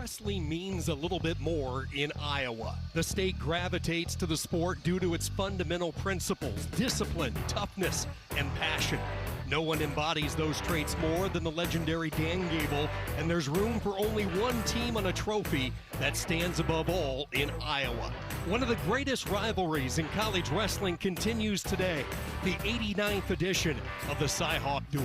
wrestling means a little bit more in Iowa. The state gravitates to the sport due to its fundamental principles, discipline, toughness, and passion. No one embodies those traits more than the legendary Dan Gable, and there's room for only one team on a trophy that stands above all in Iowa. One of the greatest rivalries in college wrestling continues today, the 89th edition of the Cy-Hawk Duel.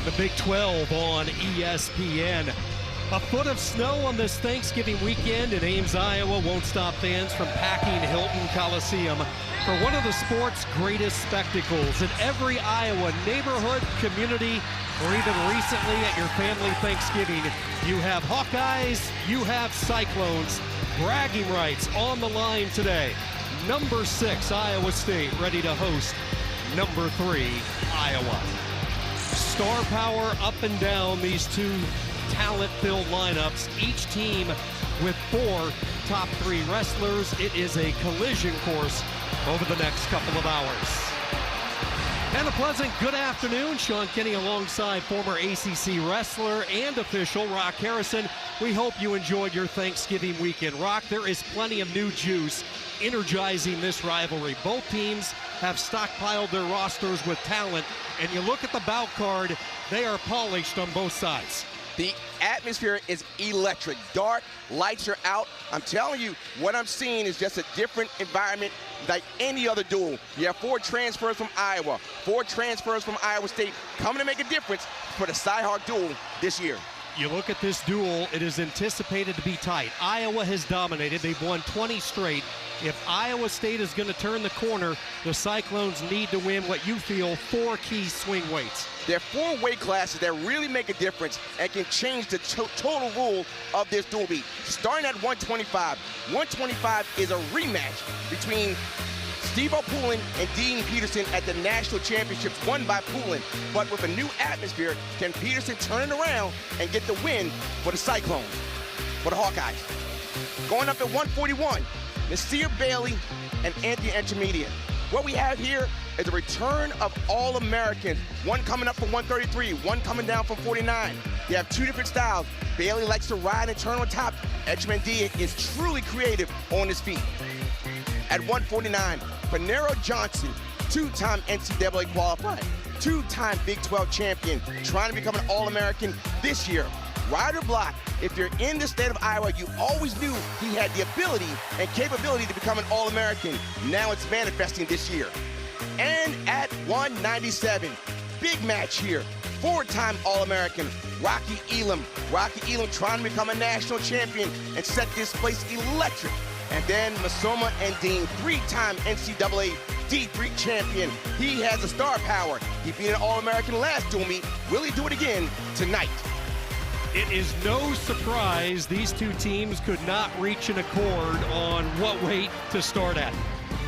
The Big 12 on ESPN. A foot of snow on this Thanksgiving weekend in Ames, Iowa won't stop fans from packing Hilton Coliseum for one of the sport's greatest spectacles. In every Iowa neighborhood, community, or even recently at your family Thanksgiving, you have Hawkeyes, you have Cyclones. Bragging rights on the line today. Number 6, Iowa State, ready to host number 3, Iowa. Star power up and down these two talent-filled lineups, each team with 4 top 3 wrestlers. It is a collision course over the next couple of hours. And a pleasant good afternoon. Sean Kinney alongside former ACC wrestler and official Rock Harrison. We hope you enjoyed your Thanksgiving weekend. Rock, there is plenty of new juice energizing this rivalry. Both teams have stockpiled their rosters with talent, and you look at the bout card, they are polished on both sides. The atmosphere is electric. Dark, lights are out. I'm telling you, what I'm seeing is just a different environment like any other duel. You have 4 transfers from Iowa, 4 transfers from Iowa State coming to make a difference for the Cy-Hawk Duel this year. You look at this duel, it is anticipated to be tight. Iowa has dominated. They've won 20 straight. If Iowa State is going to turn the corner, the Cyclones need to win what you feel 4 key swing weights. There are 4 weight classes that really make a difference and can change the total rule of this duel beat. Starting at 125. 125 is a rematch between Steve Poulin and Dean Peterson at the national championships won by Poulin. But with a new atmosphere, can Peterson turn it around and get the win for the Cyclones, for the Hawkeyes? Going up at 141, Nasir Bailey and Anthony Intermediate. What we have here is a return of All-Americans. One coming up from 133, one coming down from 49. You have 2 different styles. Bailey likes to ride and turn on top. Echemendia is truly creative on his feet. At 149, Panero Johnson, 2-time NCAA qualified, 2-time Big 12 champion, trying to become an All-American this year. Ryder Block, if you're in the state of Iowa, you always knew he had the ability and capability to become an All-American. Now it's manifesting this year. And at 197, big match here. 4-time All-American, Rocky Elam. Rocky Elam trying to become a national champion and set this place electric. And then Masoma and Dean, 3-time NCAA D3 champion. He has the star power. He beat an All-American last duel meet. Will he do it again tonight? It is no surprise these two teams could not reach an accord on what weight to start at.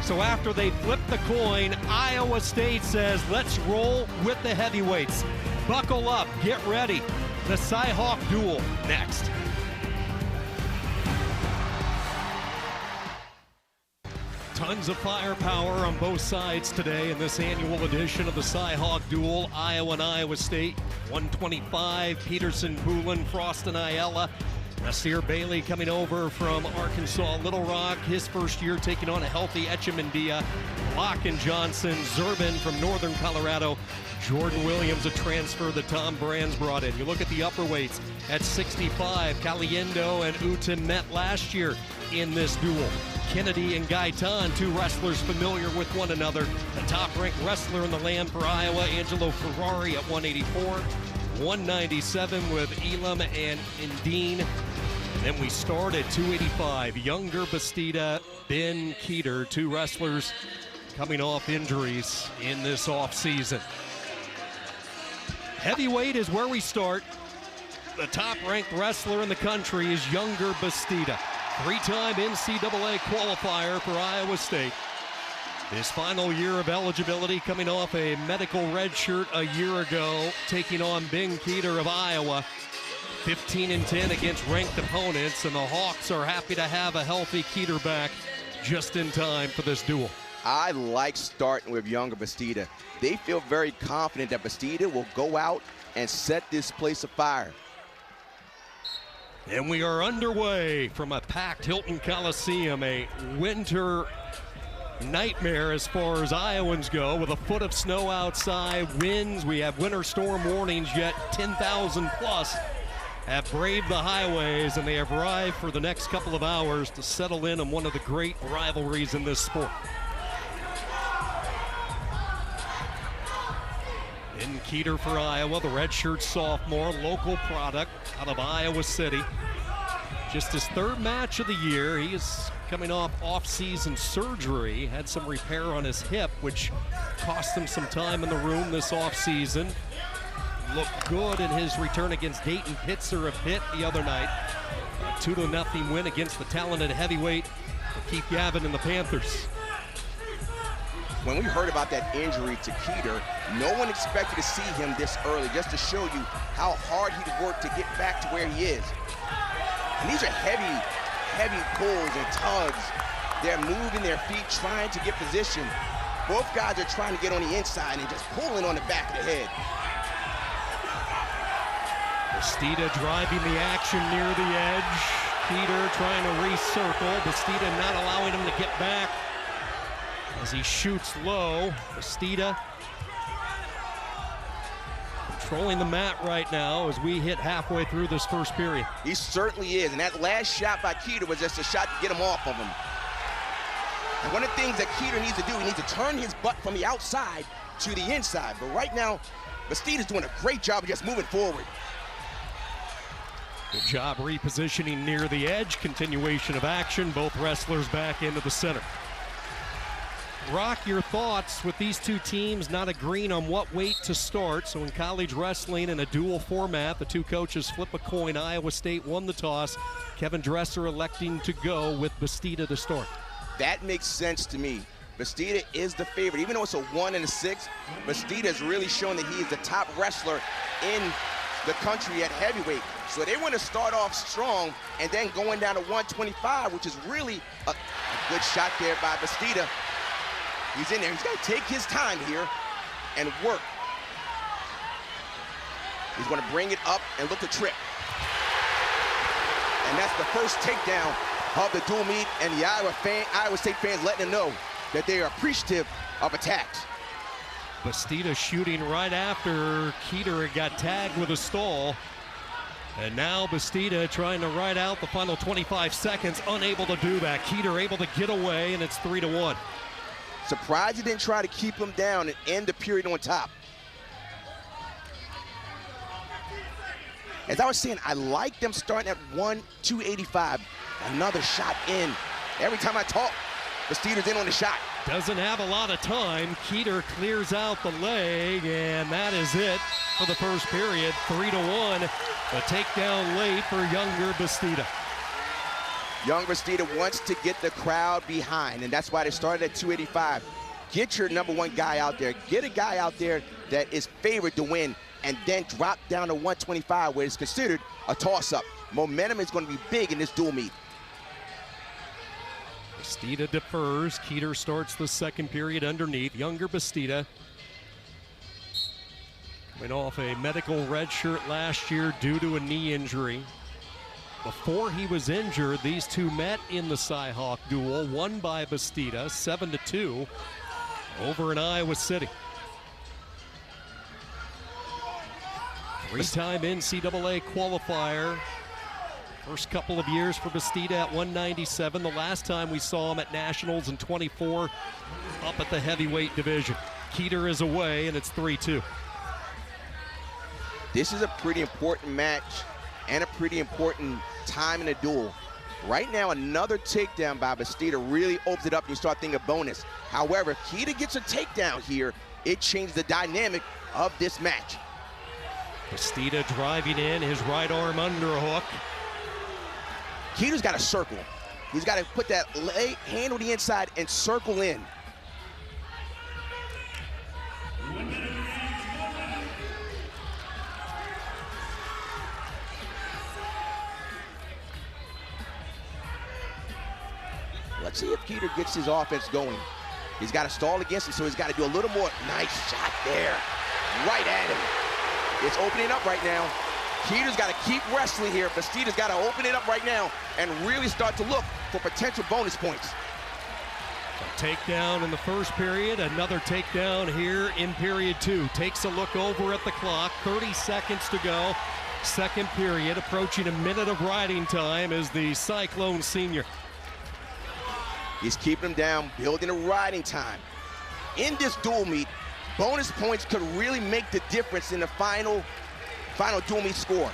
So after they flip the coin, Iowa State says, let's roll with the heavyweights. Buckle up, get ready. The Cy-Hawk Duel next. Tons of firepower on both sides today in this annual edition of the Cy-Hawk Duel. Iowa and Iowa State, 125, Peterson, Poulin, Frost, and Ayala. Nasir Bailey coming over from Arkansas, Little Rock, his first year taking on a healthy Echemendia. Locke and Johnson, Zerbin from Northern Colorado. Jordan Williams, a transfer that Tom Brands brought in. You look at the upper weights at 65. Caliendo and Utim met last year in this duel. Kennedy and Gaitan, 2 wrestlers familiar with one another. The top-ranked wrestler in the land for Iowa, Angelo Ferrari at 184. 197 with Elam and Indine. And then we start at 285. Younger Bastida, Ben Keeter, 2 wrestlers coming off injuries in this offseason. Heavyweight is where we start. The top-ranked wrestler in the country is Younger Bastida. 3-time NCAA qualifier for Iowa State. His final year of eligibility coming off a medical red shirt a year ago, taking on Ben Keeter of Iowa. 15-10 against ranked opponents, and the Hawks are happy to have a healthy Keeter back just in time for this duel. I like starting with younger Bastida. They feel very confident that Bastida will go out and set this place afire. And we are underway from a packed Hilton Coliseum, a winter nightmare as far as Iowans go, with a foot of snow outside, winds. We have winter storm warnings, yet 10,000 plus have braved the highways, and they have arrived for the next couple of hours to settle in on one of the great rivalries in this sport. In Keeter for Iowa, the redshirt sophomore, local product out of Iowa City. Just his third match of the year. He is coming off-season surgery, had some repair on his hip, which cost him some time in the room this offseason. Looked good in his return against Dayton Pitzer of Pitt the other night. A 2-0 win against the talented heavyweight Keith Gavin and the Panthers. When we heard about that injury to Keeter, no one expected to see him this early, just to show you how hard he'd worked to get back to where he is. And these are heavy pulls and tugs. They're moving their feet, trying to get position. Both guys are trying to get on the inside and just pulling on the back of the head. Bastida driving the action near the edge. Keeter trying to recircle. Bastida not allowing him to get back as he shoots low. Bastida controlling the mat right now as we hit halfway through this first period. He certainly is, and that last shot by Keeter was just a shot to get him off of him. And one of the things that Keeter needs to do, he needs to turn his butt from the outside to the inside. But right now, Bastida's doing a great job of just moving forward. Good job repositioning near the edge. Continuation of action. Both wrestlers back into the center. Rock, your thoughts with these two teams not agreeing on what weight to start. So in college wrestling in a dual format, the two coaches flip a coin. Iowa State won the toss. Kevin Dresser electing to go with Bastida to start. That makes sense to me. Bastida is the favorite. Even though it's a 1 and a 6, Bastida has really shown that he is the top wrestler in the country at heavyweight. So they want to start off strong and then going down to 125, which is really a good shot there by Bastida. He's in there. He's got to take his time here and work. He's going to bring it up and look to trip. And that's the first takedown of the dual meet, and the Iowa State fans letting them know that they are appreciative of attacks. Bastida shooting right after Keeter got tagged with a stall. And now Bastida trying to ride out the final 25 seconds, unable to do that. Keeter able to get away, and it's 3-1. Surprised he didn't try to keep him down and end the period on top. As I was saying, I like them starting at 285. Another shot in. Every time I talk, Bastida's in on the shot. Doesn't have a lot of time. Keeter clears out the leg, and that is it for the first period. 3-1. A takedown late for younger Bastida. Young Bastida wants to get the crowd behind, and that's why they started at 285. Get your number one guy out there. Get a guy out there that is favored to win, and then drop down to 125, where it's considered a toss-up. Momentum is going to be big in this dual meet. Bastida defers. Keeter starts the second period underneath. Younger Bastida coming off a medical red shirt last year due to a knee injury. Before he was injured, these two met in the Cy-Hawk duel, won by Bastida, 7-2, over in Iowa City. Three-time NCAA qualifier. First couple of years for Bastida at 197. The last time we saw him at Nationals in 24, up at the heavyweight division. Keeter is away, and it's 3-2. This is a pretty important match and a pretty important time in the duel. Right now, another takedown by Bastida really opens it up and you start thinking bonus. However, if Keeter gets a takedown here, it changes the dynamic of this match. Bastida driving in, his right arm underhook. Keeter's got to circle. He's got to put that hand on the inside and circle in. Let's see if Keeter gets his offense going. He's got to stall against him, so he's got to do a little more. Nice shot there, right at him. It's opening up right now. Keter's got to keep wrestling here. Bastida's got to open it up right now and really start to look for potential bonus points. A takedown in the first period, another takedown here in period 2. Takes a look over at the clock, 30 seconds to go. Second period, approaching a minute of riding time as the Cyclone senior. He's keeping him down, building a riding time. In this dual meet, bonus points could really make the difference in the final dual meet score.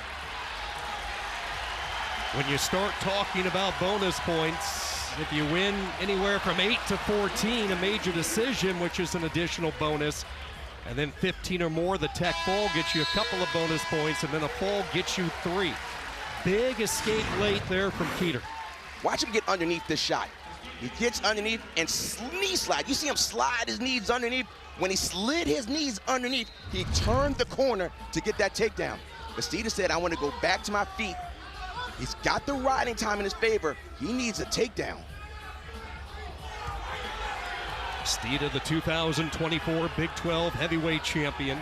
When you start talking about bonus points, if you win anywhere from 8 to 14, a major decision, which is an additional bonus, and then 15 or more, the tech fall gets you a couple of bonus points, and then a fall gets you 3. Big escape late there from Keter. Watch him get underneath this shot. He gets underneath and knee slide. You see him slide his knees underneath. When he slid his knees underneath, he turned the corner to get that takedown. Bastida said, I want to go back to my feet. He's got the riding time in his favor. He needs a takedown. Bastida, the 2024 Big 12 heavyweight champion.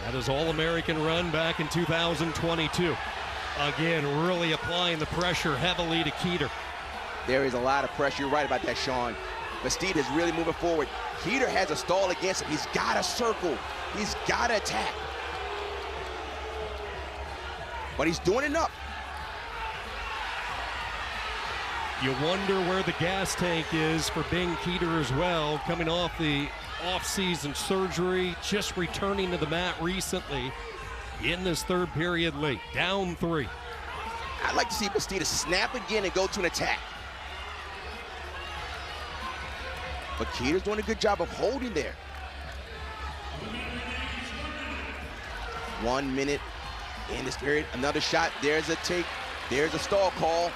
That is All-American run back in 2022. Again, really applying the pressure heavily to Keter. There is a lot of pressure. You're right about that, Sean. Bastida is really moving forward. Keter has a stall against him. He's got to circle. He's got to attack. But he's doing enough. You wonder where the gas tank is for Bing Keter as well, coming off the off-season surgery, just returning to the mat recently in this third period late, down 3. I'd like to see Bastida snap again and go to an attack. But Keter's doing a good job of holding there. 1 minute in this period. Another shot. There's a take. There's a stall call.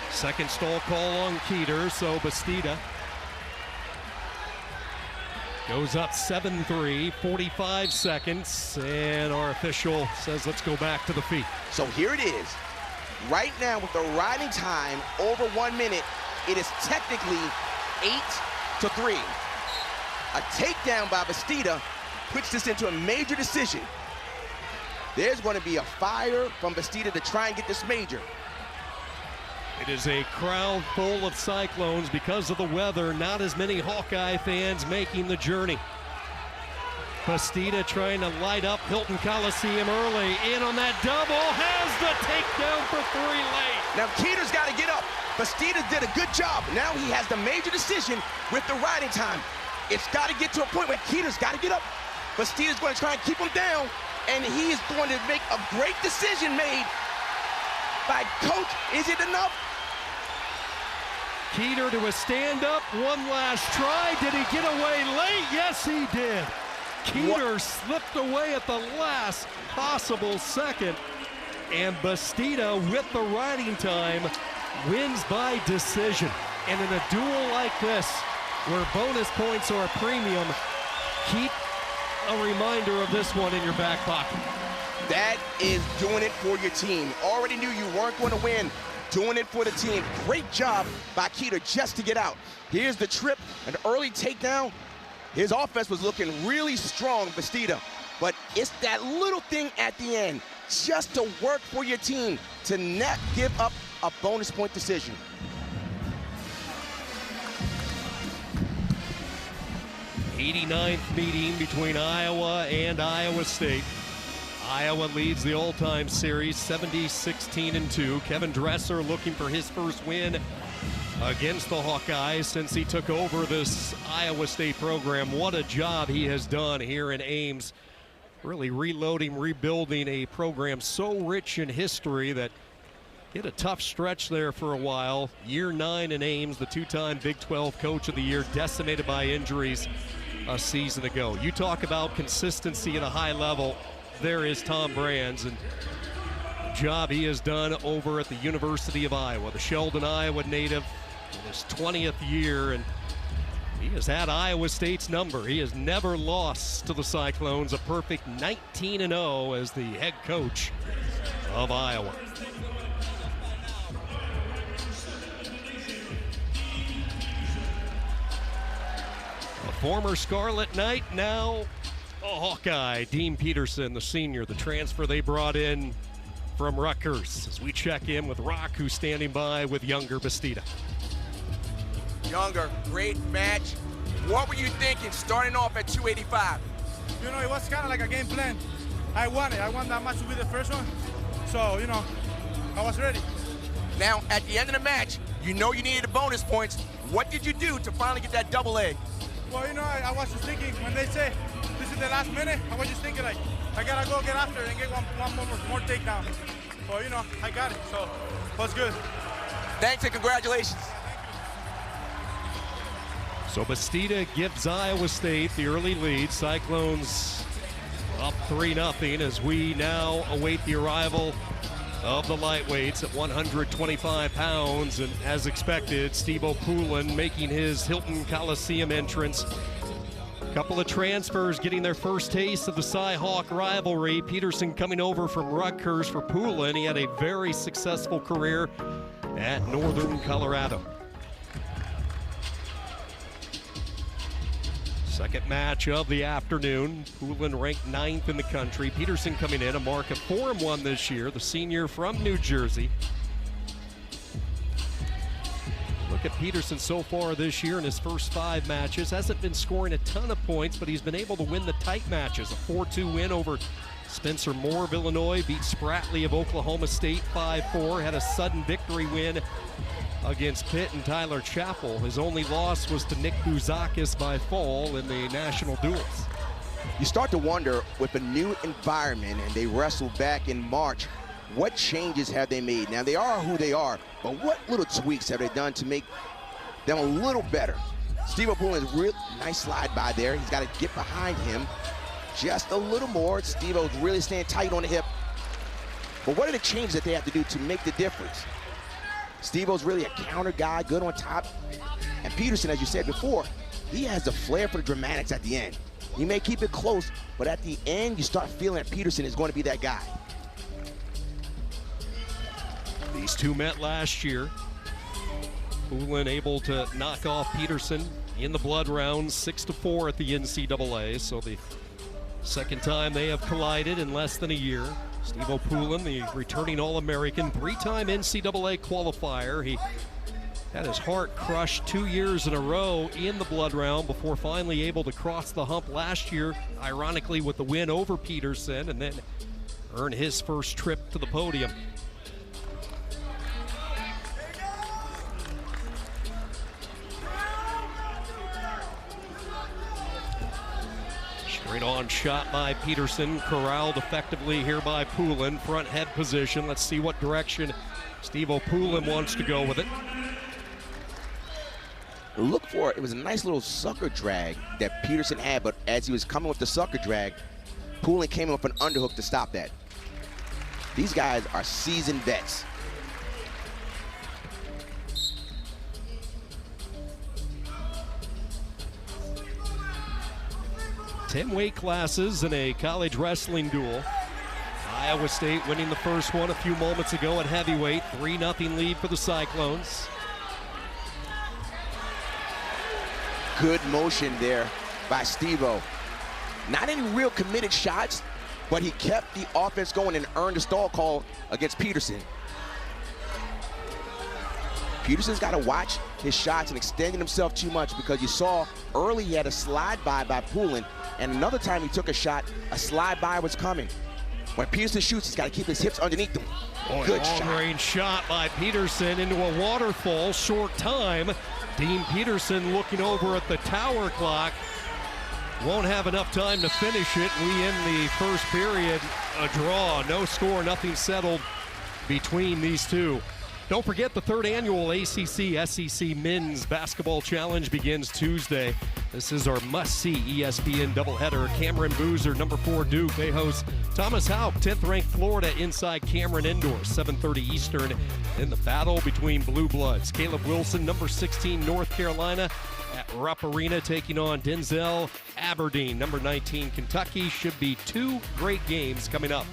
Second stall call on Keter, so Bastida goes up 7-3, 45 seconds, and our official says let's go back to the feet. So here it is. Right now with the riding time over 1 minute, it is technically 8-3. A takedown by Bastida puts this into a major decision. There's going to be a fire from Bastida to try and get this major. It is a crowd full of Cyclones because of the weather. Not as many Hawkeye fans making the journey. Bastida trying to light up Hilton Coliseum early. In on that double, has the takedown for 3 late. Now Keter's got to get up. Bastida did a good job. Now he has the major decision with the riding time. It's got to get to a point where Keter's got to get up. Bastida's going to try and keep him down, and he is going to make a great decision made by coach. Is it enough? Keter to a stand-up, one last try. Did he get away late? Yes, he did. Keter slipped away at the last possible second, and Bastida, with the riding time, wins by decision. And in a duel like this, where bonus points are a premium, keep a reminder of this one in your back pocket. That is doing it for your team. Already knew you weren't going to win. Doing it for the team. Great job by Keter just to get out. Here's the trip, an early takedown. His offense was looking really strong, Bastida. But it's that little thing at the end, just to work for your team, to not give up a bonus point decision. '89th meeting between Iowa and Iowa State. Iowa leads the all-time series 70-16-2. Kevin Dresser looking for his first win against the Hawkeyes since he took over this Iowa State program. What a job he has done here in Ames, really reloading, rebuilding a program so rich in history that hit a tough stretch there for a while. Year 9 in Ames, the 2-time Big 12 Coach of the Year, decimated by injuries a season ago. You talk about consistency at a high level. There is Tom Brands, and the job he has done over at the University of Iowa, the Sheldon, Iowa native, in his 20th year, and he has had Iowa State's number. He has never lost to the Cyclones, a perfect 19-0 as the head coach of Iowa. Former Scarlet Knight, now a Hawkeye. Dean Peterson, the senior, the transfer they brought in from Rutgers. As we check in with Rock, who's standing by with younger Bastida. Younger, great match. What were you thinking starting off at 285? You know, it was kind of like a game plan. I won it. I want that match to be the first one. So, you know, I was ready. Now, at the end of the match, you know you needed the bonus points. What did you do to finally get that double leg? Well, you know, I was just thinking, when they say this is the last minute, I was just thinking, like, I got to go get after it and get one more takedown. Well, you know, I got it, so it was good. Thanks and congratulations. So Bastida gives Iowa State the early lead. Cyclones up 3-0 as we now await the arrival of the lightweights at 125 pounds. And as expected, Steve Poulin making his Hilton Coliseum entrance. A couple of transfers getting their first taste of the Cy-Hawk rivalry. Peterson coming over from Rutgers for Poulin. He had a very successful career at Northern Colorado. Second match of the afternoon. Poulin ranked 9th in the country. Peterson coming in, a mark of 4-1 this year, the senior from New Jersey. Look at Peterson so far this year in his first 5 matches. Hasn't been scoring a ton of points, but he's been able to win the tight matches. A 4-2 win over Spencer Moore of Illinois, beat Spratley of Oklahoma State 5-4, had a sudden victory win against Pitt and Tyler Chappell. His only loss was to Nick Bouzakis by fall in the national duels. You start to wonder, with a new environment and they wrestled back in March, what changes have they made? Now, they are who they are, but what little tweaks have they done to make them a little better? Steve Poulin is real nice slide by there. He's got to get behind him just a little more. Steve-O's really staying tight on the hip. But what are the changes that they have to do to make the difference? Steve-O's really a counter guy, good on top. And Peterson, as you said before, he has the flair for the dramatics at the end. He may keep it close, but at the end, you start feeling that Peterson is going to be that guy. These two met last year. Poulin able to knock off Peterson in the blood rounds, 6-4 at the NCAA. So the second time they have collided in less than a year. Steve Poulin, the returning All-American, 3-time NCAA qualifier. He had his heart crushed 2 years in a row in the blood round before finally able to cross the hump last year, ironically with the win over Peterson, and then earn his first trip to the podium. Straight on shot by Peterson, corralled effectively here by Poulin. Front head position. Let's see what direction Steve Poulin wants to go with it. Look for it. It was a nice little sucker drag that Peterson had, but as he was coming with the sucker drag, Poulin came up an underhook to stop that. These guys are seasoned vets. Ten weight classes in a college wrestling duel. Iowa State winning the first one a few moments ago at heavyweight. 3-0 lead for the Cyclones. Good motion there by Steve-O. Not any real committed shots, but he kept the offense going and earned a stall call against Peterson. Peterson's got to watch his shots and extending himself too much, because you saw early he had a slide by Poulin, and another time he took a shot, a slide by was coming. When Peterson shoots, he's got to keep his hips underneath him. Good shot. Long-range shot by Peterson into a waterfall, short time. Dean Peterson looking over at the tower clock. Won't have enough time to finish it. We end the first period a draw. No score, nothing settled between these two. Don't forget, the third annual ACC-SEC Men's Basketball Challenge begins Tuesday. This is our must-see ESPN doubleheader. Cameron Boozer, number 4 Duke. They host Thomas Houck, 10th-ranked Florida, inside Cameron Indoor, 7:30 Eastern. In the battle between Blue Bloods, Caleb Wilson, number 16 North Carolina, at Rupp Arena, taking on Denzel Aberdeen, number 19 Kentucky. Should be 2 great games coming up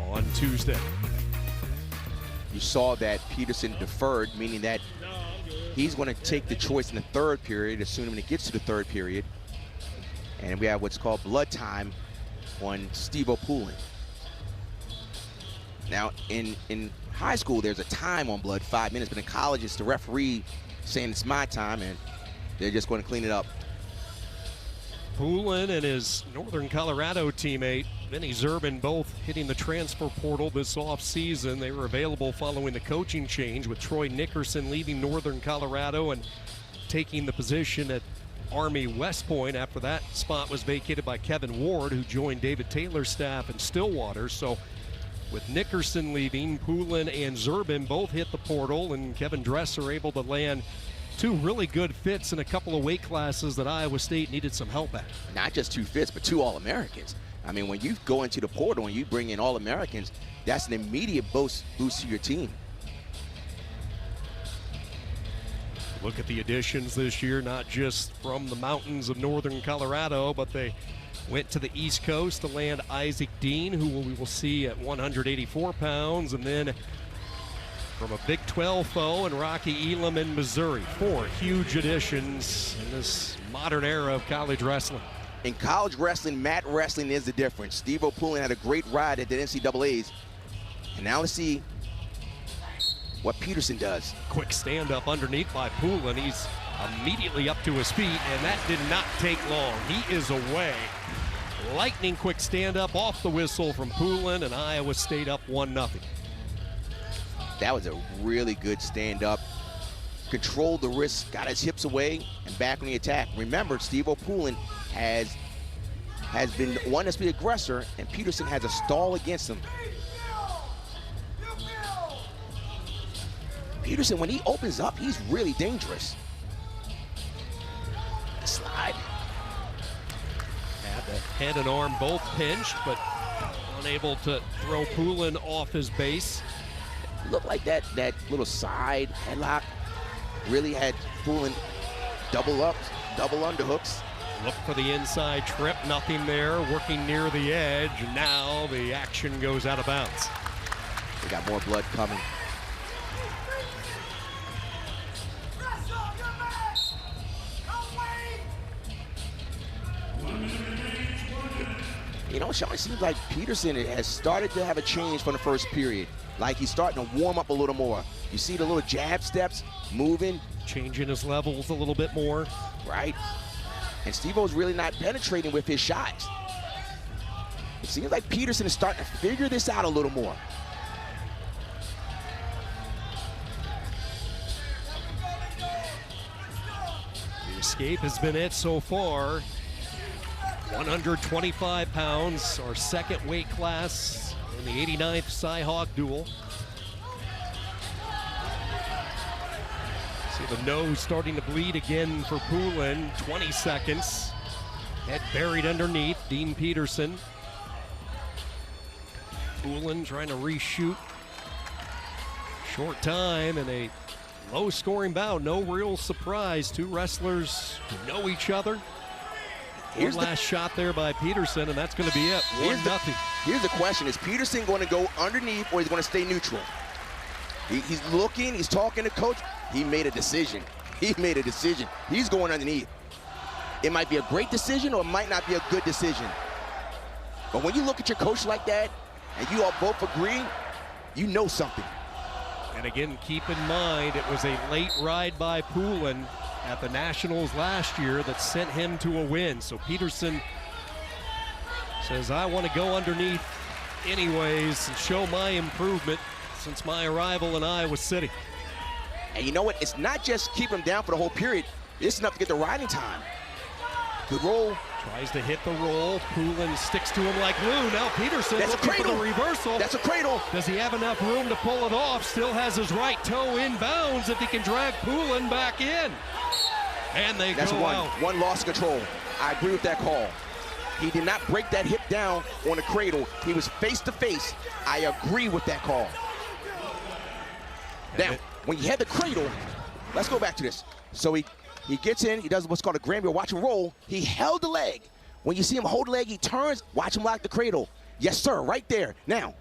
on Tuesday. You saw that Peterson deferred, meaning that he's going to take the choice in the third period, assuming when it gets to the third period. And we have what's called blood time on Steve Poulin. Now, in high school, there's a time on blood, 5 minutes, but in college, it's the referee saying it's my time, and they're just going to clean it up. Poulin and his Northern Colorado teammate, Vinny Zerbin, both hitting the transfer portal this offseason. They were available following the coaching change, with Troy Nickerson leaving Northern Colorado and taking the position at Army West Point after that spot was vacated by Kevin Ward, who joined David Taylor's staff in Stillwater. So with Nickerson leaving, Poulin and Zerbin both hit the portal, and Kevin Dresser able to land 2 really good fits in a couple of weight classes that Iowa State needed some help at. Not just 2 fits, but 2 All-Americans. I mean, when you go into the portal and you bring in All-Americans, that's an immediate boost to your team. Look at the additions this year, not just from the mountains of Northern Colorado, but they went to the East Coast to land Isaac Dean, who we will see at 184 pounds, and then from a Big 12 foe and Rocky Elam in Missouri. 4 huge additions in this modern era of college wrestling. In college wrestling, mat wrestling is the difference. Steve Poulin had a great ride at the NCAAs, and now let's see what Peterson does. Quick stand-up underneath by Poulin. He's immediately up to his feet, and that did not take long. He is away. Lightning quick stand-up off the whistle from Poulin, and Iowa State up 1-0. That was a really good stand-up. Controlled the wrist, got his hips away, and back on the attack. Remember, Steve Poulin has been one that's the aggressor, and Peterson has a stall against him. Peterson, when he opens up, he's really dangerous. Slide. Had the head and arm both pinched, but unable to throw Poulin off his base. Looked like that little side headlock really had Poulin double ups, double underhooks. Look for the inside trip, nothing there, working near the edge. Now the action goes out of bounds. We got more blood coming. You know, Sean, it seems like Peterson has started to have a change from the first period. Like he's starting to warm up a little more. You see the little jab steps moving. Changing his levels a little bit more. Right. And Steve-O's really not penetrating with his shots. It seems like Peterson is starting to figure this out a little more. The escape has been it so far. 125 pounds, our second weight class in the 89th Cy-Hawk duel. See the nose starting to bleed again for Poulin. 20 seconds. Head buried underneath. Dean Peterson. Poulin trying to reshoot. Short time and a low-scoring bout. No real surprise. 2 wrestlers who know each other. One last shot there by Peterson, and that's going to be it. 1-0. Here's the question. Is Peterson going to go underneath, or is he going to stay neutral? He's looking, he's talking to coach. He made a decision. He made a decision. He's going underneath. It might be a great decision, or it might not be a good decision. But when you look at your coach like that, and you all both agree, you know something. And again, keep in mind, it was a late ride by Poulin at the Nationals last year that sent him to a win. So Peterson says, I want to go underneath anyways and show my improvement since my arrival in Iowa City. And you know what? It's not just keep him down for the whole period. It's enough to get the riding time. Good roll. Tries to hit the roll. Poulin sticks to him like glue. Now Peterson That's looking a cradle. for the reversal. That's a cradle. Does he have enough room to pull it off? Still has his right toe in bounds if he can drag Poulin back in. And they That's go one. out. One lost control. I agree with that call. He did not break that hip down on the cradle. He was face to face. I agree with that call. Now, when you had the cradle, let's go back to this. So he gets in, he does what's called a Granby, watch him roll. He held the leg. When you see him hold the leg, he turns, watch him lock the cradle. Yes, sir, right there. Now,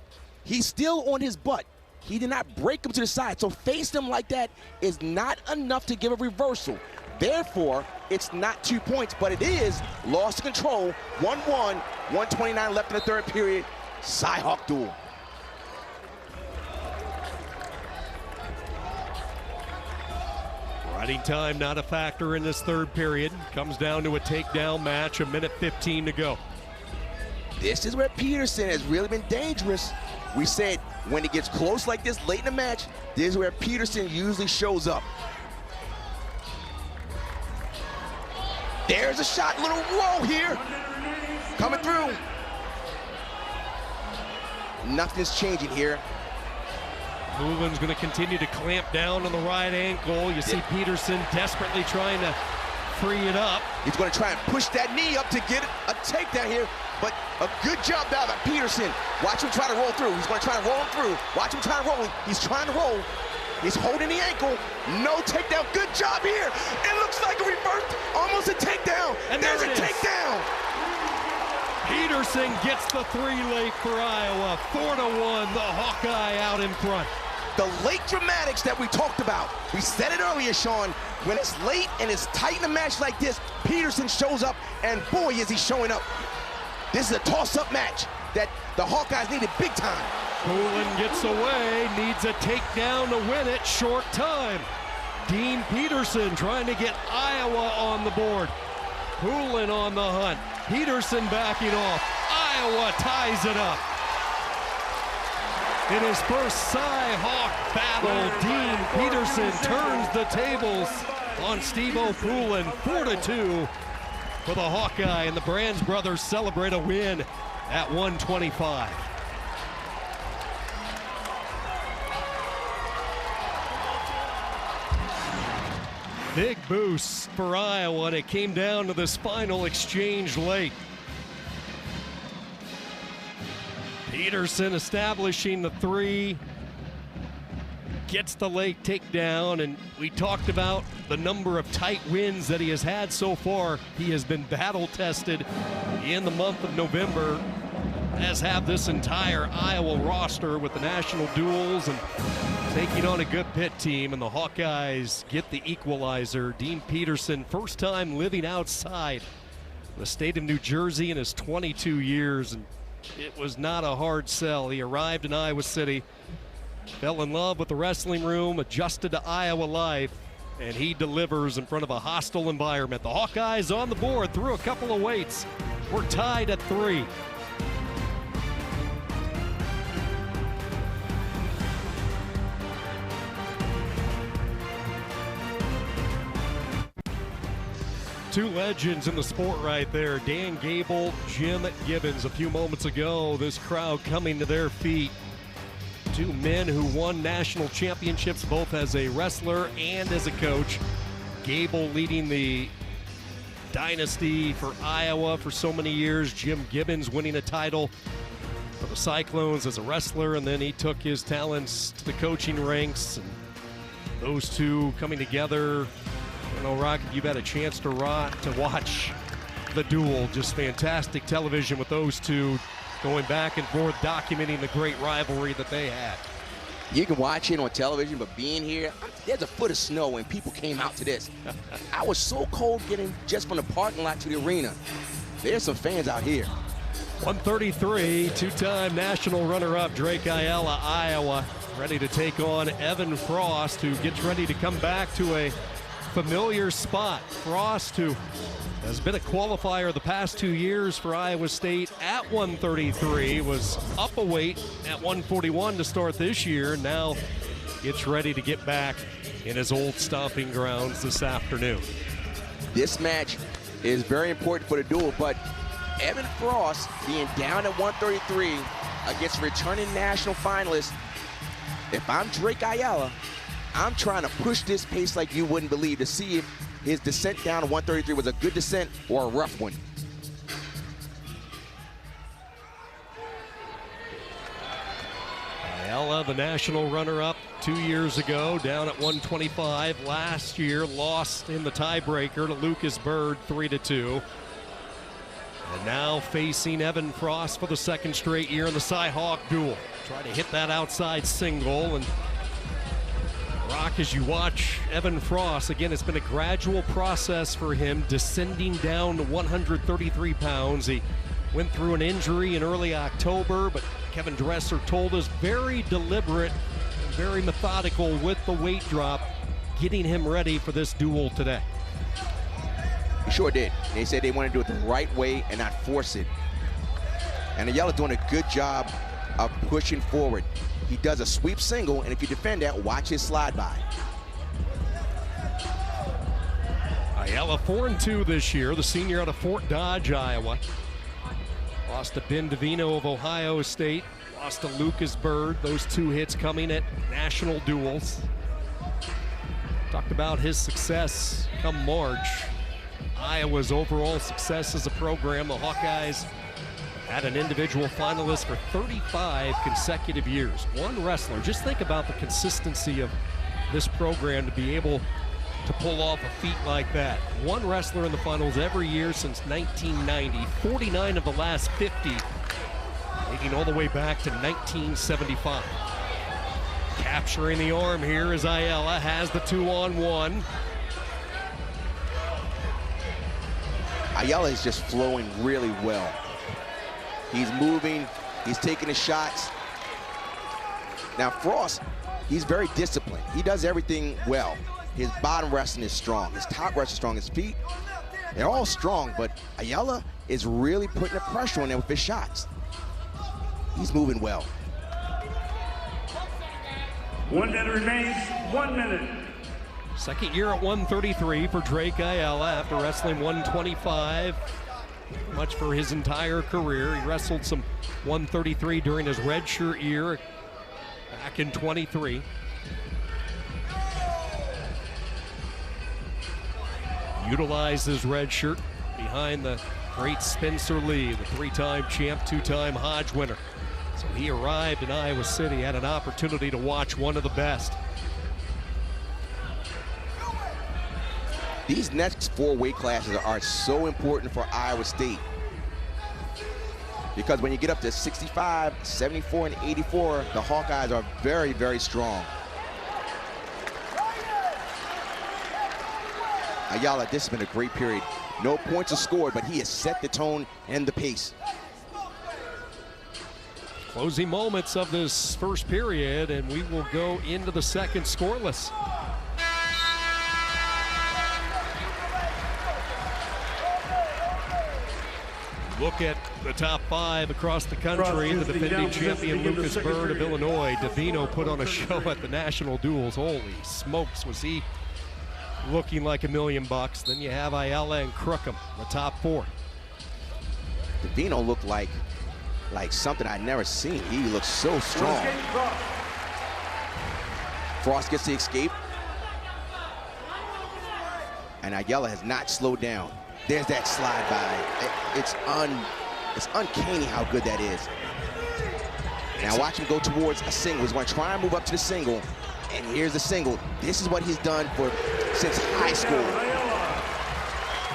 he's still on his butt. He did not break him to the side. So face him like that is not enough to give a reversal. Therefore, It's not 2 points, but it is lost control. 1-1, 1:29 left in the third period. Cy-Hawk duel. Riding time not a factor in this third period. Comes down to a takedown match, 1:15 to go. This is where Peterson has really been dangerous. We said when it gets close like this late in the match, this is where Peterson usually shows up. There's a shot, little roll here. Coming through. Nothing's changing here. Poulin's going to continue to clamp down on the right ankle. You see Peterson desperately trying to free it up. He's going to try and push that knee up to get a takedown here, but a good job now by Peterson. Watch him try to roll through. He's going to try to roll him through. Watch him try to roll. He's trying to roll. He's holding the ankle. No takedown. Good job here. It looks like a reverse, almost a takedown. And there's a there it is. takedown. Peterson gets the 3 late for Iowa. 4-1, the Hawkeye out in front. The late dramatics that we talked about. We said it earlier, Sean. When it's late and it's tight in a match like this, Peterson shows up, and boy, is he showing up. This is a toss-up match that the Hawkeyes needed big time. Poulin gets away, needs a takedown to win it, short time. Dean Peterson trying to get Iowa on the board. Poulin on the hunt. Peterson backing off. Iowa ties it up. In his first Cy-Hawk battle, Dean Peterson turns the tables on Steve-O Poulin. 4-2 for the Hawkeye, and the Brands brothers celebrate a win at 125. Big boost for Iowa, and it came down to this final exchange late. Peterson establishing the 3, gets the late takedown, and we talked about the number of tight wins that he has had so far. He has been battle-tested in the month of November, as have this entire Iowa roster with the national duels and taking on a good Pitt team, and the Hawkeyes get the equalizer. Dean Peterson, first time living outside the state of New Jersey in his 22 years, and it was not a hard sell. He arrived in Iowa City, fell in love with the wrestling room, adjusted to Iowa life, and he delivers in front of a hostile environment. The Hawkeyes on the board through a couple of weights. We're tied at 3. Two legends in the sport right there. Dan Gable, Jim Gibbons. A few moments ago, this crowd coming to their feet. Two men who won national championships both as a wrestler and as a coach. Gable leading the dynasty for Iowa for so many years. Jim Gibbons winning a title for the Cyclones as a wrestler, and then he took his talents to the coaching ranks. And those two coming together. I know, Rocket, you've had a chance to watch the duel. Just fantastic television with those two going back and forth, documenting the great rivalry that they had. You can watch it on television, but being here, there's a foot of snow when people came out to this. I was so cold getting just from the parking lot to the arena. There's some fans out here. 133, two-time national runner-up Drake Ayala, Iowa, ready to take on Evan Frost, who gets ready to come back to a familiar spot. Frost, who has been a qualifier the past 2 years for Iowa State at 133, was up a weight at 141 to start this year. Now gets ready to get back in his old stomping grounds this afternoon. This match is very important for the duel, but Evan Frost being down at 133 against returning national finalist. If I'm Drake Ayala, I'm trying to push this pace like you wouldn't believe to see if his descent down to 133 was a good descent or a rough one. Ayala, the national runner-up 2 years ago, down at 125. Last year, lost in the tiebreaker to Lucas Bird, 3-2. And now facing Evan Frost for the second straight year in the Cy-Hawk duel. Try to hit that outside single, and Rock, Mark, as you watch Evan Frost, again, it's been a gradual process for him, descending down to 133 pounds. He went through an injury in early October, but Kevin Dresser told us very deliberate and very methodical with the weight drop, getting him ready for this duel today. He sure did. They said they want to do it the right way and not force it. And Ayala's doing a good job of pushing forward. He does a sweep single, and if you defend that, watch his slide by. Ayala 4-2 this year, the senior out of Fort Dodge, Iowa. Lost to Ben DeVino of Ohio State, lost to Lucas Bird. Those two hits coming at national duels. Talked about his success come March. Iowa's overall success as a program. The Hawkeyes had an individual finalist for 35 consecutive years. One wrestler. Just think about the consistency of this program to be able to pull off a feat like that. One wrestler in the finals every year since 1990. 49 of the last 50, dating all the way back to 1975. Capturing the arm here as Ayala has the 2-on-1. Ayala is just flowing really well. He's moving, he's taking the shots. Now Frost, he's very disciplined. He does everything well. His bottom wrestling is strong. His top wrestling is strong. His feet, they're all strong, but Ayala is really putting the pressure on them with his shots. He's moving well. 1 minute remains, 1 minute. Second year at 133 for Drake Ayala after wrestling 125 much for his entire career. He wrestled some 133 during his redshirt year back in 23. Utilized his red shirt behind the great Spencer Lee, the three-time champ, two-time Hodge winner. So he arrived in Iowa City, had an opportunity to watch one of the best. These next 4 weight classes are so important for Iowa State, because when you get up to 65, 74, and 84, the Hawkeyes are very, very strong. Ayala, this has been a great period. No points are scored, but he has set the tone and the pace. Closing moments of this first period, and we will go into the second scoreless. Look at the top 5 across the country. The defending champion Lucas Bird of Illinois. DeVino put on a show at the national duels. Holy smokes, was he looking like $1 million bucks. Then you have Ayala and Crookham, the top 4. DeVino looked like something I'd never seen. He looks so strong. Frost gets the escape. And Ayala has not slowed down. There's that slide by. It's uncanny how good that is. Now watch him go towards a single. He's going to try and move up to the single. And here's the single. This is what he's done since high school.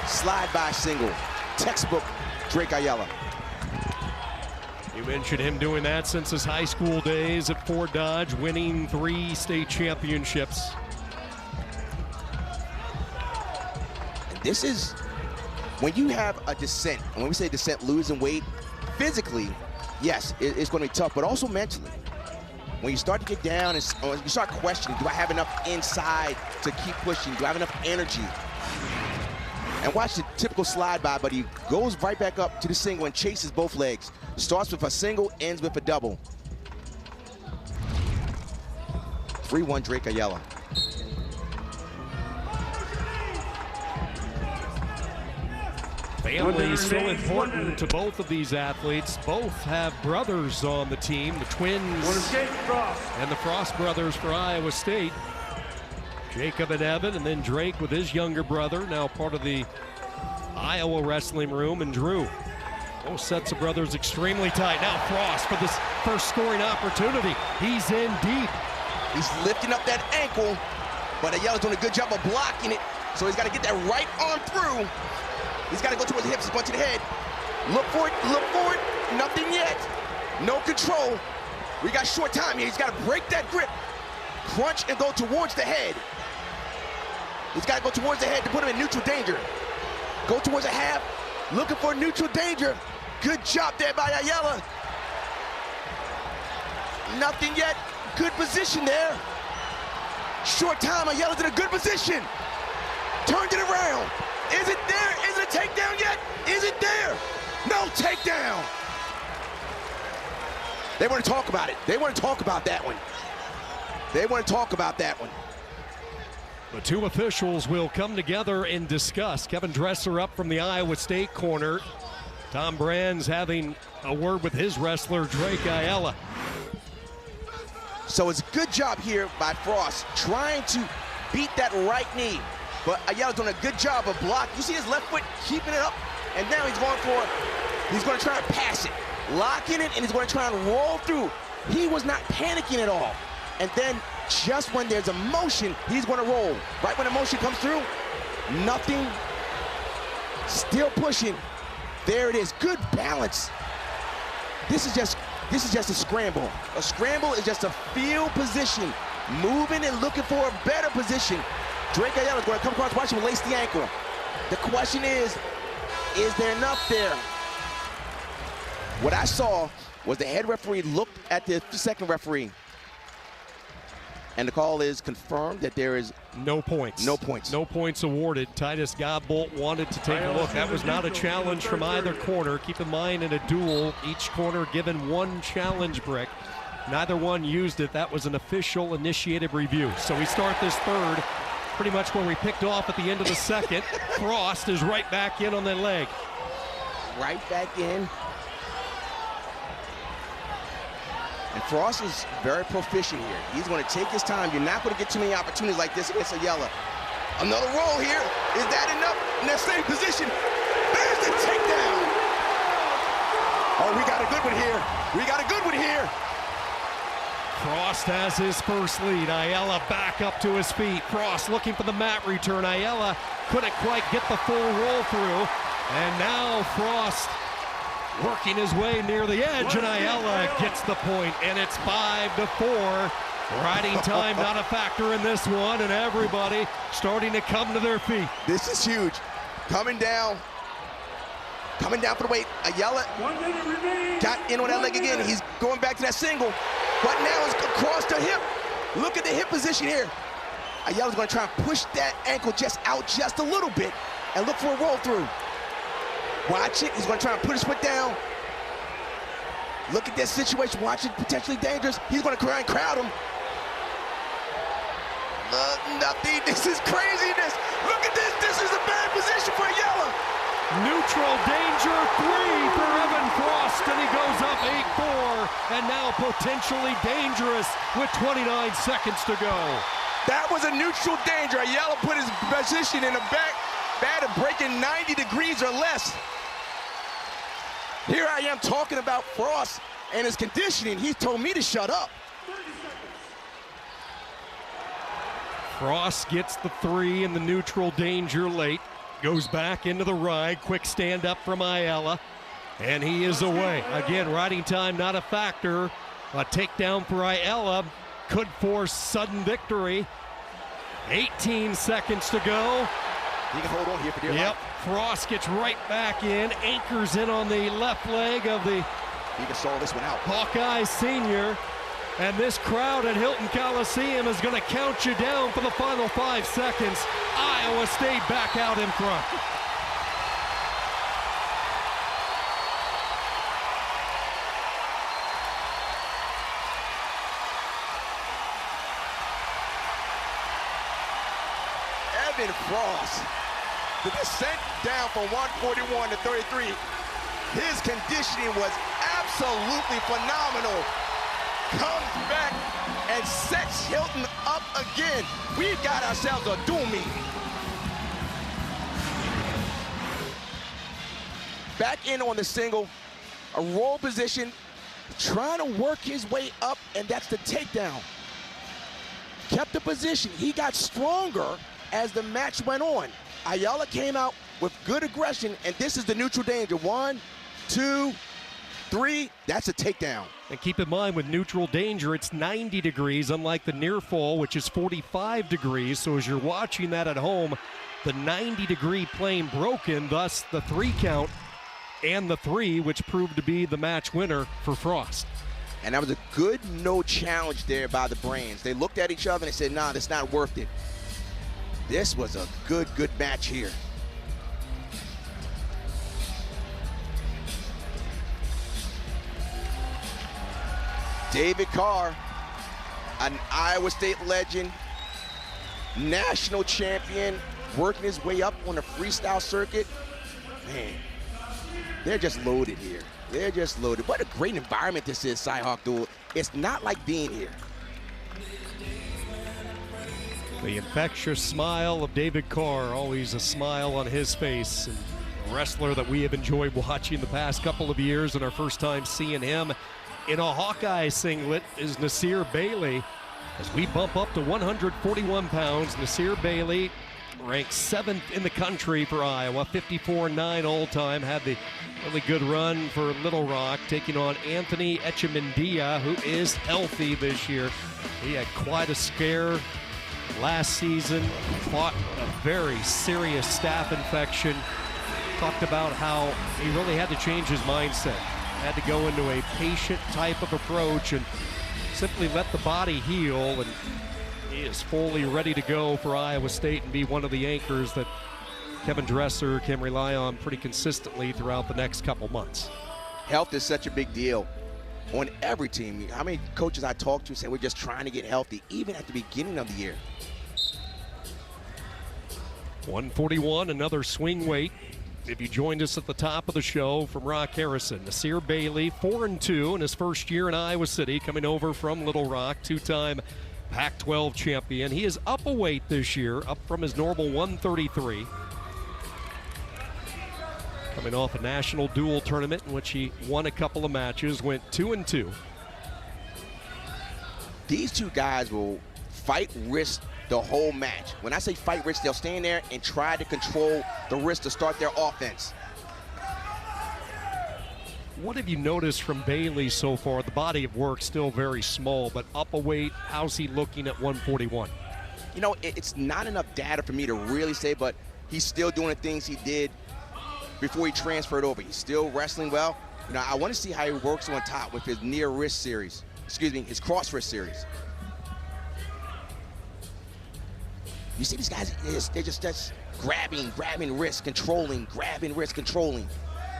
Slide by single. Textbook Drake Ayala. You mentioned him doing that since his high school days at Fort Dodge, winning 3 state championships. And this is, when you have a descent, and when we say descent, losing weight, physically, yes, it's going to be tough, but also mentally. When you start to get down and you start questioning, do I have enough inside to keep pushing? Do I have enough energy? And watch the typical slide by, but he goes right back up to the single and chases both legs. Starts with a single, ends with a double. 3-1 Drake Ayala. Family is so important to both of these athletes. Both have brothers on the team, the twins and the Frost brothers for Iowa State. Jacob and Evan, and then Drake with his younger brother, now part of the Iowa wrestling room, and Drew. Both sets of brothers extremely tight. Now Frost for this first scoring opportunity. He's in deep. He's lifting up that ankle, but Ayala's doing a good job of blocking it. So he's got to get that right arm through. He's got to go towards the hips, punch to the head. Look for it, nothing yet. No control. We got short time here. He's got to break that grip. crunch and go towards the head. He's got to go towards the head to put him in neutral danger. Go towards the half, looking for neutral danger. Good job there by Ayala. Nothing yet. Good position there. Short time, Ayala's in a good position. Turned it around. Is it there? Is it a takedown yet? Is it there? No takedown. They want to talk about it. They want to talk about that one. They want to talk about that one. The two officials will come together and discuss. Kevin Dresser up from the Iowa State corner. Tom Brand's having a word with his wrestler, Drake Ayala. So it's a good job here by Frost, trying to beat that right knee. But Ayala's doing a good job of blocking. You see his left foot keeping it up, and now he's going to try to pass it, locking it, and he's going to try and roll through. He was not panicking at all. And then just when there's a motion, he's going to roll. Right when the motion comes through, nothing, still pushing. There it is, good balance. This is just a scramble. A scramble is just a field position, moving and looking for a better position. Drake Ayala is going to come across, watch him lace the ankle. The question is there enough there? What I saw was the head referee looked at the second referee, and the call is confirmed that there is no points. No points. No points awarded. Titus Godbolt wanted to take a look. That was not a challenge from either corner. Keep in mind, in a duel, each corner given one challenge brick. Neither one used it. That was an official initiated review. So we start this third pretty much where we picked off at the end of the second. Frost is right back in on the leg. Right back in. And Frost is very proficient here. He's going to take his time. You're not going to get too many opportunities like this against Ayala. Another roll here. Is that enough? In that same position. There's the takedown. Oh, we got a good one here. We got a good one here. Frost has his first lead. Ayala back up to his feet. Frost looking for the mat return. Ayala couldn't quite get the full roll through. And now Frost working his way near the edge, and Ayala gets the point, and it's 5-4. Riding time not a factor in this one, and everybody starting to come to their feet. This is huge. Coming down for the weight. Ayala got in on that leg again. He's going back to that single, but now it's across the hip. Look at the hip position here. Ayala's going to try and push that ankle just out just a little bit and look for a roll through. Watch it. He's going to try and put his foot down. Look at this situation. Watch it. Potentially dangerous. He's going to try and crowd him. Nothing. This is craziness. Look at this. This is a bad position for Ayala. Neutral danger 3 for Evan Frost, and he goes up 8-4, and now potentially dangerous with 29 seconds to go. That was a neutral danger. Ayala put his position in the back, bad at breaking 90 degrees or less. Here I am talking about Frost and his conditioning. He told me to shut up. Frost gets the 3 in the neutral danger late. Goes back into the ride. Quick stand up from Ayala. And he is away. Again, riding time not a factor. A takedown for Ayala could force sudden victory. 18 seconds to go. He can hold on here for dear life. Frost gets right back in, anchors in on the left leg of the He can solve this one out. Hawkeye Senior. And this crowd at Hilton Coliseum is going to count you down for the final 5 seconds. Iowa State back out in front. Evan Frost, the descent down from 141 to 33. His conditioning was absolutely phenomenal. Comes back and sets Hilton up again. We've got ourselves a dual meet. Back in on the single, a roll position, trying to work his way up, and that's the takedown. Kept the position. He got stronger as the match went on. Ayala came out with good aggression, and this is the neutral danger. 1, 2, 3, that's a takedown. And keep in mind, with neutral danger, it's 90 degrees, unlike the near fall, which is 45 degrees. So as you're watching that at home, the 90-degree plane broken, thus the 3 count and the 3, which proved to be the match winner for Frost. And that was a good no challenge there by the Brands. They looked at each other and they said, nah, that's not worth it. This was a good match here. David Carr, an Iowa State legend, national champion, working his way up on the freestyle circuit. Man, they're just loaded here. They're just loaded. What a great environment this is, Cy-Hawk Duel. It's not like being here. The infectious smile of David Carr, always a smile on his face. And a wrestler that we have enjoyed watching the past couple of years, and our first time seeing him in a Hawkeye singlet is Nasir Bailey. As we bump up to 141 pounds, Nasir Bailey ranked 7th in the country for Iowa, 54-9 all-time, had the really good run for Little Rock, taking on Anthony Echemendia, who is healthy this year. He had quite a scare last season, fought a very serious staph infection, talked about how he really had to change his mindset, had to go into a patient type of approach and simply let the body heal, and he is fully ready to go for Iowa State and be one of the anchors that Kevin Dresser can rely on pretty consistently throughout the next couple months. Health is such a big deal on every team. How many coaches I talked to say we're just trying to get healthy, even at the beginning of the year. 141, another swing weight. If you joined us at the top of the show from Rock Harrison, Nasir Bailey, 4-2 in his first year in Iowa City, coming over from Little Rock, 2-time Pac-12 champion. He is up a weight this year, up from his normal 133. Coming off a national duel tournament in which he won a couple of matches, went 2-2. These two guys will fight wrist the whole match. When I say fight wrist, they'll stand there and try to control the wrist to start their offense. What have you noticed from Bailey so far? The body of work still very small, but up a weight, how's he looking at 141? You know, it's not enough data for me to really say, but he's still doing the things he did before he transferred over. He's still wrestling well. You know, I want to see how he works on top with his near wrist series. Excuse me, his cross wrist series. You see these guys, they're just grabbing wrist, controlling, grabbing wrist, controlling.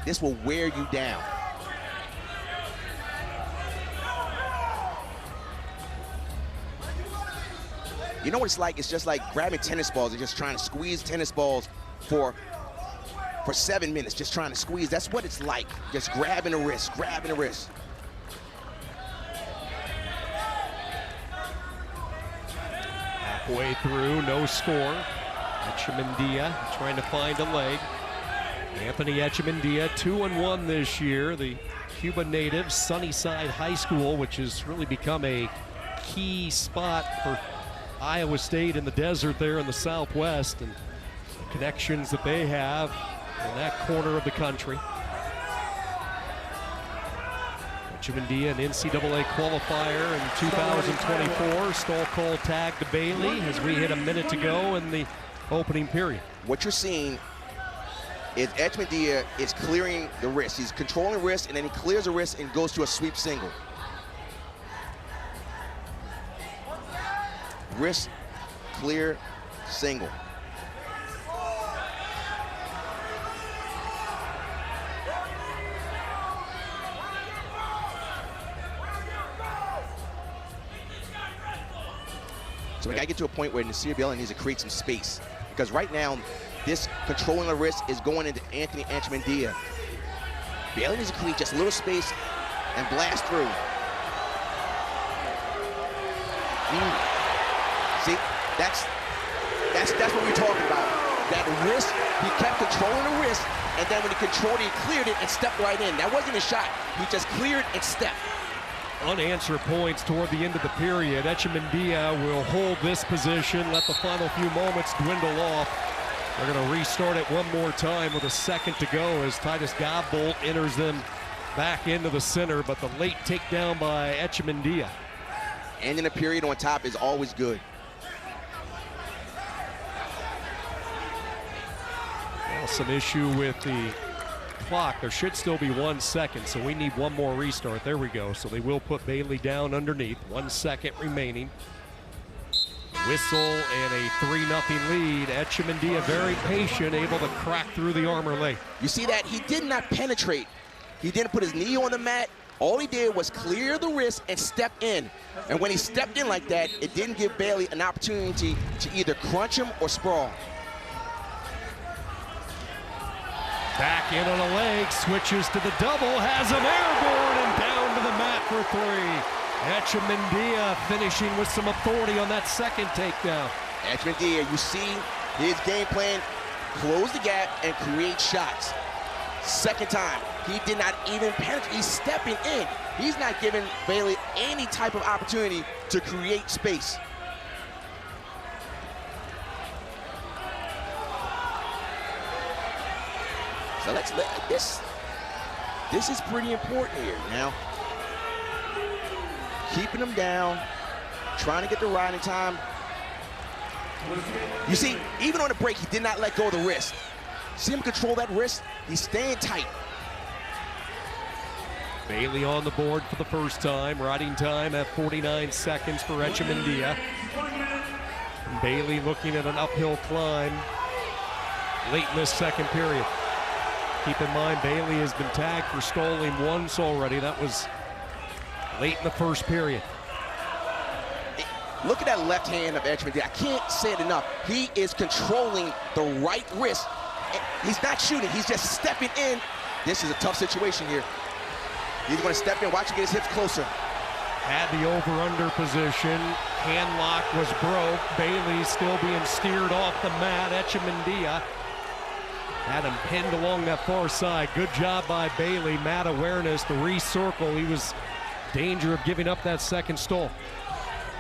This will wear you down. You know what it's like? It's just like grabbing tennis balls and just trying to squeeze tennis balls for 7 minutes, just trying to squeeze. That's what it's like, just grabbing a wrist, grabbing a wrist. Halfway through, no score. Echemendia trying to find a leg. Anthony Echemendia, 2-1 this year. The Cuba native, Sunnyside High School, which has really become a key spot for Iowa State in the desert there in the Southwest, and the connections that they have in that corner of the country. Echemendia, an NCAA qualifier in 2024. Stall call tag to Bailey as we hit a minute to go in the opening period. What you're seeing is Echemendia is clearing the wrist. He's controlling the wrist, and then he clears the wrist and goes to a sweep single. Wrist clear single. So we gotta get to a point where Nasir Bailey needs to create some space, because right now, this controlling the wrist is going into Anthony Echemendia. Bailey needs to create just a little space and blast through. See, that's what we're talking about. That wrist, he kept controlling the wrist, and then when he controlled it, he cleared it and stepped right in. That wasn't a shot. He just cleared and stepped. Unanswered points toward the end of the period. Echemendia will hold this position, let the final few moments dwindle off. They're going to restart it one more time with a second to go as Titus Godbolt enters them back into the center, but the late takedown by Echemendia. Ending a period on top is always good. Well, some issue with the clock. There should still be 1 second, so we need one more restart. There we go. So they will put Bailey down underneath. 1 second remaining. Whistle and a 3-0 lead. Echemendia very patient, able to crack through the armor late. You see that? He did not penetrate. He didn't put his knee on the mat. All he did was clear the wrist and step in. And when he stepped in like that, it didn't give Bailey an opportunity to either crunch him or sprawl. Back in on a leg, switches to the double, has him airborne and down to the mat for 3. Echemendia finishing with some authority on that second takedown. Echemendia, you see his game plan, close the gap and create shots. Second time, he did not even penetrate. He's stepping in. He's not giving Bailey any type of opportunity to create space. So let's let this is pretty important here now. Keeping him down, trying to get the riding time. You see, even on the break, he did not let go of the wrist. See him control that wrist? He's staying tight. Bailey on the board for the first time. Riding time at 49 seconds for Echemendia. Bailey looking at an uphill climb late in this second period. Keep in mind, Bailey has been tagged for stalling once already. That was late in the first period. Look at that left hand of Echemendia. I can't say it enough. He is controlling the right wrist. He's not shooting, he's just stepping in. This is a tough situation here. He's going to step in, watch him get his hips closer. Had the over-under position. Hand lock was broke. Bailey still being steered off the mat. Echemendia had him pinned along that far side. Good job by Bailey. Mat awareness, the recircle. He was in danger of giving up that second stall.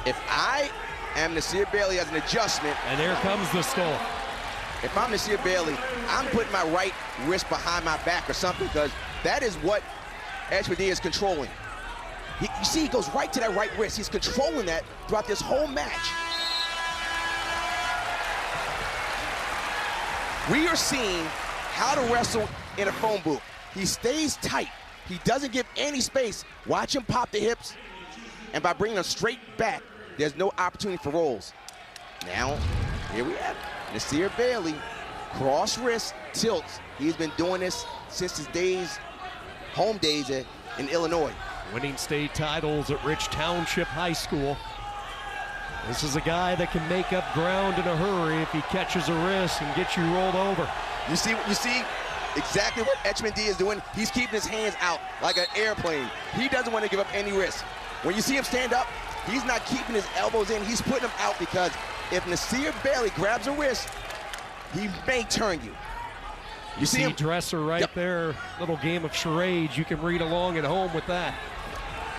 If I am Nasir Bailey as an adjustment. And there comes the stall. If I'm Nasir Bailey, I'm putting my right wrist behind my back or something, because that is what Echemendia is controlling. You see, he goes right to that right wrist. He's controlling that throughout this whole match. We are seeing how to wrestle in a phone booth. He stays tight. He doesn't give any space. Watch him pop the hips. And by bringing them straight back, there's no opportunity for rolls. Now, here we have Nasir Bailey, cross wrist, tilts. He's been doing this since his days, home days in Illinois. Winning state titles at Rich Township High School. This is a guy that can make up ground in a hurry if he catches a wrist and gets you rolled over. You see exactly what Echemendia is doing. He's keeping his hands out like an airplane. He doesn't want to give up any risk. When you see him stand up, he's not keeping his elbows in. He's putting them out, because if Nasir Bailey grabs a wrist, he may turn you. You see him? Dresser right there. Little game of charades. You can read along at home with that.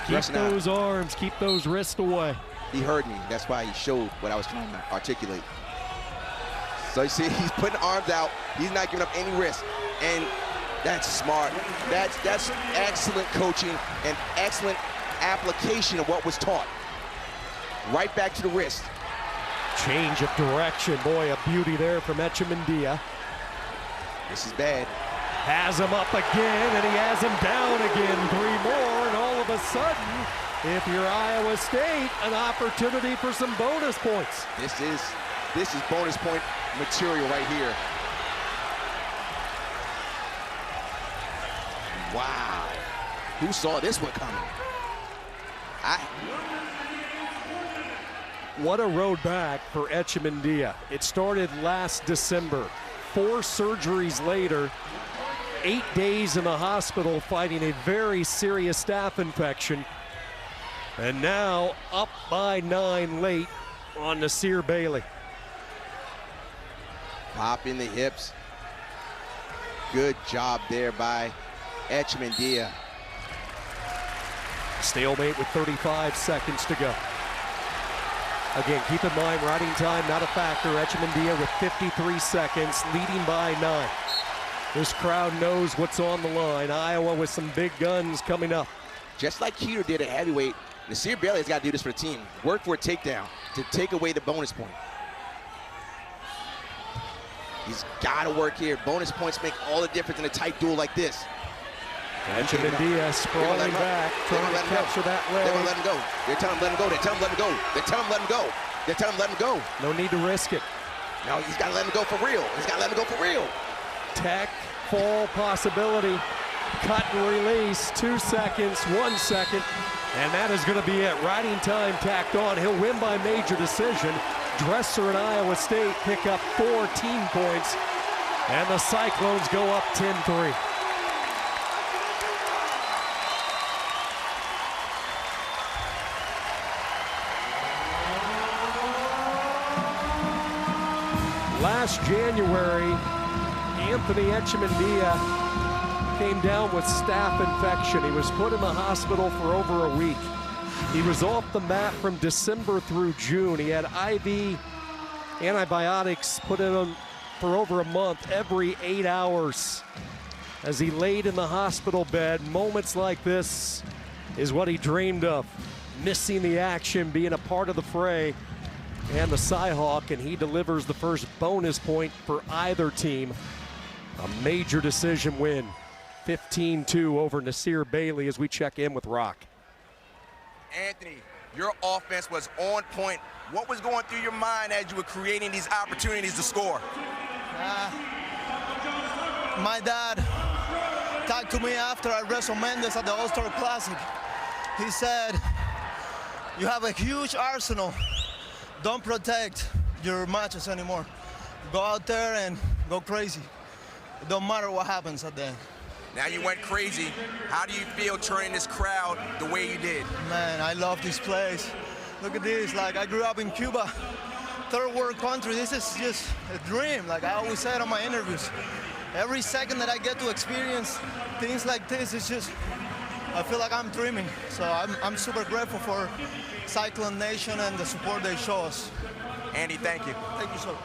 Keep those arms, keep those wrists away. He heard me. That's why he showed what I was trying to articulate. So you see, he's putting arms out. He's not giving up any risk. And that's smart. That's excellent coaching and excellent application of what was taught. Right back to the wrist. Change of direction. Boy, a beauty there from Echemendia. This is bad. Has him up again, and he has him down again. 3 more, and all of a sudden, if you're Iowa State, an opportunity for some bonus points. This is bonus point material right here. Wow. Who saw this one coming? What a road back for Echemendia. It started last December. 4 surgeries later, 8 days in the hospital fighting a very serious staph infection. And now up by 9 late on Nasir Bailey. Popping the hips. Good job there by Echemendia. Stalemate with 35 seconds to go. Again, keep in mind, riding time not a factor. Echemendia with 53 seconds, leading by 9. This crowd knows what's on the line. Iowa with some big guns coming up. Just like Keeter did at heavyweight, Nasir Bailey has got to do this for the team. Work for a takedown to take away the bonus point. He's got to work here. Bonus points make all the difference in a tight duel like this. Benjamin Diaz sprawling back, trying to capture that leg. They're going to let him go. They're telling him let him go. They're telling him let him go. They're telling him let him go. They're telling him let him go. No need to risk it. No, he's got to let him go for real. He's got to let him go for real. Tech, fall possibility. Cut and release, 2 seconds, 1 second. And that is going to be it. Riding time tacked on. He'll win by major decision. Dresser and Iowa State pick up 14 points. And the Cyclones go up 10-3. Last January, Anthony Echemendia came down with staph infection. He was put in the hospital for over a week. He was off the mat from December through June. He had IV antibiotics put in him for over a month, every 8 hours. As he laid in the hospital bed, moments like this is what he dreamed of. Missing the action, being a part of the fray. And the Cyhawk, and he delivers the first bonus point for either team. A major decision win. 15-2 over Nasir Bailey as we check in with Rock. Anthony, your offense was on point. What was going through your mind as you were creating these opportunities to score? My dad talked to me after I wrestled Mendes at the All-Star Classic. He said, you have a huge arsenal. Don't protect your matches anymore. Go out there and go crazy. It don't matter what happens at the end. Now you went crazy. How do you feel turning this crowd the way you did? Man, I love this place. Look at this, like I grew up in Cuba, third world country. This is just a dream. Like I always said on my interviews, every second that I get to experience things like this, it's just, I feel like I'm dreaming. So I'm super grateful for Cyclone Nation and the support they show us. Andy, thank you. Thank you, sir.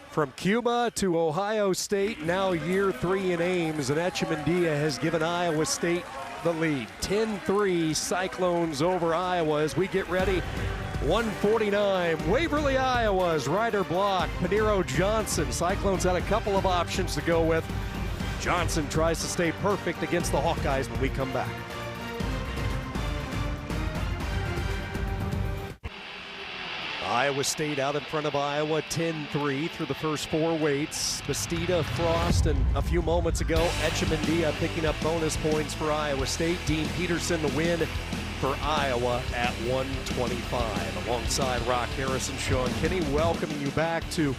From Cuba to Ohio State, now year 3 in Ames, and Echemendia has given Iowa State the lead. 10-3 Cyclones over Iowa as we get ready. 149, Waverly, Iowa's Ryder Block, Paniro Johnson. Cyclones had a couple of options to go with. Johnson tries to stay perfect against the Hawkeyes when we come back. Iowa State out in front of Iowa, 10-3 through the first 4 weights. Bastida, Frost, and a few moments ago, Echemendia picking up bonus points for Iowa State. Dean Peterson the win for Iowa at 125. Alongside Rock Harrison, Sean Kinney, welcoming you back to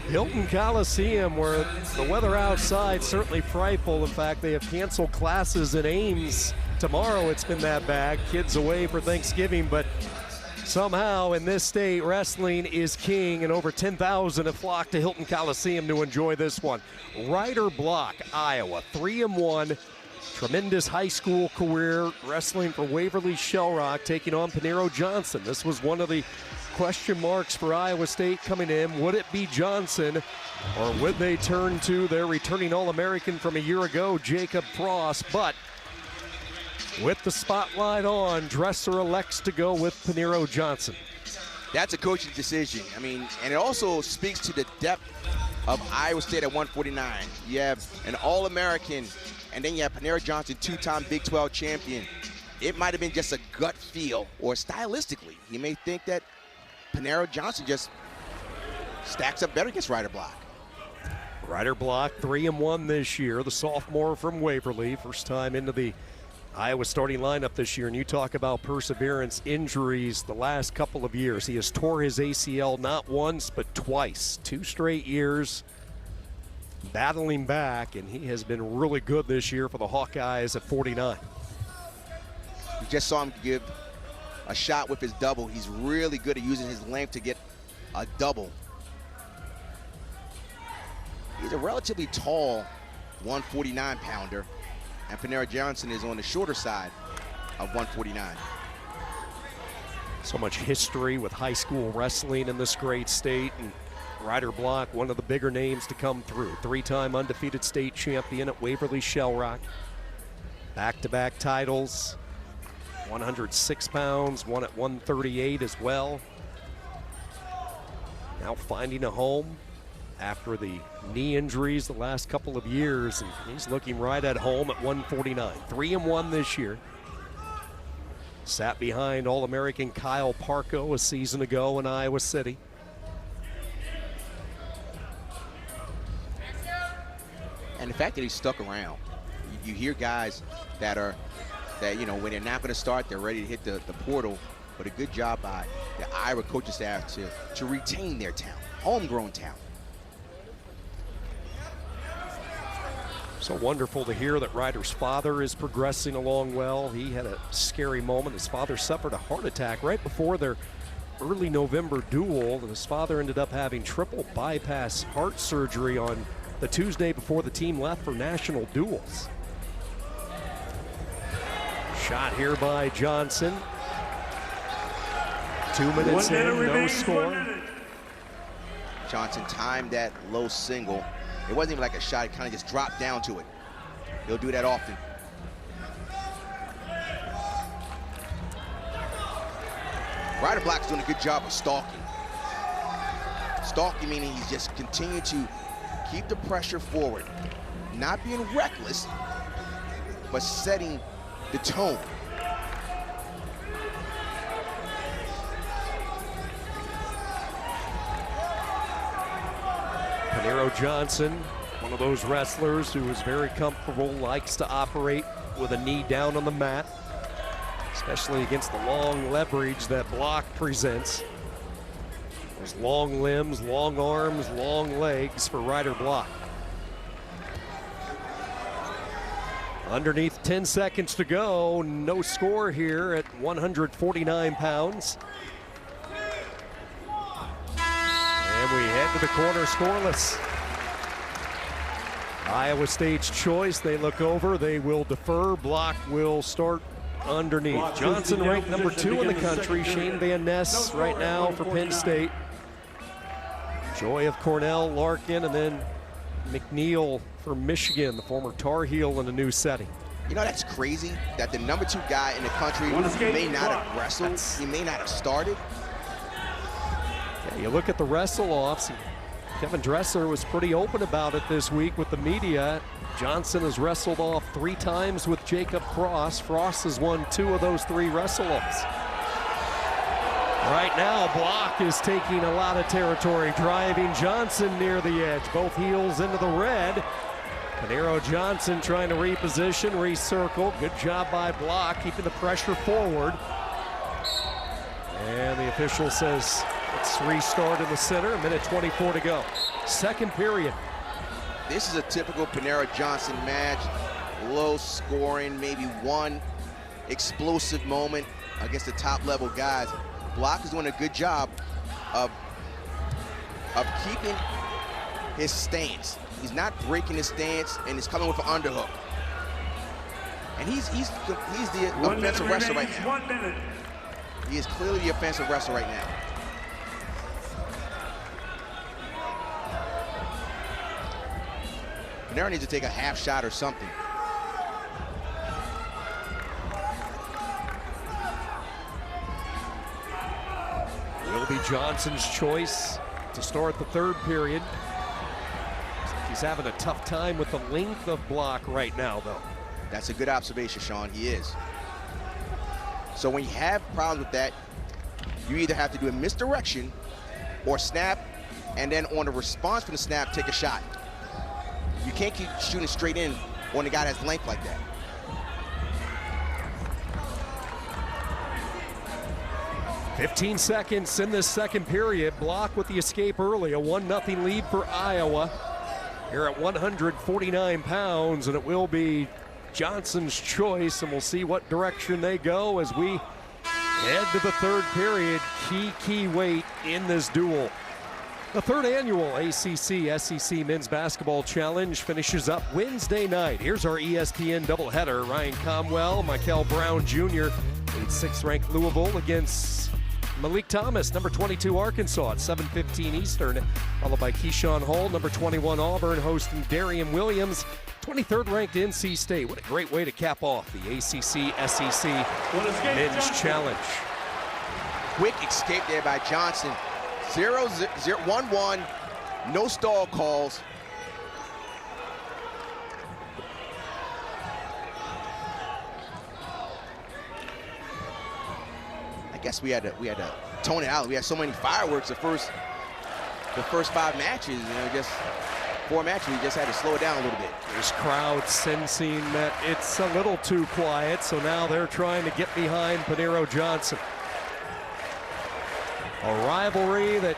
Hilton Coliseum, where the weather outside certainly frightful. In fact, they have canceled classes in Ames. Tomorrow it's been that bad. Kids away for Thanksgiving, but somehow in this state, wrestling is king, and over 10,000 have flocked to Hilton Coliseum to enjoy this one. Ryder Block, Iowa, 3-1. Tremendous high school career, wrestling for Waverly Shell Rock, taking on Paniro Johnson. This was one of the question marks for Iowa State coming in. Would it be Johnson, or would they turn to their returning All-American from a year ago, Jacob Frost? But with the spotlight on, Dresser elects to go with Paniro Johnson. That's a coaching decision. I mean, and it also speaks to the depth of Iowa State at 149. You have an All-American, and then you have Paniro Johnson, 2-time Big 12 champion. It might have been just a gut feel, or stylistically, you may think that Paniro Johnson just stacks up better against Ryder Block. Ryder Block 3-1 this year, the sophomore from Waverly, first time into the Iowa starting lineup this year. And you talk about perseverance, injuries the last couple of years. He has tore his ACL not once but twice, 2 straight years battling back, and he has been really good this year for the Hawkeyes at 49. You just saw him give a shot with his double. He's really good at using his length to get a double. He's a relatively tall 149-pounder, and Paniro Johnson is on the shorter side of 149. So much history with high school wrestling in this great state, and Ryder Block, one of the bigger names to come through. 3-time undefeated state champion at Waverly Shell Rock. Back-to-back titles, 106 pounds, one at 138 as well. Now finding a home after the knee injuries the last couple of years, and he's looking right at home at 149. 3-1 this year. Sat behind All-American Kyle Parco a season ago in Iowa City. And the fact that he stuck around, you hear guys that you know, when they're not going to start, they're ready to hit the portal. But a good job by the Iowa coaching staff to retain their talent, homegrown talent. So wonderful to hear that Ryder's father is progressing along well. He had a scary moment. His father suffered a heart attack right before their early November duel. And his father ended up having triple bypass heart surgery on the Tuesday before the team left for national duels. Shot here by Johnson. 2 minutes in, no score. Johnson timed that low single. It wasn't even like a shot, it kind of just dropped down to it. He'll do that often. Ryder Block is doing a good job of stalking. Stalking meaning he's just continuing to keep the pressure forward. Not being reckless, but setting the tone. Panero Johnson, one of those wrestlers who is very comfortable, likes to operate with a knee down on the mat, especially against the long leverage that Block presents. Those long limbs, long arms, long legs for Ryder Block. Underneath 10 seconds to go, no score here at 149 pounds. And we head to the corner scoreless. Iowa State's choice, they look over, they will defer. Block will start underneath. Johnson ranked number 2 in the country. Shane Van Ness right now for Penn State. Joy of Cornell, Larkin, and then McNeil for Michigan, the former Tar Heel in a new setting. You know, that's crazy that the number 2 guy in the country may not have wrestled, he may not have started. Yeah, you look at the wrestle-offs. Kevin Dressler was pretty open about it this week with the media. Johnson has wrestled off 3 times with Jacob Frost. Frost has won 2 of those 3 wrestle-offs. Right now, Block is taking a lot of territory, driving Johnson near the edge. Both heels into the red. Panero Johnson trying to reposition, recircle. Good job by Block, keeping the pressure forward. And the official says let's restart in the center, 1:24 to go. Second period. This is a typical Panero Johnson match. Low scoring, maybe one explosive moment against the top level guys. Block is doing a good job of keeping his stance. He's not breaking his stance, and he's coming with an underhook. And he's the offensive wrestler right now. 1 minute. He is clearly the offensive wrestler right now. Panero needs to take a half shot or something. Will be Johnson's choice to start the third period. He's having a tough time with the length of Block right now, though. That's a good observation, Sean. He is. So when you have problems with that, you either have to do a misdirection or snap, and then on the response from the snap, take a shot. You can't keep shooting straight in on a guy that's length like that. "15 seconds in this second period. Block with the escape early. A 1-0 lead for Iowa. Here at 149 pounds, and it will be Johnson's choice, and we'll see what direction they go as we head to the third period. Key weight in this duel. The third annual ACC-SEC Men's Basketball Challenge finishes up Wednesday night. Here's our ESPN doubleheader. Ryan Comwell, Michael Brown Jr. leads 6th-ranked Louisville against Malik Thomas, number 22 Arkansas at 7:15 Eastern, followed by Keyshawn Hall, number 21 Auburn, hosting Darian Williams, 23rd ranked NC State. What a great way to cap off the ACC SEC Men's Challenge. Quick escape there by Johnson. 1-1, no stall calls. I guess we had to tone it out. We had so many fireworks the first 5 matches. Just 4 matches, we just had to slow it down a little bit. This crowd sensing that it's a little too quiet, so now they're trying to get behind Paniro Johnson. A rivalry that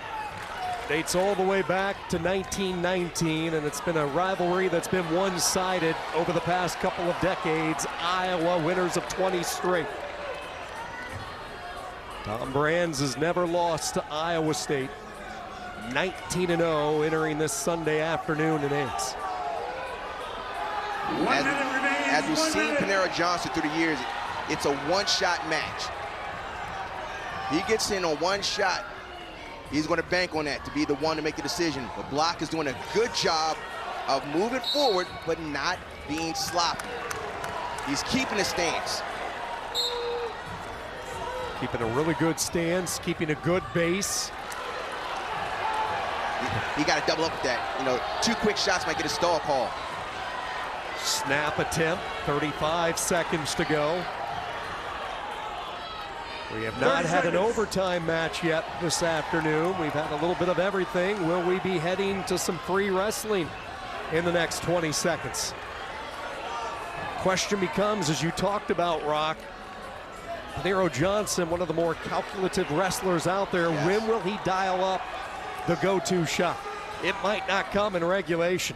dates all the way back to 1919, and it's been a rivalry that's been one-sided over the past couple of decades. Iowa winners of 20 straight. Tom Brands has never lost to Iowa State. 19-0 entering this Sunday afternoon in Ames. As we've seen Paniro Johnson through the years, it's a one-shot match. He gets in on one shot, he's going to bank on that to be the one to make the decision. But Block is doing a good job of moving forward, but not being sloppy. He's keeping the stance. Keeping a really good stance, keeping a good base. He got to double up with that. 2 quick shots might get a stall call. Snap attempt, 35 seconds to go. We have not had an overtime match yet this afternoon. We've had a little bit of everything. Will we be heading to some free wrestling in the next 20 seconds? Question becomes, as you talked about, Rock, Paniro Johnson, one of the more calculative wrestlers out there, yes. When will he dial up the go-to shot? It might not come in regulation.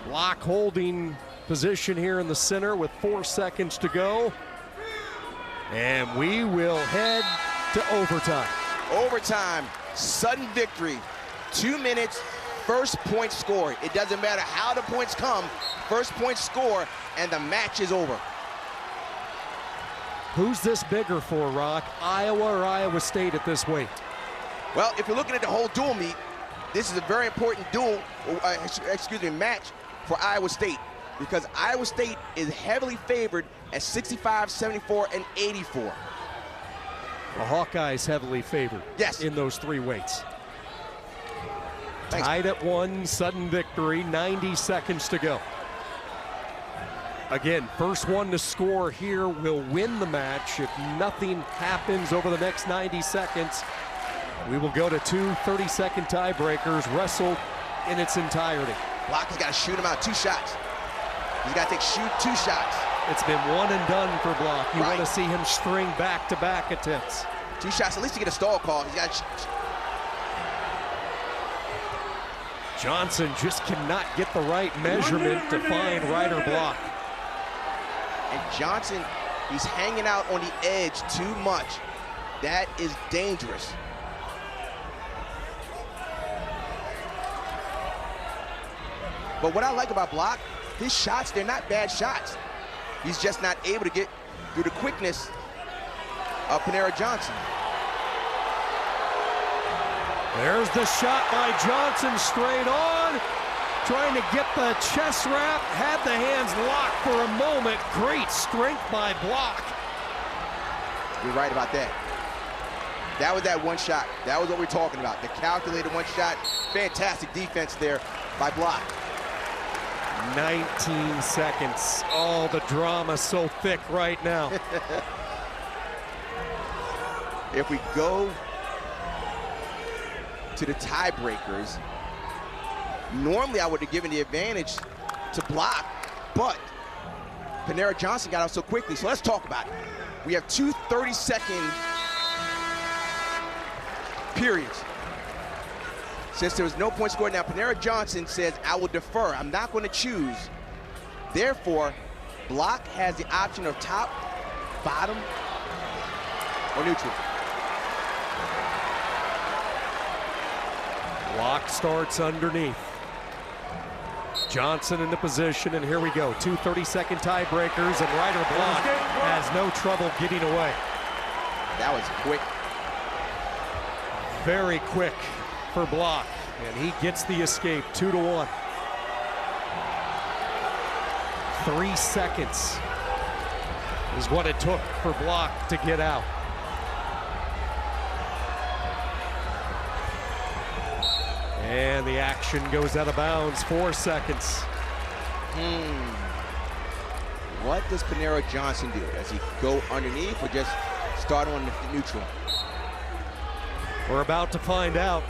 Block holding position here in the center with 4 seconds to go. And we will head to overtime. Overtime, sudden victory. 2 minutes, first point scored. It doesn't matter how the points come, first point score, and the match is over. Who's this bigger for, Rock? Iowa or Iowa State at this weight? Well, if you're looking at the whole dual meet, this is a very important match for Iowa State, because Iowa State is heavily favored at 65, 74, and 84. The Hawkeyes heavily favored, yes, in those 3 weights. Thanks. Tied at 1, sudden victory, 90 seconds to go. Again, first one to score here will win the match. If nothing happens over the next 90 seconds, we will go to 2 30-second tiebreakers wrestled in its entirety. Block has got to shoot him out 2 shots. He's got to shoot 2 shots. It's been one and done for Block. You Right. want to see him string back-to-back attempts. 2 shots, at least to get a stall call. He's got Johnson just cannot get the right measurement to find Ryder Block. And Johnson, he's hanging out on the edge too much. That is dangerous. But what I like about Block, his shots, they're not bad shots. He's just not able to get through the quickness of Paniro Johnson. There's the shot by Johnson, straight on. Trying to get the chest wrap, had the hands locked for a moment. Great strength by Block. You're right about that. That was that one shot. That was what we're talking about. The calculated one shot. Fantastic defense there by Block. 19 seconds. Oh, the drama so thick right now. If we go to the tiebreakers, normally I would have given the advantage to Block, but Paniro Johnson got out so quickly. So let's talk about it. We have 2 30-second periods. Since there was no point scored, now Paniro Johnson says, I will defer. I'm not going to choose. Therefore, Block has the option of top, bottom, or neutral. Block starts underneath. Johnson in the position, and here we go. 2 30-second tiebreakers, and Ryder Block has no trouble getting away. That was quick. Very quick for Block, and he gets the escape, 2-1. 3 seconds is what it took for Block to get out. And the action goes out of bounds, 4 seconds. What does Panero Johnson do? Does he go underneath or just start on the neutral? We're about to find out.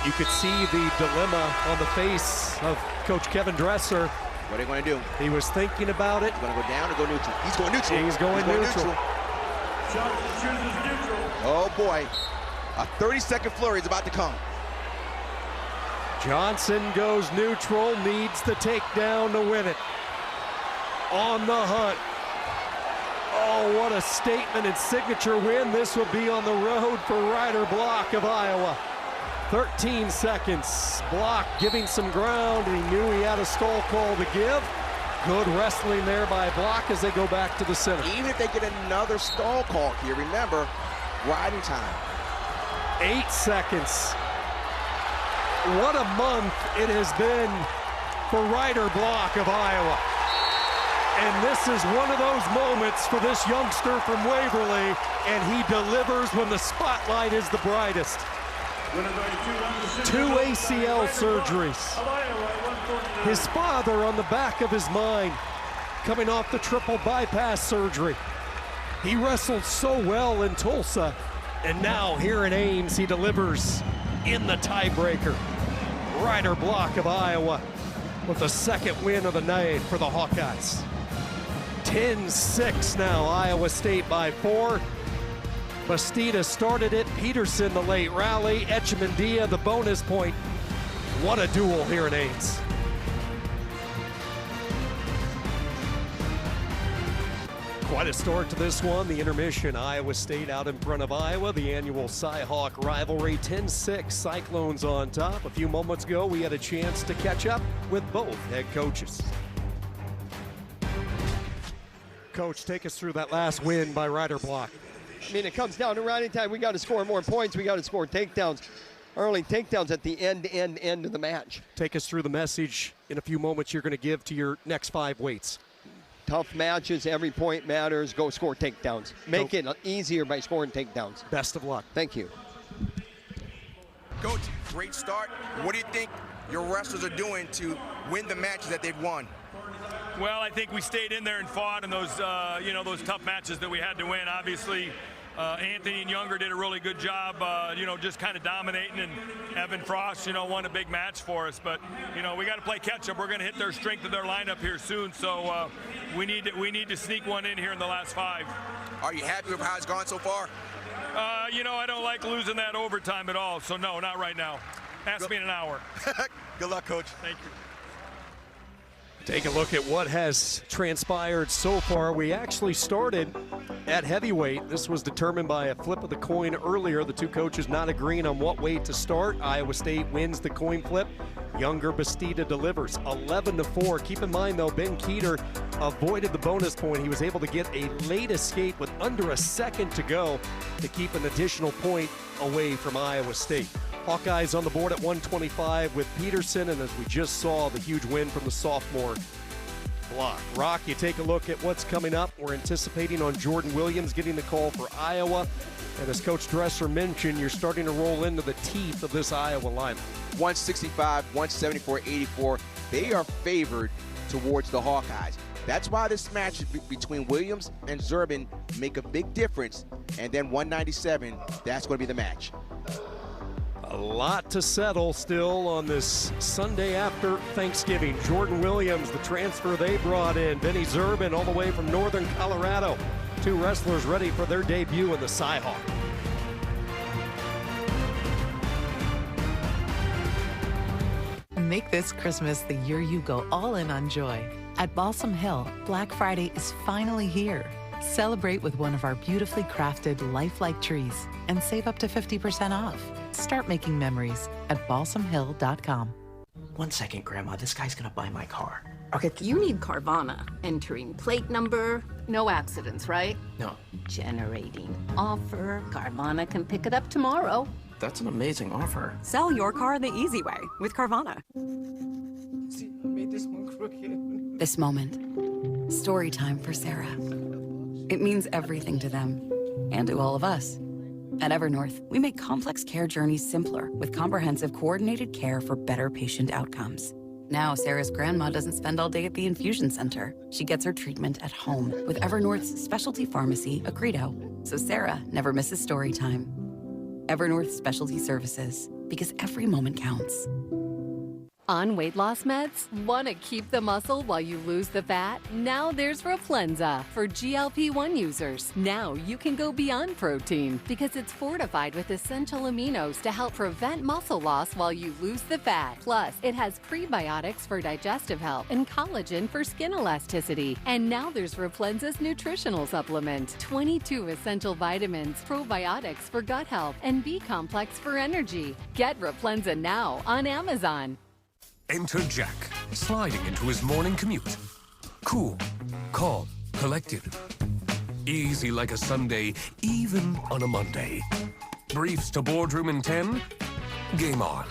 You could see the dilemma on the face of Coach Kevin Dresser. What are they going to do? He was thinking about it. He's going to go down or go neutral? He's going neutral. He's going neutral. Oh boy, a 30-second flurry is about to come. Johnson goes neutral, needs the takedown to win it. On the hunt. Oh, what a statement and signature win this would be on the road for Ryder Block of Iowa. 13 seconds. Block giving some ground, and he knew he had a stall call to give. Good wrestling there by Block as they go back to the center. Even if they get another stall call here, remember, riding time. 8 seconds. What a month it has been for Ryder Block of Iowa. And this is one of those moments for this youngster from Waverly, and he delivers when the spotlight is the brightest. 2 ACL surgeries. His father on the back of his mind, coming off the triple bypass surgery. He wrestled so well in Tulsa, and now here in Ames, he delivers in the tiebreaker. Ryder Block of Iowa with the second win of the night for the Hawkeyes. 10-6 now, Iowa State by 4. Bastida started it, Peterson the late rally, Echemendia the bonus point. What a duel here in Ames. Quite a start to this one. The intermission, Iowa State out in front of Iowa. The annual Cy-Hawk rivalry, 10-6, Cyclones on top. A few moments ago, we had a chance to catch up with both head coaches. Coach, take us through that last win by Ryder Block. I mean, it comes down to riding time. We got to score more points. We got to score takedowns. Early takedowns at the end of the match. Take us through the message in a few moments you're going to give to your next 5 weights. Tough matches, every point matters. Go score takedowns. Make it easier by scoring takedowns. Best of luck. Thank you. Coach, great start. What do you think your wrestlers are doing to win the matches that they've won? Well, I think we stayed in there and fought in those, those tough matches that we had to win. Obviously, Anthony and Younger did a really good job, just kind of dominating, and Evan Frost, won a big match for us. But, we got to play catch-up. We're going to hit their strength of their lineup here soon, so we need to sneak one in here in the last 5. Are you happy with how it's gone so far? I don't like losing that overtime at all, so no, not right now. Ask me in an hour. Good luck, Coach. Thank you. Take a look at what has transpired so far. We actually started at heavyweight. This was determined by a flip of the coin earlier. The two coaches not agreeing on what weight to start. Iowa State wins the coin flip. Younger Bastida delivers 11-4. Keep in mind, though, Ben Keeter avoided the bonus point. He was able to get a late escape with under a second to go to keep an additional point away from Iowa State. Hawkeyes on the board at 125 with Peterson, and as we just saw, the huge win from the sophomore Block. Rock, you take a look at what's coming up. We're anticipating on Jordan Williams getting the call for Iowa. And as Coach Dresser mentioned, you're starting to roll into the teeth of this Iowa lineup. 165, 174, 84. They are favored towards the Hawkeyes. That's why this match between Williams and Zerbin make a big difference. And then 197, that's going to be the match. A lot to settle still on this Sunday after Thanksgiving. Jordan Williams, the transfer they brought in. Benny Zerbin all the way from Northern Colorado. Two wrestlers ready for their debut in the Cy-Hawk. Make this Christmas the year you go all in on joy. At Balsam Hill, Black Friday is finally here. Celebrate with one of our beautifully crafted lifelike trees and save up to 50% off. Start making memories at balsamhill.com. 1 second, Grandma. This guy's gonna buy my car. Okay. You need Carvana. Entering plate number. No accidents, right? No. Generating offer. Carvana can pick it up tomorrow. That's an amazing offer. Sell your car the easy way with Carvana. See, I made this one crooked. This moment, story time for Sarah. It means everything to them and to all of us. At Evernorth, we make complex care journeys simpler with comprehensive coordinated care for better patient outcomes. Now, Sarah's grandma doesn't spend all day at the infusion center. She gets her treatment at home with Evernorth's specialty pharmacy, Accredo. So Sarah never misses story time. Evernorth Specialty Services, because every moment counts. On weight loss meds? Want to keep the muscle while you lose the fat? Now there's Raplenza for GLP-1 users. Now you can go beyond protein because it's fortified with essential aminos to help prevent muscle loss while you lose the fat. Plus, it has prebiotics for digestive health and collagen for skin elasticity. And now there's Raplenza's nutritional supplement. 22 essential vitamins, probiotics for gut health, and B-complex for energy. Get Raplenza now on Amazon. Enter Jack, sliding into his morning commute. Cool, calm, collected. Easy like a Sunday, even on a Monday. Briefs to boardroom in 10, game on.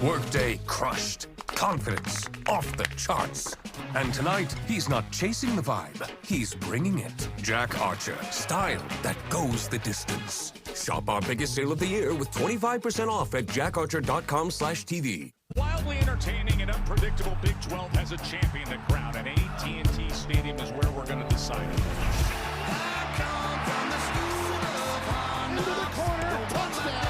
Workday crushed, confidence off the charts. And tonight, he's not chasing the vibe, he's bringing it. Jack Archer, style that goes the distance. Shop our biggest sale of the year with 25% off at jackarcher.com/TV. Wildly entertaining and unpredictable Big 12 has a champion to crown, and AT&T Stadium is where we're going to decide it. Into the corner, touchdown.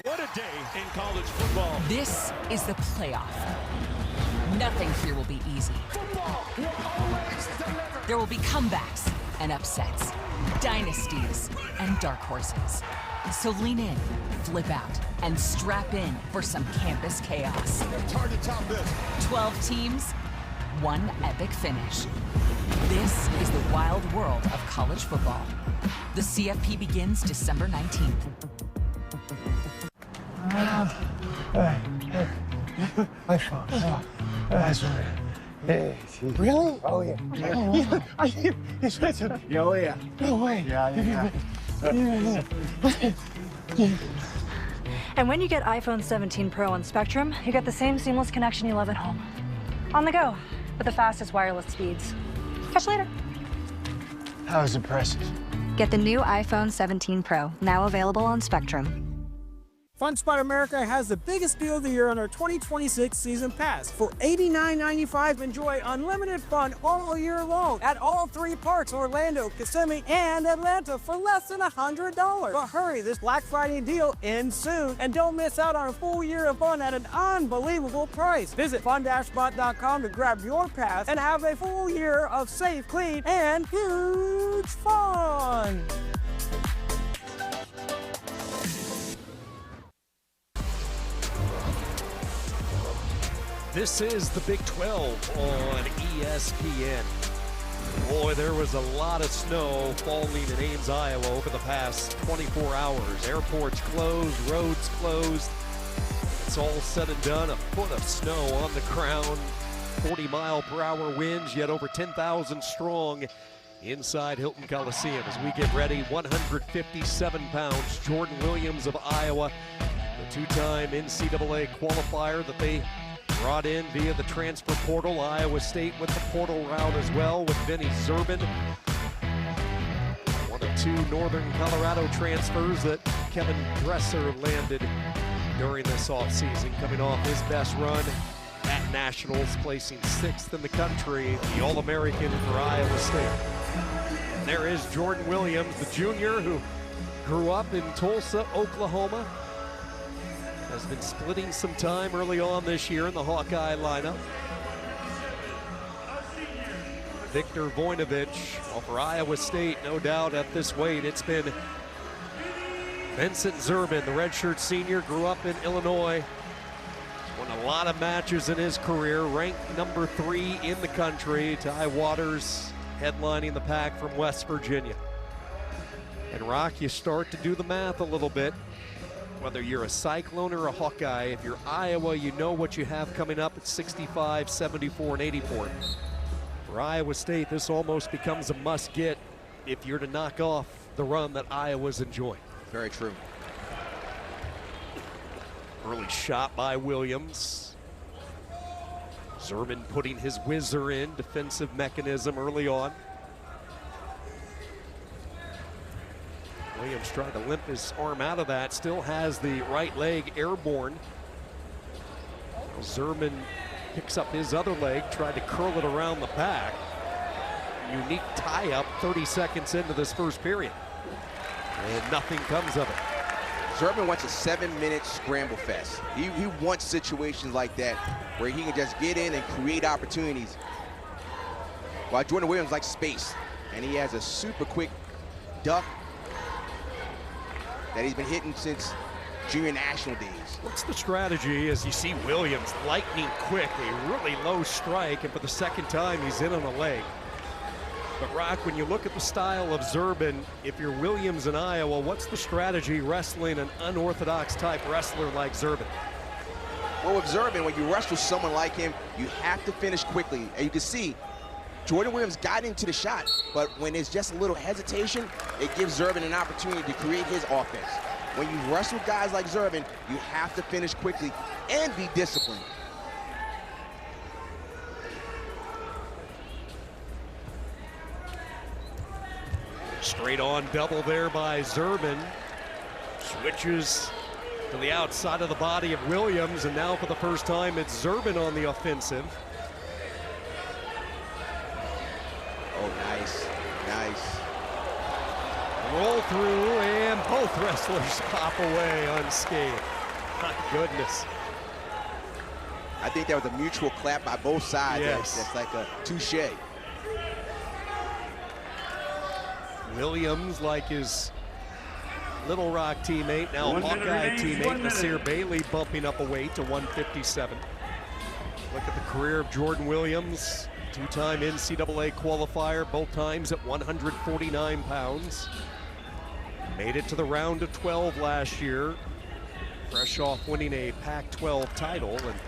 What a day in college football. This is the playoff. Nothing here will be easy. Football will always deliver. There will be comebacks and upsets, dynasties and dark horses. So lean in, flip out, and strap in for some campus chaos. It's hard to top this. 12 teams, one epic finish. This is the wild world of college football. The CFP begins December 19th. That's right. Really? Oh, yeah. Oh, yeah. No way. Yeah. And when you get iPhone 17 Pro on Spectrum, you get the same seamless connection you love at home. On the go, with the fastest wireless speeds. Catch you later. That was impressive. Get the new iPhone 17 Pro, now available on Spectrum. FunSpot America has the biggest deal of the year on our 2026 season pass. For $89.95, enjoy unlimited fun all year long at all 3 parks, Orlando, Kissimmee, and Atlanta for less than $100. But hurry, this Black Friday deal ends soon, and don't miss out on a full year of fun at an unbelievable price. Visit fun-spot.com to grab your pass and have a full year of safe, clean, and huge fun. This is the Big 12 on ESPN. Boy, there was a lot of snow falling in Ames, Iowa over the past 24 hours. Airports closed, roads closed. It's all said and done. A foot of snow on the ground. 40-mile-per-hour winds, yet over 10,000 strong inside Hilton Coliseum. As we get ready, 157 pounds, Jordan Williams of Iowa, the two-time NCAA qualifier that they brought in via the transfer portal. Iowa State with the portal route as well with Vinny Zerbin. One of 2 Northern Colorado transfers that Kevin Dresser landed during this offseason, coming off his best run at Nationals, placing 6th in the country, the All-American for Iowa State. And there is Jordan Williams, the junior who grew up in Tulsa, Oklahoma. Has been splitting some time early on this year in the Hawkeye lineup. Victor Voinovich, well, for Iowa State, no doubt at this weight, it's been Vincent Zerbin, the redshirt senior, grew up in Illinois. Won a lot of matches in his career, ranked number 3 in the country. Ty Waters headlining the pack from West Virginia. And Rock, you start to do the math a little bit. Whether you're a Cyclone or a Hawkeye, if you're Iowa, you know what you have coming up at 65, 74, and 84. For Iowa State, this almost becomes a must-get if you're to knock off the run that Iowa's enjoying. Very true. Early shot by Williams. Zerman putting his whizzer in, defensive mechanism early on. Williams tried to limp his arm out of that, still has the right leg airborne. Zerman picks up his other leg, tried to curl it around the back. Unique tie-up 30 seconds into this first period. And nothing comes of it. Zerman wants a 7-minute scramble fest. He wants situations like that where he can just get in and create opportunities. While Jordan Williams likes space, and he has a super quick duck that he's been hitting since junior national days. What's the strategy as you see Williams lightning quick, a really low strike, and for the second time he's in on a leg. But Rock, when you look at the style of Zerban, if you're Williams in Iowa, what's the strategy wrestling an unorthodox type wrestler like Zerban? Well, with Zerban, when you wrestle someone like him, you have to finish quickly. And you can see Jordan Williams got into the shot, but when there's just a little hesitation, it gives Zerban an opportunity to create his offense. When you wrestle guys like Zerban, you have to finish quickly and be disciplined. Straight on double there by Zerban. Switches to the outside of the body of Williams, and now for the first time it's Zerban on the offensive. Oh, nice, nice. Roll through, and both wrestlers pop away unscathed. My goodness. I think that was a mutual clap by both sides. Yes. That's like a touche. Williams, like his Little Rock teammate, now Hawkeye teammate, Nasir Bailey, bumping up a weight to 157. Look at the career of Jordan Williams. Two-time NCAA qualifier, both times at 149 pounds. Made it to the round of 12 last year, fresh off winning a Pac-12 title, and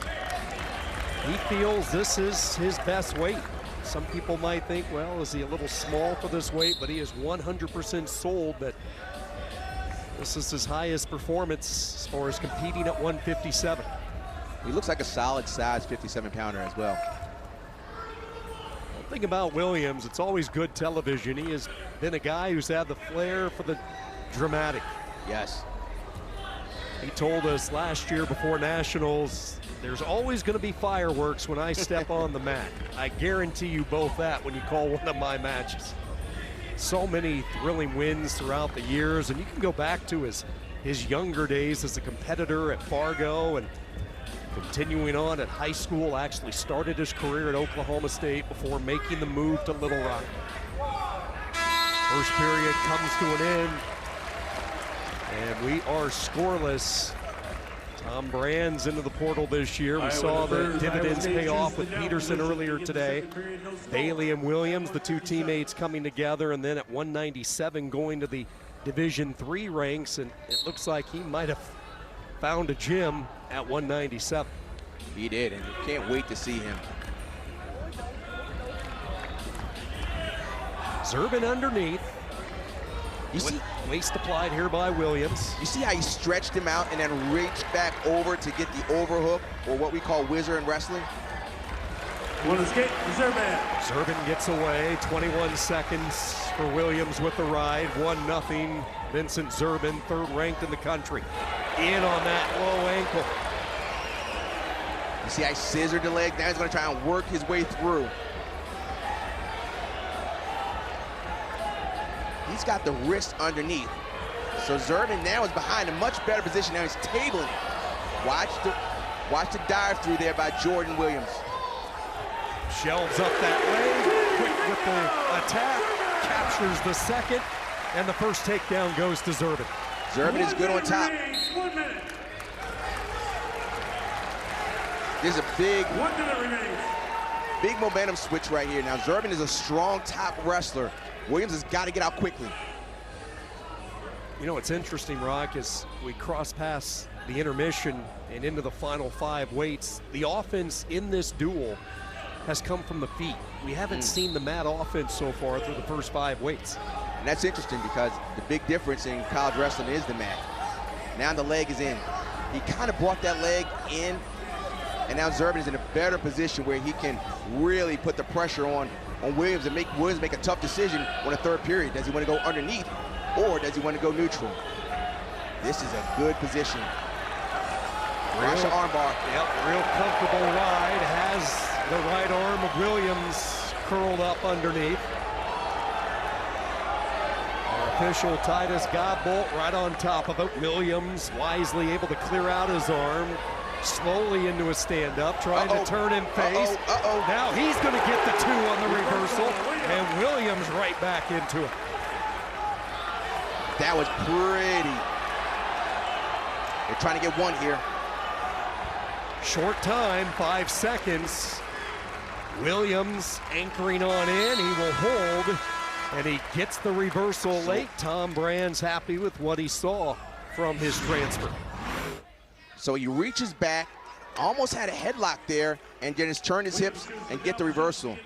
he feels this is his best weight. Some people might think, well, is he a little small for this weight? But he is 100% sold that this is his highest performance as far as competing at 157. He looks like a solid size 57-pounder as well. One thing about Williams, it's always good television. He has been a guy who's had the flair for the dramatic. Yes. He told us last year before Nationals, there's always going to be fireworks when I step on the mat. I guarantee you both that when you call one of my matches. So many thrilling wins throughout the years, and you can go back to his younger days as a competitor at Fargo and continuing on at high school. Actually started his career at Oklahoma State before making the move to Little Rock. First period comes to an end, and we are scoreless. Tom Brand's into the portal this year. We saw the dividends pay off with Peterson earlier today. Bailey and Williams, the two teammates coming together, and then at 197 going to the Division III ranks, and it looks like he might have found a gym at 197. He did, and you can't wait to see him. Zerban underneath. You see, waist applied here by Williams. You see how he stretched him out and then reached back over to get the overhook, or what we call whizzer in wrestling? One escape, Zerban. Zerban gets away, 21 seconds for Williams with the ride, 1-0. Vincent Zerban, third ranked in the country. In on that low ankle. You see how he scissored the leg? Now he's gonna try and work his way through. He's got the wrist underneath. So Zerban now is behind a much better position. Now he's tabling it. Watch the dive through there by Jordan Williams. Shelves up that leg, quick with the attack, captures the second, and the first takedown goes to Zerban. Zerban is good on top. There's a big momentum switch right here. Now Zerban is a strong top wrestler. Williams has got to get out quickly. You know, it's interesting, Rock, as we cross past the intermission and into the final 5 weights, the offense in this duel has come from the feet. We haven't seen the mat offense so far through the first 5 weights. And that's interesting because the big difference in college wrestling is the mat. Now the leg is in. He kind of brought that leg in, and now Zurban is in a better position where he can really put the pressure on Williams and make Williams make a tough decision on the 3rd period. Does he want to go underneath, or does he want to go neutral? This is a good position. Watch the armbar. Yep, real comfortable ride. Has the right arm of Williams curled up underneath. Our official Titus Godbolt right on top of it. Williams wisely able to clear out his arm. Slowly into a stand-up, trying to turn and face. Now he's going to get the 2 on the reversal, and Williams right back into it. That was pretty. They're trying to get 1 here. Short time, 5 seconds. Williams anchoring on in. He will hold, and he gets the reversal late. Tom Brand's happy with what he saw from his transfer. So he reaches back, almost had a headlock there, and then just turn his hips and get the reversal.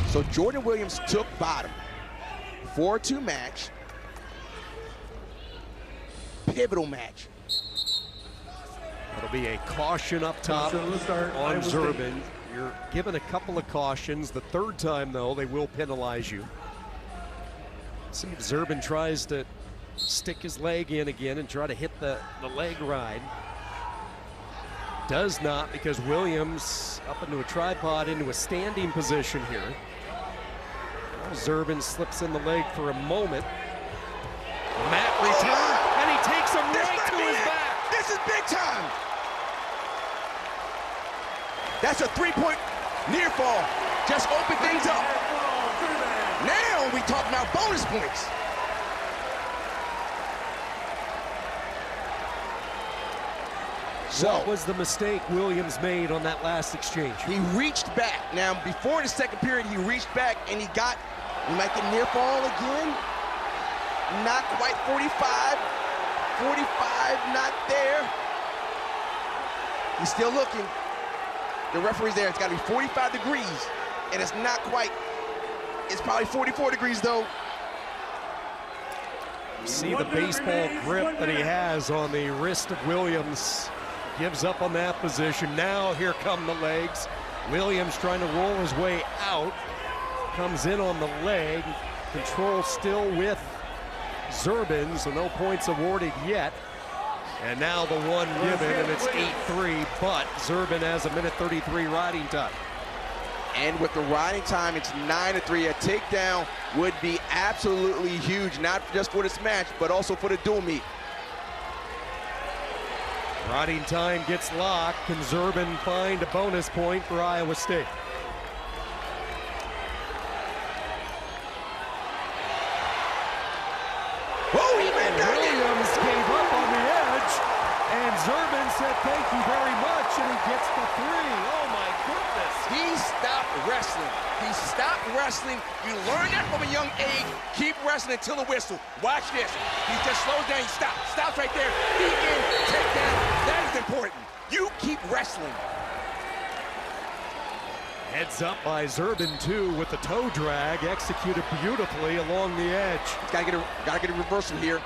So Jordan Williams took bottom. 4-2 match. Pivotal match. It'll be a caution up top on Zurban. You're given a couple of cautions. The 3rd time, though, they will penalize you. See if Zurban tries to stick his leg in again and try to hit the leg ride. Does not, because Williams up into a tripod, into a standing position here. Well, Zurban slips in the leg for a moment. Mat return, and he takes him right to his back. This is big time. That's a 3-point near fall. Just open things up. Now we talk about bonus points. What was the mistake Williams made on that last exchange? He reached back. Now, before the 2nd period, he reached back and he might get near fall again. Not quite 45. 45, not there. He's still looking. The referee's there. It's got to be 45 degrees, and it's not quite. It's probably 44 degrees, though. See the baseball grip that he has on the wrist of Williams. Gives up on that position. Now here come the legs. Williams trying to roll his way out. Comes in on the leg. Control still with Zurban, so no points awarded yet. And now the 1 given, and it's 8-3, but Zurban has a 1:33 riding time. And with the riding time, it's 9-3. A takedown would be absolutely huge, not just for this match, but also for the dual meet. Riding time gets locked. Can Zurban find a bonus point for Iowa State? Williams gave up on the edge, and Zurban said thank you very much, and he gets the 3. Oh my goodness. He stopped wrestling. He stopped wrestling. You learn that from a young age. Keep wrestling until the whistle. Watch this. He just slows down. He stops right there. He in, take down. That is important. You keep wrestling. Heads up by Zurban, too, with the toe drag, executed beautifully along the edge. Gotta get a reversal here.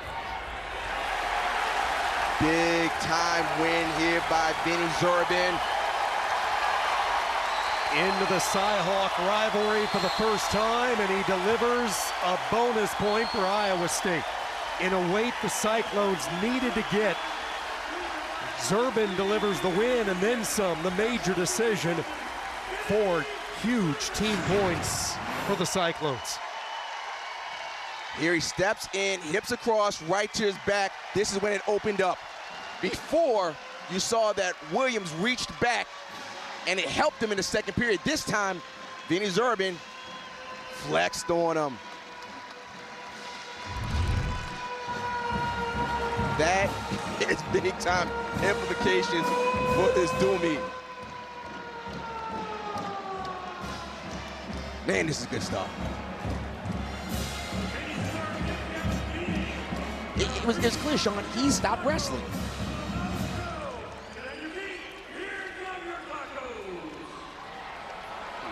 Big time win here by Vinny Zurban. Into the Cy-Hawk rivalry for the first time, and he delivers a bonus point for Iowa State. In a weight the Cyclones needed to get. Zurban delivers the win and then some, the major decision. 4 huge team points for the Cyclones. Here he steps in, hips across, right to his back. This is when it opened up. Before, you saw that Williams reached back and it helped him in the 2nd period. This time, Vinny Zurban flexed on him. That is big time implications for this dual meet. Man, this is good stuff. was clear, Sean, he stopped wrestling.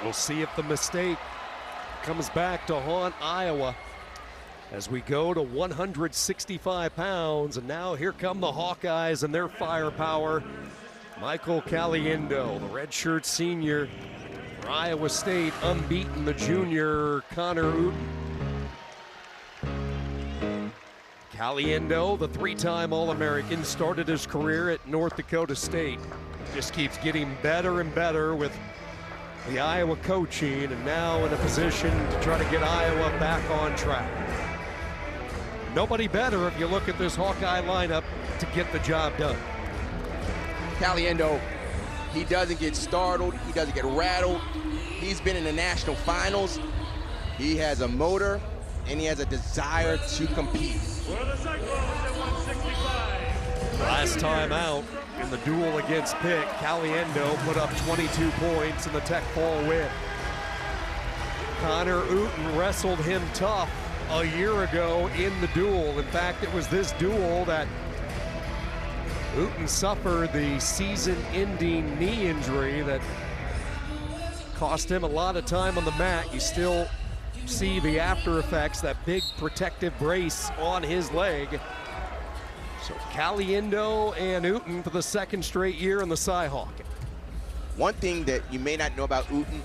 We'll see if the mistake comes back to haunt Iowa as we go to 165 pounds. And now here come the Hawkeyes and their firepower. Michael Caliendo, the redshirt senior for Iowa State, unbeaten the junior Connor Uten. Caliendo, the three-time All-American, started his career at North Dakota State. Just keeps getting better and better with the Iowa coaching, and now in a position to try to get Iowa back on track. Nobody better, if you look at this Hawkeye lineup, to get the job done. Caliendo, he doesn't get startled, he doesn't get rattled. He's been in the national finals. He has a motor, and he has a desire to compete. Last time out in the duel against Pitt, Caliendo put up 22 points in the Tech Fall win. Connor Uten wrestled him tough a year ago in the duel. In fact, it was this duel that Uten suffered the season-ending knee injury that cost him a lot of time on the mat. You still see the after effects, that big protective brace on his leg. So Caliendo and Uten for the second straight year in the Cy-Hawk. One thing that you may not know about Uten,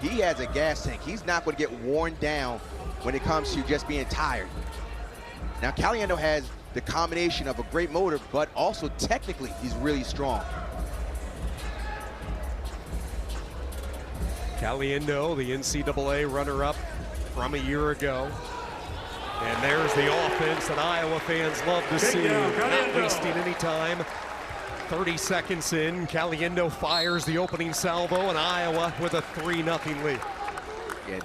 he has a gas tank. He's not going to get worn down when it comes to just being tired. Now Caliendo has the combination of a great motor, but also technically he's really strong. Caliendo, the NCAA runner-up from a year ago. And there's the offense that Iowa fans love to see, not wasting any time. 30 seconds in, Caliendo fires the opening salvo, and Iowa with a 3-0 lead. Yeah,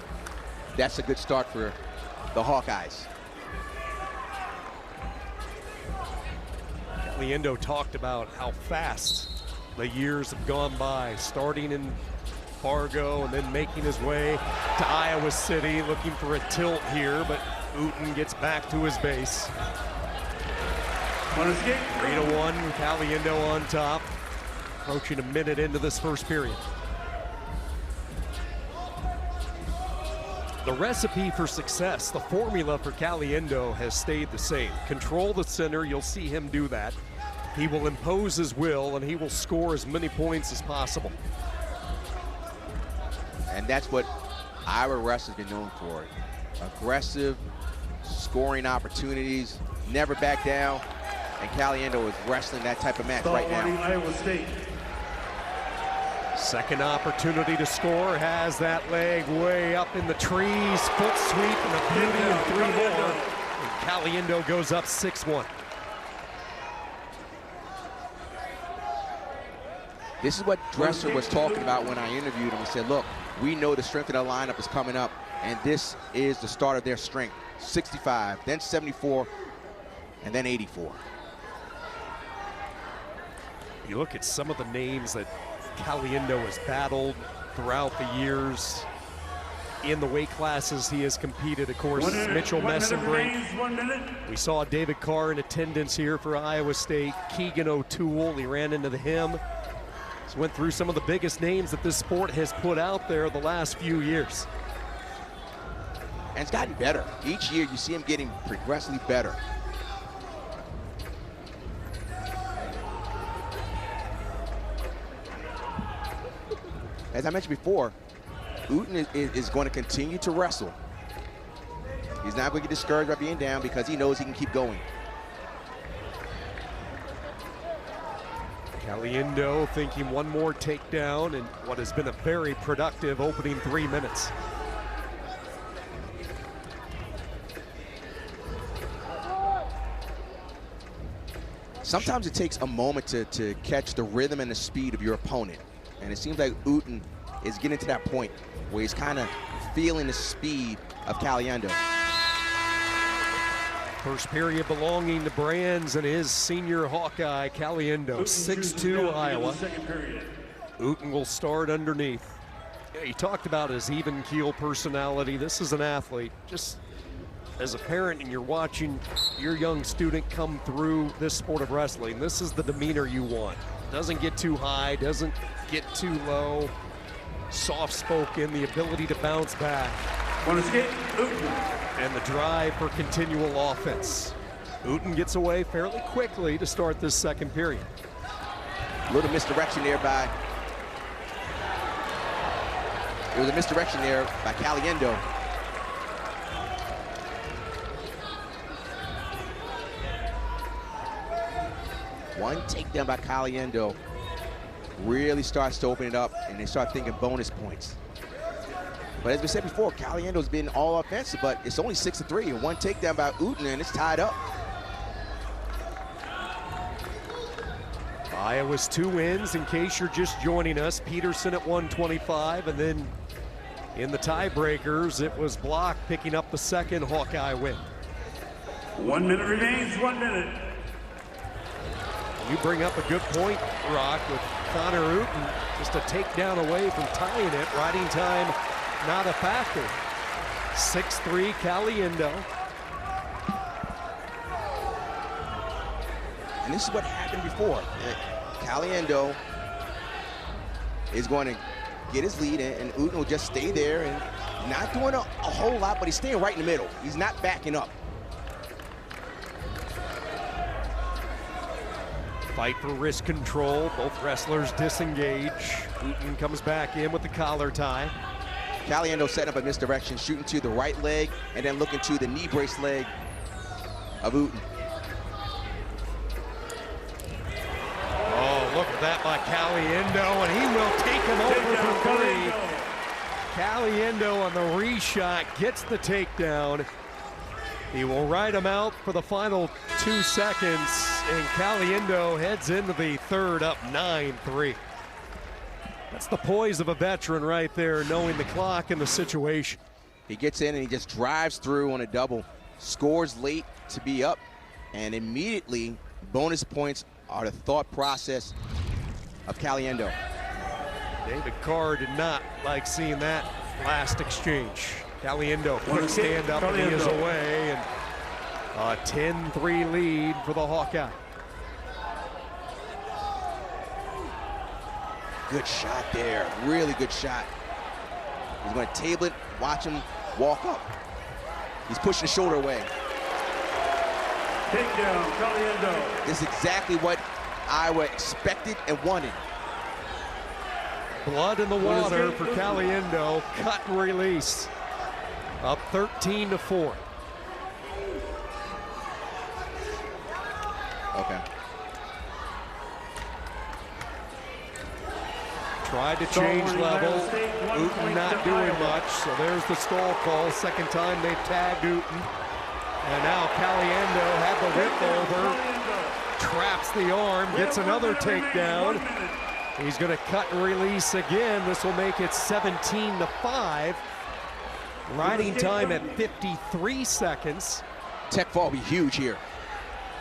that's a good start for the Hawkeyes. Caliendo talked about how fast the years have gone by, starting in Fargo and then making his way to Iowa City, looking for a tilt here, but Uten gets back to his base. 3-1, Caliendo on top, approaching a minute into this first period. The recipe for success, the formula for Caliendo has stayed the same. Control the center, you'll see him do that. He will impose his will, and he will score as many points as possible. And that's what Iowa wrestlers been known for. Aggressive, scoring opportunities, never back down. And Caliendo is wrestling that type of match right now. Iowa State. Second opportunity to score, has that leg way up in the trees, foot sweep and a beauty and 3 more. And Caliendo goes up 6-1. This is what Dresser was talking about when I interviewed him. He said, look, we know the strength of the lineup is coming up, and this is the start of their strength. 65, then 74, and then 84. You look at some of the names that Caliendo has battled throughout the years in the weight classes he has competed. Of course, Mitchell Messenbrink. We saw David Carr in attendance here for Iowa State. Keegan O'Toole, he ran into him. Just went through some of the biggest names that this sport has put out there the last few years. And it's gotten better. Each year you see him getting progressively better. As I mentioned before, Uten is going to continue to wrestle. He's not going to get discouraged by being down because he knows he can keep going. Caliendo thinking one more takedown in what has been a very productive opening 3 minutes. Sometimes it takes a moment to catch the rhythm and the speed of your opponent. And it seems like Uten is getting to that point where he's kind of feeling the speed of Caliendo. First period belonging to Brands and his senior Hawkeye, Caliendo, 6'2", Iowa. Uten will start underneath. Yeah, he talked about his even keel personality. This is an athlete, just as a parent and you're watching your young student come through this sport of wrestling, this is the demeanor you want. Doesn't get too high, doesn't get too low, soft-spoken, the ability to bounce back. And the drive for continual offense. Uten gets away fairly quickly to start this second period. A little misdirection there by, there was a misdirection there by Caliendo. One takedown by Caliendo really starts to open it up, and they start thinking bonus points. But as we said before, Caliendo's been all offensive, but it's only 6-3, and one takedown by Uten, and it's tied up. Iowa's 2 wins, in case you're just joining us. Peterson at 125, and then in the tiebreakers, it was Block picking up the second Hawkeye win. 1 minute remains, 1 minute. You bring up a good point, Rock, with Connor Uten, just a takedown away from tying it. Riding time, not a factor. 6-3 Caliendo. And this is what happened before. Caliendo is going to get his lead, and Uten will just stay there and not doing a whole lot, but he's staying right in the middle. He's not backing up. Fight for wrist control. Both wrestlers disengage. Uten comes back in with the collar tie. Caliendo setting up a misdirection, shooting to the right leg, and then looking to the knee brace leg of Uten. Oh, look at that by Caliendo, and he will take him over for 3. Caliendo on the reshot gets the takedown. He will ride him out for the final 2 seconds, and Caliendo heads into the third up 9-3. That's the poise of a veteran right there, knowing the clock and the situation. He gets in and he just drives through on a double, scores late to be up, and immediately bonus points are the thought process of Caliendo. David Carr did not like seeing that last exchange. Caliendo, quick stand up, and he is away, and a 10-3 lead for the Hawkeye. Good shot there, really good shot. He's going to table it, watch him walk up. He's pushing the shoulder away. Takedown, Caliendo. This is exactly what Iowa expected and wanted. Blood in the water for Caliendo, cut and release. Up 13-4. Okay. Tried to change level. Uten not doing much, so there's the stall call. Second time they've tagged Uten. And now Caliendo had the whip over, traps the arm, gets another takedown. He's going to cut and release again. This will make it 17-5. Riding time at 53 seconds. Tech fall will be huge here.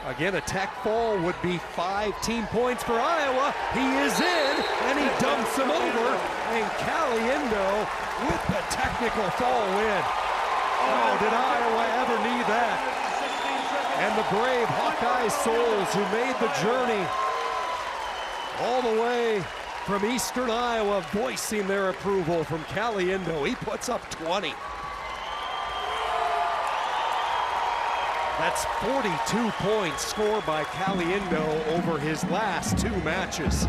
Again, a tech fall would be 5 team points for Iowa. He is in, and he dumps him over. And Caliendo with the technical fall win. Oh, did Iowa ever need that? And the brave Hawkeye souls who made the journey all the way from Eastern Iowa voicing their approval from Caliendo. He puts up 20. That's 42 points scored by Caliendo over his last 2 matches.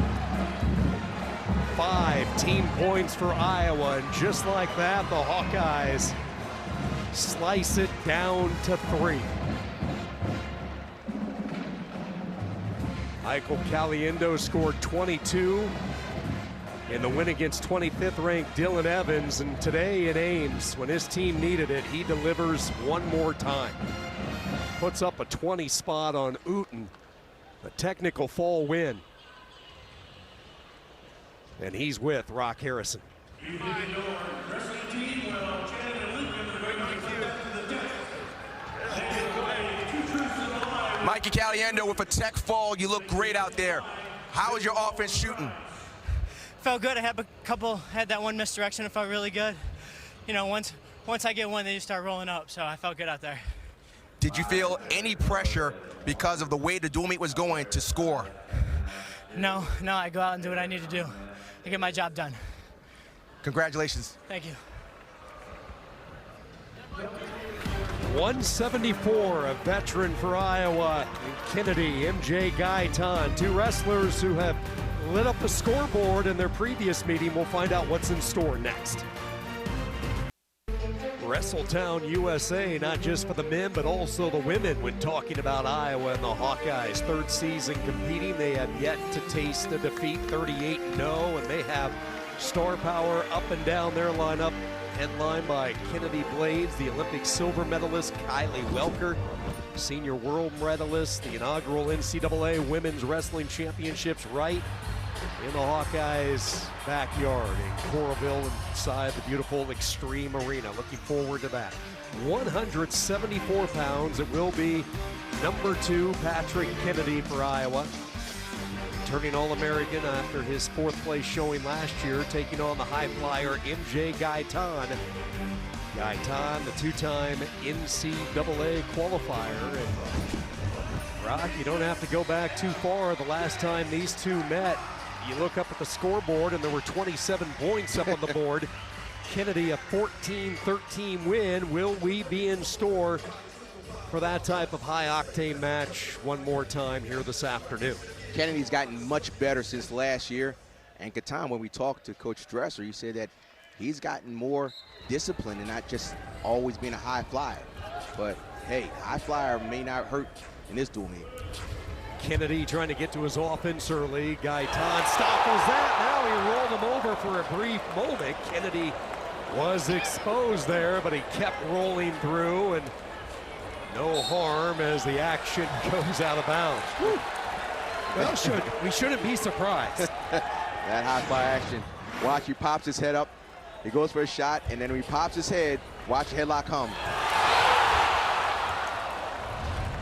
5 team points for Iowa, and just like that, the Hawkeyes slice it down to 3. Michael Caliendo scored 22 in the win against 25th ranked Dylan Evans, and today in Ames, when his team needed it, he delivers one more time. Puts up a 20 spot on Uten, a technical fall win. And he's with Rock Harrison. Mikey Caliendo with a tech fall. You look great out there. How is your offense shooting? Felt good. I had that one misdirection. It felt really good. You know, once I get one, they just start rolling up. So I felt good out there. Did you feel any pressure because of the way the dual meet was going to score? No, I go out and do what I need to do to get my job done. Congratulations. Thank you. 174, a veteran for Iowa, and Kennedy, MJ Gaitan, two wrestlers who have lit up the scoreboard in their previous meeting. We'll find out what's in store next. Wrestletown, USA, not just for the men, but also the women when talking about Iowa and the Hawkeyes. Third season competing, they have yet to taste a defeat, 38-0, and they have star power up and down their lineup, headlined by Kennedy Blades, the Olympic silver medalist, Kylie Welker, senior world medalist, the inaugural NCAA Women's Wrestling Championships right in the Hawkeyes' backyard in Coralville inside the beautiful Extreme Arena. Looking forward to that. 174 pounds, it will be number 2, Patrick Kennedy for Iowa. Turning All-American after his 4th place showing last year, taking on the high flyer MJ Gaitan. Gaitan, the 2-time NCAA qualifier. And Brock, you don't have to go back too far. The last time these two met, you look up at the scoreboard and there were 27 points up on the board. Kennedy, a 14-13 win. Will we be in store for that type of high-octane match one more time here this afternoon? Kennedy's gotten much better since last year. And Gaitan, when we talked to Coach Dresser, he said that he's gotten more disciplined and not just always being a high flyer. But hey, high flyer may not hurt in this dual meet. Kennedy trying to get to his offense early. Gaitan stifles that. Now he rolled him over for a brief moment. Kennedy was exposed there, but he kept rolling through, and no harm as the action goes out of bounds. Woo. Well, we shouldn't be surprised. That high fly action. Watch, he pops his head up. He goes for a shot, and then when he pops his head, watch the headlock come.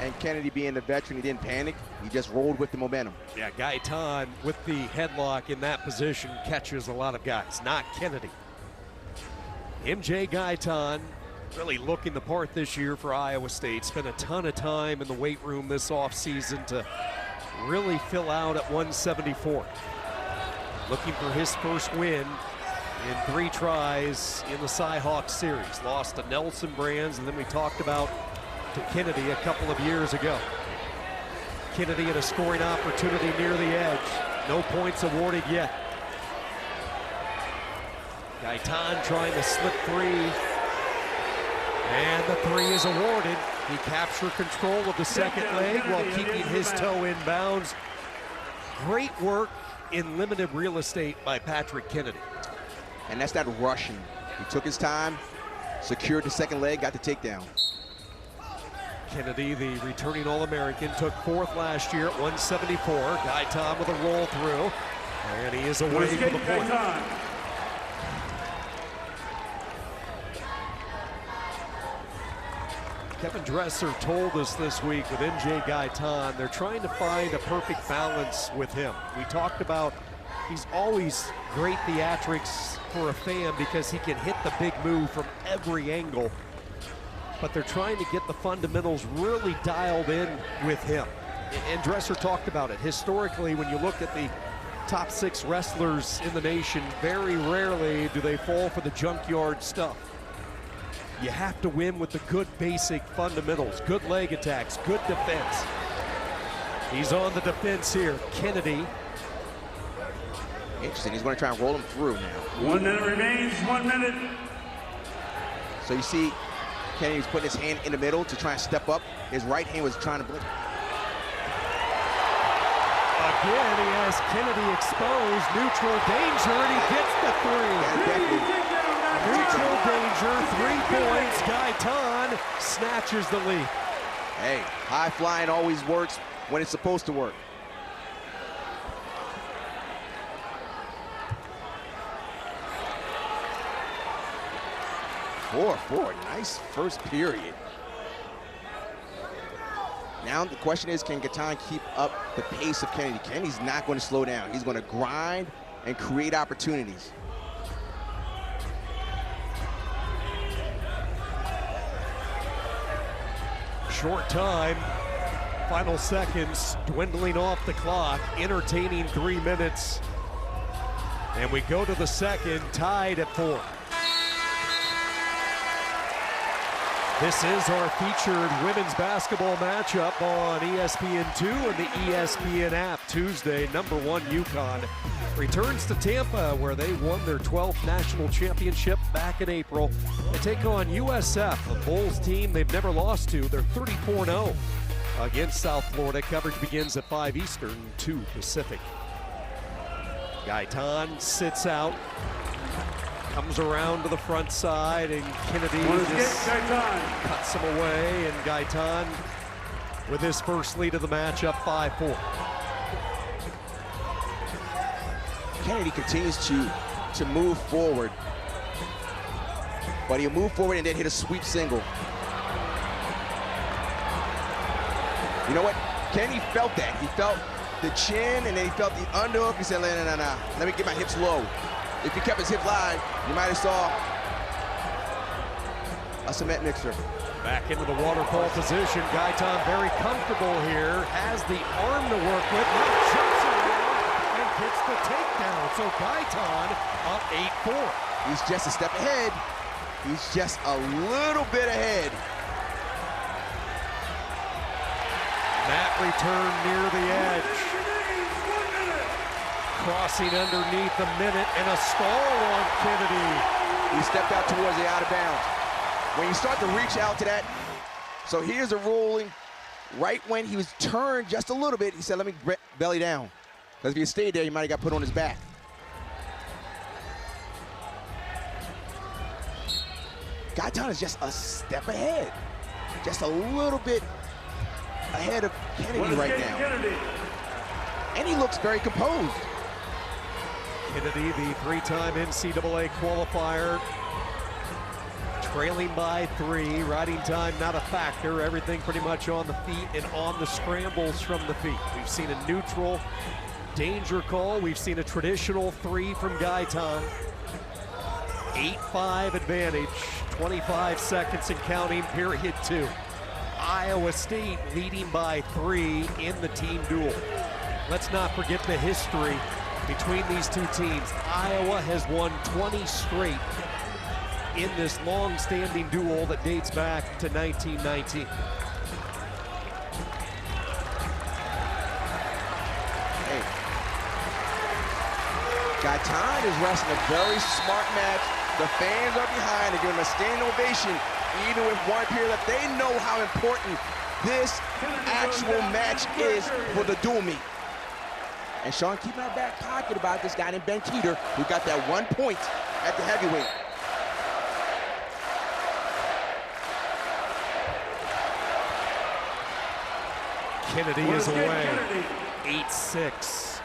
And Kennedy, being the veteran, he didn't panic. He just rolled with the momentum. Yeah, Gaitan with the headlock in that position catches a lot of guys, not Kennedy. MJ Gaitan really looking the part this year for Iowa State. Spent a ton of time in the weight room this offseason to really fill out at 174. Looking for his first win in 3 tries in the Cy-Hawk series. Lost to Nelson Brands, and then we talked about to Kennedy a couple of years ago. Kennedy had a scoring opportunity near the edge. No points awarded yet. Gaitan trying to slip 3. And the 3 is awarded. He captured control of the second leg while keeping his toe in bounds. Great work in limited real estate by Patrick Kennedy. And that's not rushing. He took his time, secured the second leg, got the takedown. Kennedy, the returning All-American, took 4th last year at 174. Gaitan with a roll through, and he is away for the point. Kevin Dresser told us this week with MJ Gaitan, they're trying to find a perfect balance with him. We talked about he's always great theatrics for a fan because he can hit the big move from every angle. But they're trying to get the fundamentals really dialed in with him. And Dresser talked about it. Historically, when you look at the top 6 wrestlers in the nation, very rarely do they fall for the junkyard stuff. You have to win with the good basic fundamentals, good leg attacks, good defense. He's on the defense here, Kennedy. Interesting, he's going to try and roll him through now. 1 minute remains, 1 minute. So you see, Kennedy was putting his hand in the middle to try and step up. His right hand was trying to blink. Again, he has Kennedy exposed, neutral danger, and he gets the 3. Neutral danger, 3 points. Gaitan snatches the lead. Hey, high flying always works when it's supposed to work. Four, nice first period. Now the question is, can Gaitan keep up the pace of Kennedy? Kennedy's not going to slow down. He's going to grind and create opportunities. Short time. Final seconds dwindling off the clock. Entertaining 3 minutes. And we go to the second, tied at 4. This is our featured women's basketball matchup on ESPN2 and the ESPN app. Tuesday, #1 UConn returns to Tampa, where they won their 12th national championship back in April. They take on USF, a Bulls team they've never lost to. They're 34-0 against South Florida. Coverage begins at 5 Eastern, 2 Pacific. Gaitan sits out. Comes around to the front side, and Kennedy just cuts him away, and Gaitan with his first lead of the match up 5-4. Kennedy continues to move forward, but he'll move forward and then hit a sweep single. You know what? Kennedy felt that. He felt the chin, and then he felt the underhook. He said, no, let me get my hips low. If he kept his hips live, you might have saw a cement mixer. Back into the waterfall position. Gaitan very comfortable here. Has the arm to work with. Now jumps around and gets the takedown. So Gaitan up 8-4. He's just a step ahead. He's just a little bit ahead. That return near the edge. Crossing underneath a minute and a stall on Kennedy. He stepped out towards the out of bounds. When you start to reach out to that, so here's a rolling. Right when he was turned just a little bit, he said, let me belly down. Because if he stayed there, he might have got put on his back. Gaitan is just a step ahead. Just a little bit ahead of Kennedy right now. And he looks very composed. Kennedy, the 3-time NCAA qualifier, trailing by 3. Riding time not a factor. Everything pretty much on the feet and on the scrambles from the feet. We've seen a neutral danger call. We've seen a traditional 3 from Gaitan. 8-5 advantage. 25 seconds and counting, period 2. Iowa State leading by 3 in the team duel. Let's not forget the history between these two teams. Iowa has won 20 straight in this long-standing duel that dates back to 1919. Hey, Gaitan is wrestling a very smart match. The fans are behind. They're giving him a standing ovation, even with one period left. They know how important this actual match is for the dual meet. And Sean, keep in our back pocket about this guy named Ben Keeter, who got that 1 point at the heavyweight. Kennedy is away, 8-6.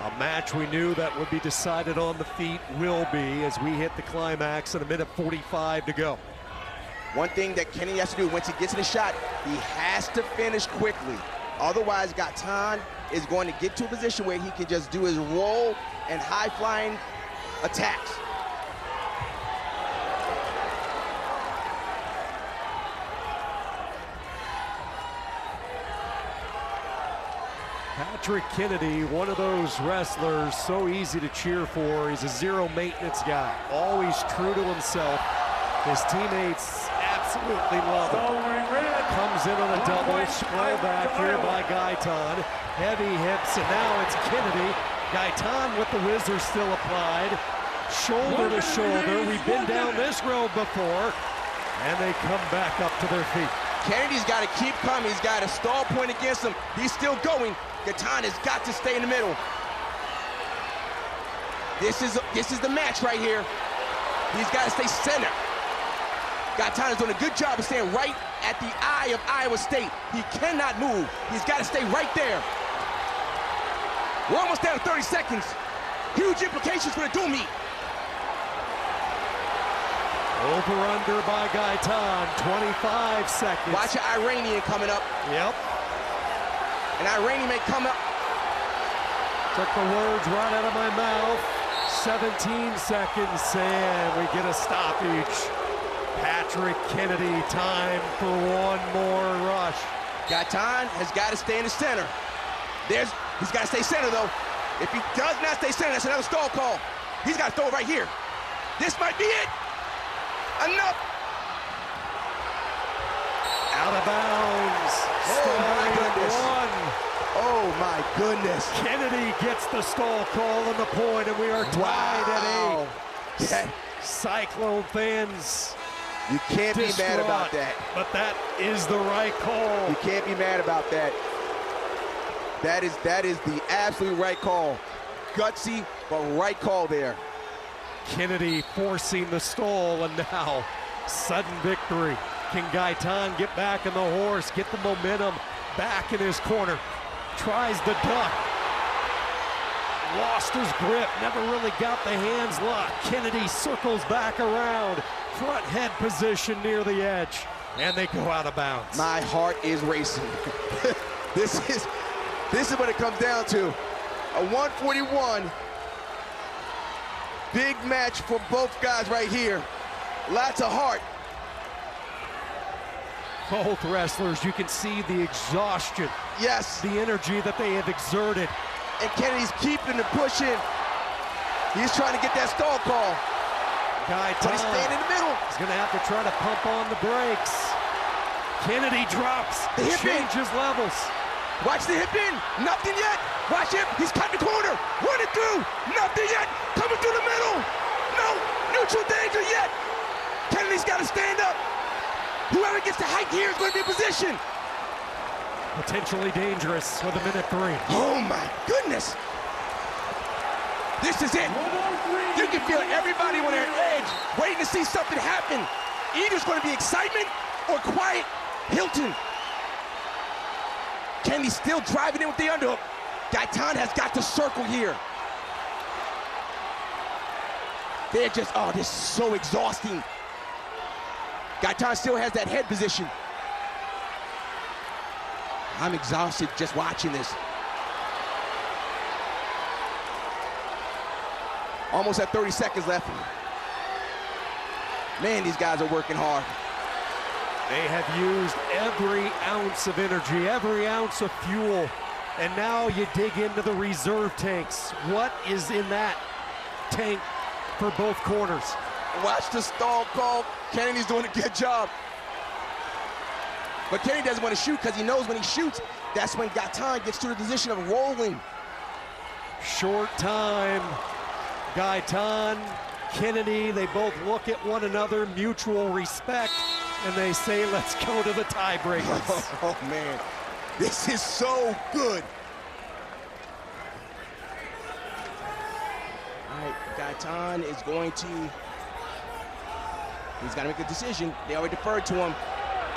A match we knew that would be decided on the feet will be as we hit the climax in 1:45 to go. One thing that Kennedy has to do once he gets in the shot, he has to finish quickly. Otherwise, Gaitan is going to get to a position where he can just do his roll and high-flying attacks. Patrick Kennedy, one of those wrestlers so easy to cheer for. He's a zero maintenance guy, always true to himself. His teammates absolutely love him. Comes in on a double, scroll back here by Gaitan. Heavy hips, and now it's Kennedy. Gaitan with the whizzer still applied. Shoulder to shoulder. We've been down this road before. And they come back up to their feet. Kennedy's got to keep coming. He's got a stall point against him. He's still going. Gaitan has got to stay in the middle. This is the match right here. He's got to stay center. Gaitan is doing a good job of staying right at the eye of Iowa State. He cannot move. He's got to stay right there. We're almost down to 30 seconds. Huge implications for the dual meet. Over under by Gaitan, 25 seconds. Watch an Iranian coming up. Yep. An Iranian may come up. Took the words right out of my mouth. 17 seconds, and we get a stoppage. Patrick Kennedy, time for one more rush. Gaitan has got to stay in the center. He's got to stay center, though. If he does not stay center, that's another stall call. He's got to throw it right here. This might be it. Enough. Out of bounds. Oh, my goodness. Kennedy gets the stall call on the point, and we are tied at 8. Yeah. Cyclone fans. You can't be mad about that. But that is the right call. You can't be mad about that. That is the absolute right call. Gutsy, but right call there. Kennedy forcing the stall, and now sudden victory. Can Gaitan get back in the horse, get the momentum back in his corner? Tries the duck. Lost his grip, never really got the hands locked. Kennedy circles back around. Front head position near the edge, and they go out of bounds. My heart is racing. This is what it comes down to. A 141. Big match for both guys right here. Lots of heart. Both wrestlers, you can see the exhaustion. Yes. The energy that they have exerted. And Kennedy's keeping and pushing. He's trying to get that stall call. But he's staying in the middle. He's gonna have to try to pump on the brakes. Kennedy drops, changes levels. Watch the hip in, nothing yet. Watch him, he's cutting the corner, running through, nothing yet. Coming through the middle, no, neutral danger yet. Kennedy's gotta stand up. Whoever gets the height here is gonna be in position. Potentially dangerous with a minute 3. Oh my goodness. This is it. You can feel everybody on their edge, waiting to see something happen. Either it's going to be excitement or quiet. Hilton. Kennedy's still driving in with the underhook. Gaitan has got to circle here. They're just, oh, this is so exhausting. Gaitan still has that head position. I'm exhausted just watching this. Almost at 30 seconds left. Man, these guys are working hard. They have used every ounce of energy, every ounce of fuel, and now you dig into the reserve tanks. What is in that tank for both corners? Watch the stall call. Kennedy's doing a good job. But Kennedy doesn't want to shoot because he knows when he shoots, that's when Gaitan gets to the position of rolling. Short time. Gaitan, Kennedy, they both look at one another, mutual respect, and they say, let's go to the tiebreakers. Oh, man, this is so good. All right, Gaitan is going to, he's got to make a decision. They already deferred to him.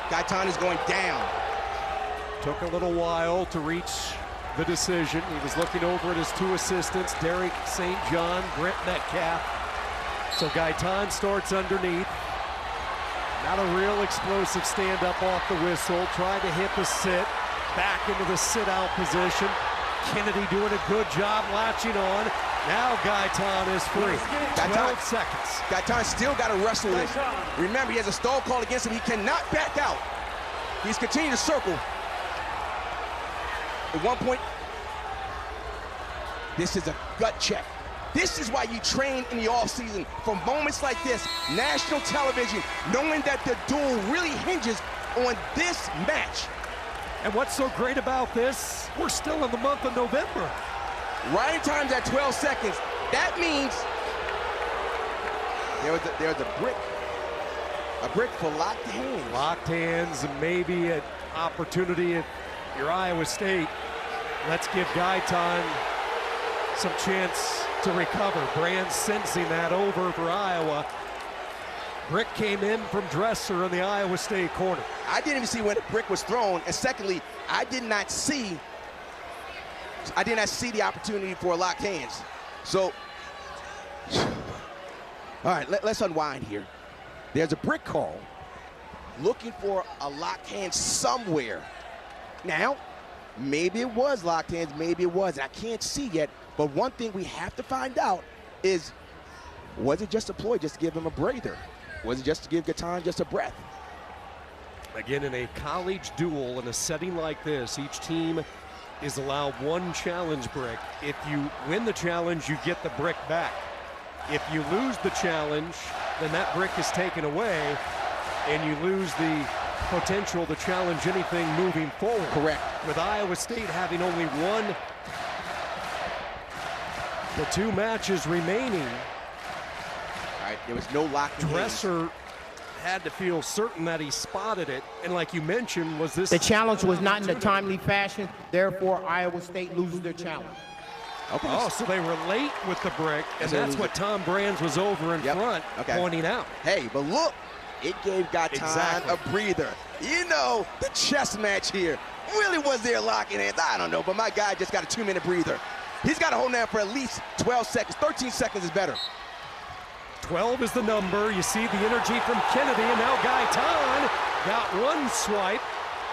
Gaitan is going down. Took a little while to reach the decision. He was looking over at his 2 assistants, Derek St. John, Brent Metcalf. So Gaitan starts underneath. Not a real explosive stand-up off the whistle. Trying to hit the sit, back into the sit-out position. Kennedy doing a good job latching on. Now Gaitan is free. 12 seconds. Gaitan still got to wrestle this. Remember, he has a stall call against him. He cannot back out. He's continuing to circle. At one point, this is a gut check. This is why you train in the offseason for moments like this. National television, knowing that the duel really hinges on this match. And what's so great about this, we're still in the month of November. Riding time's at 12 seconds. That means there's a brick for locked hands. Locked hands, and maybe an opportunity at your Iowa State. Let's give Gaitan some chance to recover. Brand sensing that over for Iowa. Brick came in from Dresser in the Iowa State corner. I didn't even see when the brick was thrown, and secondly, I did not see the opportunity for locked hands. So, all right, let's unwind here. There's a brick call, looking for a locked hand somewhere. Now, maybe it was locked hands, maybe it wasn't. I can't see yet, but one thing we have to find out is, was it just a ploy just to give him a breather? was it just to give Gaetan just a breath? Again, in a college duel in a setting like this, each team is allowed one challenge brick. If you win the challenge, you get the brick back. If you lose the challenge, then that brick is taken away, and you lose the potential to challenge anything moving forward. Correct. With Iowa State having only won the 2 matches remaining, all right, there was no lock. Dresser had to feel certain that he spotted it, and like you mentioned, was this... The challenge was not in a timely fashion, therefore Iowa State loses their challenge. Okay. Oh, so they were late with the brick, and that's what Tom Brands was over in front pointing out. Hey, but look, it gave Gaetan a breather. You know, the chess match here really was there locking hands. I don't know, but my guy just got a 2-minute breather. He's got to hold down for at least 12 seconds. 13 seconds is better. 12 is the number. You see the energy from Kennedy, and now Gaetan got one swipe.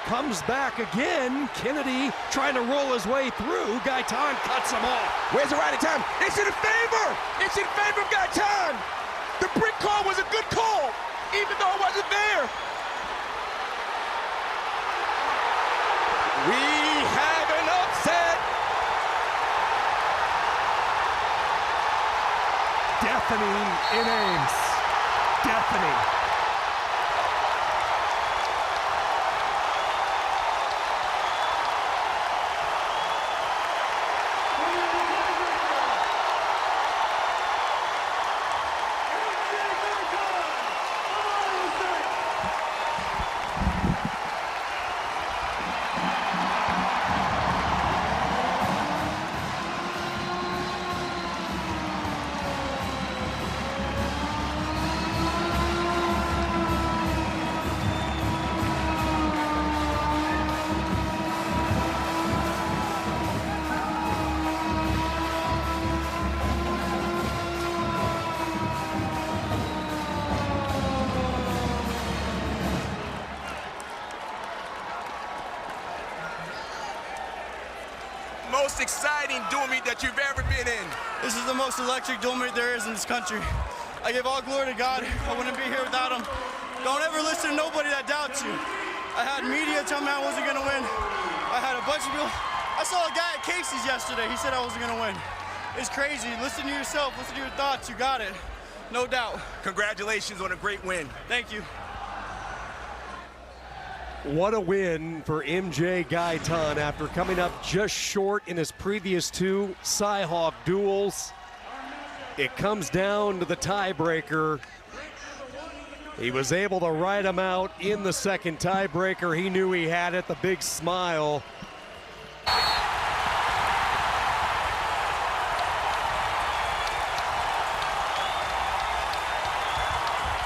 Comes back again. Kennedy trying to roll his way through. Gaetan cuts him off. Where's the right in time? It's in favor. It's in favor of Gaetan. The brick call was a good call, even though it wasn't there. We have an upset. Deafening in Ames. Deafening. Most exciting dual meet that you've ever been in. This is the most electric dual meet there is in this country. I give all glory to God. I wouldn't be here without him. Don't ever listen to nobody that doubts you. I had media tell me I wasn't gonna win. I had a bunch of people. I saw a guy at Casey's yesterday. He said I wasn't gonna win. It's crazy. Listen to yourself. Listen to your thoughts. You got it. No doubt. Congratulations on a great win. Thank you. What a win for MJ Gaetan after coming up just short in his previous 2 Cy-Hawk duels. It comes down to the tiebreaker. He was able to ride him out in the second tiebreaker. He knew he had it, the big smile.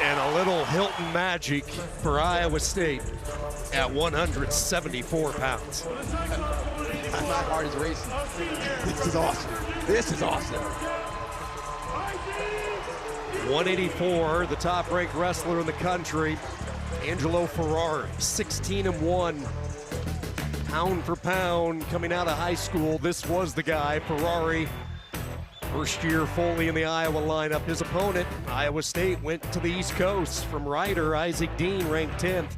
And a little Hilton magic for Iowa State at 174 pounds. My heart is racing. This is awesome. This is awesome. 184, the top-ranked wrestler in the country, Angelo Ferrari, 16-1. Pound for pound, coming out of high school, this was the guy, Ferrari. First year fully in the Iowa lineup. His opponent, Iowa State, went to the East Coast from Ryder. Isaac Dean ranked 10th.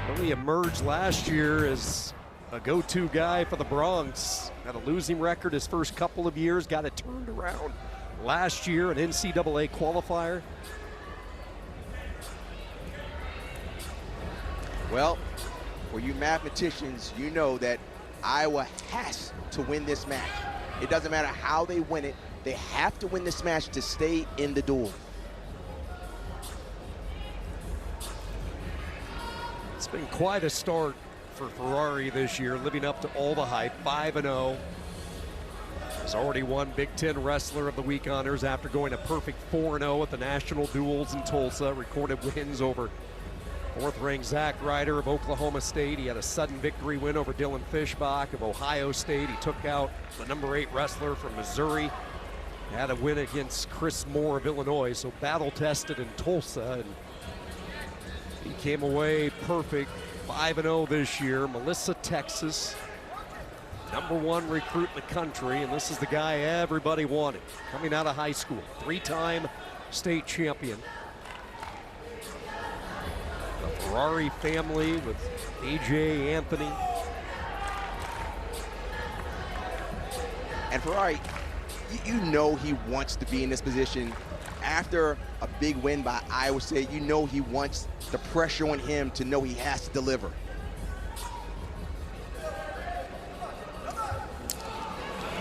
Really emerged last year as a go-to guy for the Bronx. Had a losing record his first couple of years, got it turned around last year, an NCAA qualifier. Well, for you mathematicians, you know that Iowa has to win this match. It doesn't matter how they win it. They have to win this match to stay in the duel. It's been quite a start for Ferrari this year, living up to all the hype, 5-0. He's already won Big Ten Wrestler of the Week honors after going a perfect 4-0 at the National Duels in Tulsa, recorded wins over 4th-ranked Zach Ryder of Oklahoma State. He had a sudden victory win over Dylan Fishbach of Ohio State. He took out the number 8 wrestler from Missouri. Had a win against Chris Moore of Illinois, so battle-tested in Tulsa. And he came away perfect, 5-0 this year. Melissa, Texas, number 1 recruit in the country, and this is the guy everybody wanted. Coming out of high school, 3-time state champion. Ferrari family with AJ, Anthony. And Ferrari, you know he wants to be in this position. After a big win by Iowa State, you know he wants the pressure on him to know he has to deliver.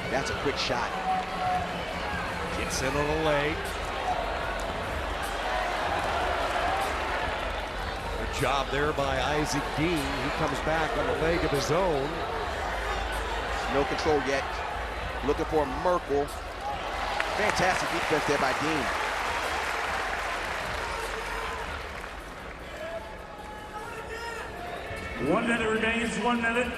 That's a quick shot. Gets in on the leg. Good job there by Isaac Dean. He comes back on the leg of his own. No control yet. Looking for Merkel. Fantastic defense there by Dean. One minute remains, 1 minute.